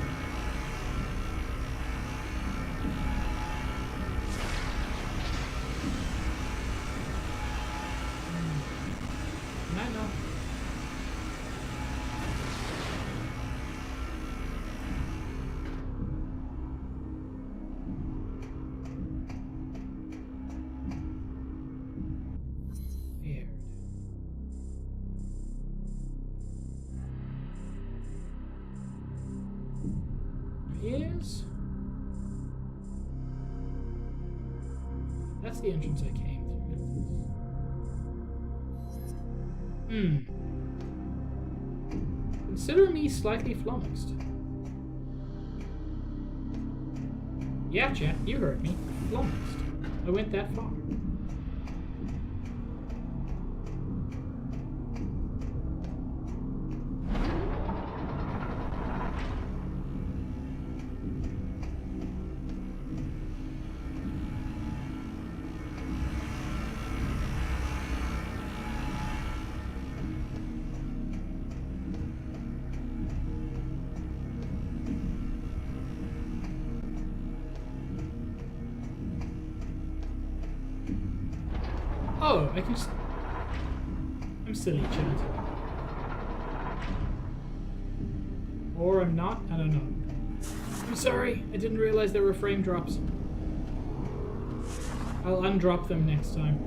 I know. is... That's the entrance I came through. Consider me slightly flummoxed. Yeah, chat, you heard me. Flummoxed. I went that far. Oh, I can just... I'm silly, chat. Or I'm not? I don't know. I'm sorry, I didn't realize there were frame drops. I'll undrop them next time.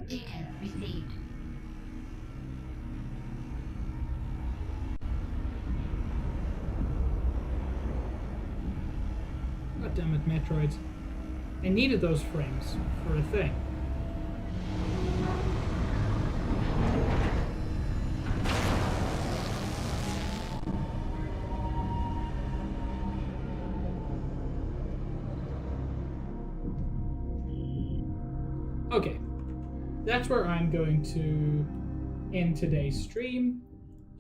Data received. God damn it, Metroid. I needed those frames for a thing. Okay. That's where I'm going to end today's stream.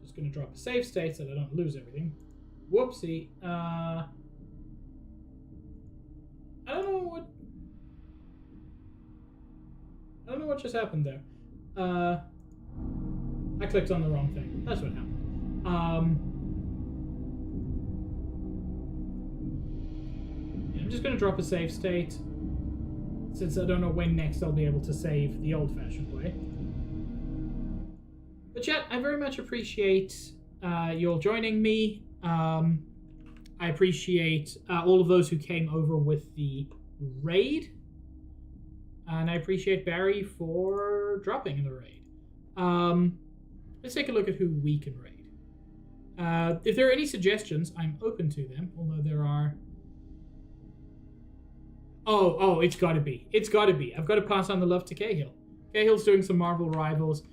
Just going to drop a save state so that I don't lose everything. Whoopsie. I don't know what just happened there. I clicked on the wrong thing. That's what happened. Yeah, I'm just going to drop a save state, since I don't know when next I'll be able to save the old-fashioned way. But chat, I very much appreciate you all joining me. I appreciate all of those who came over with the raid. And I appreciate Barry for dropping in the raid. Let's take a look at who we can raid. If there are any suggestions, I'm open to them, although there are... Oh, it's gotta be. It's gotta be. I've got to pass on the love to Cahill. Cahill's doing some Marvel Rivals.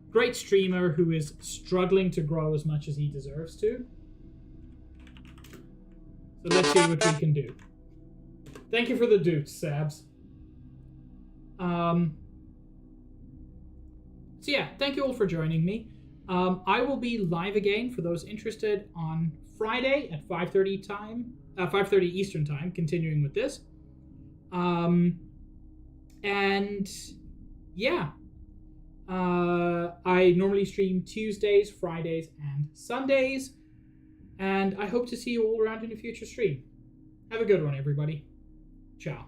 Great streamer who is struggling to grow as much as he deserves to. So let's see what we can do. Thank you for the doots, Sabs. So yeah, thank you all for joining me. I will be live again for those interested on Friday at 5:30 time, 5:30 Eastern time, continuing with this. And yeah, I normally stream Tuesdays, Fridays, and Sundays, and I hope to see you all around in a future stream. Have a good one, everybody. Ciao.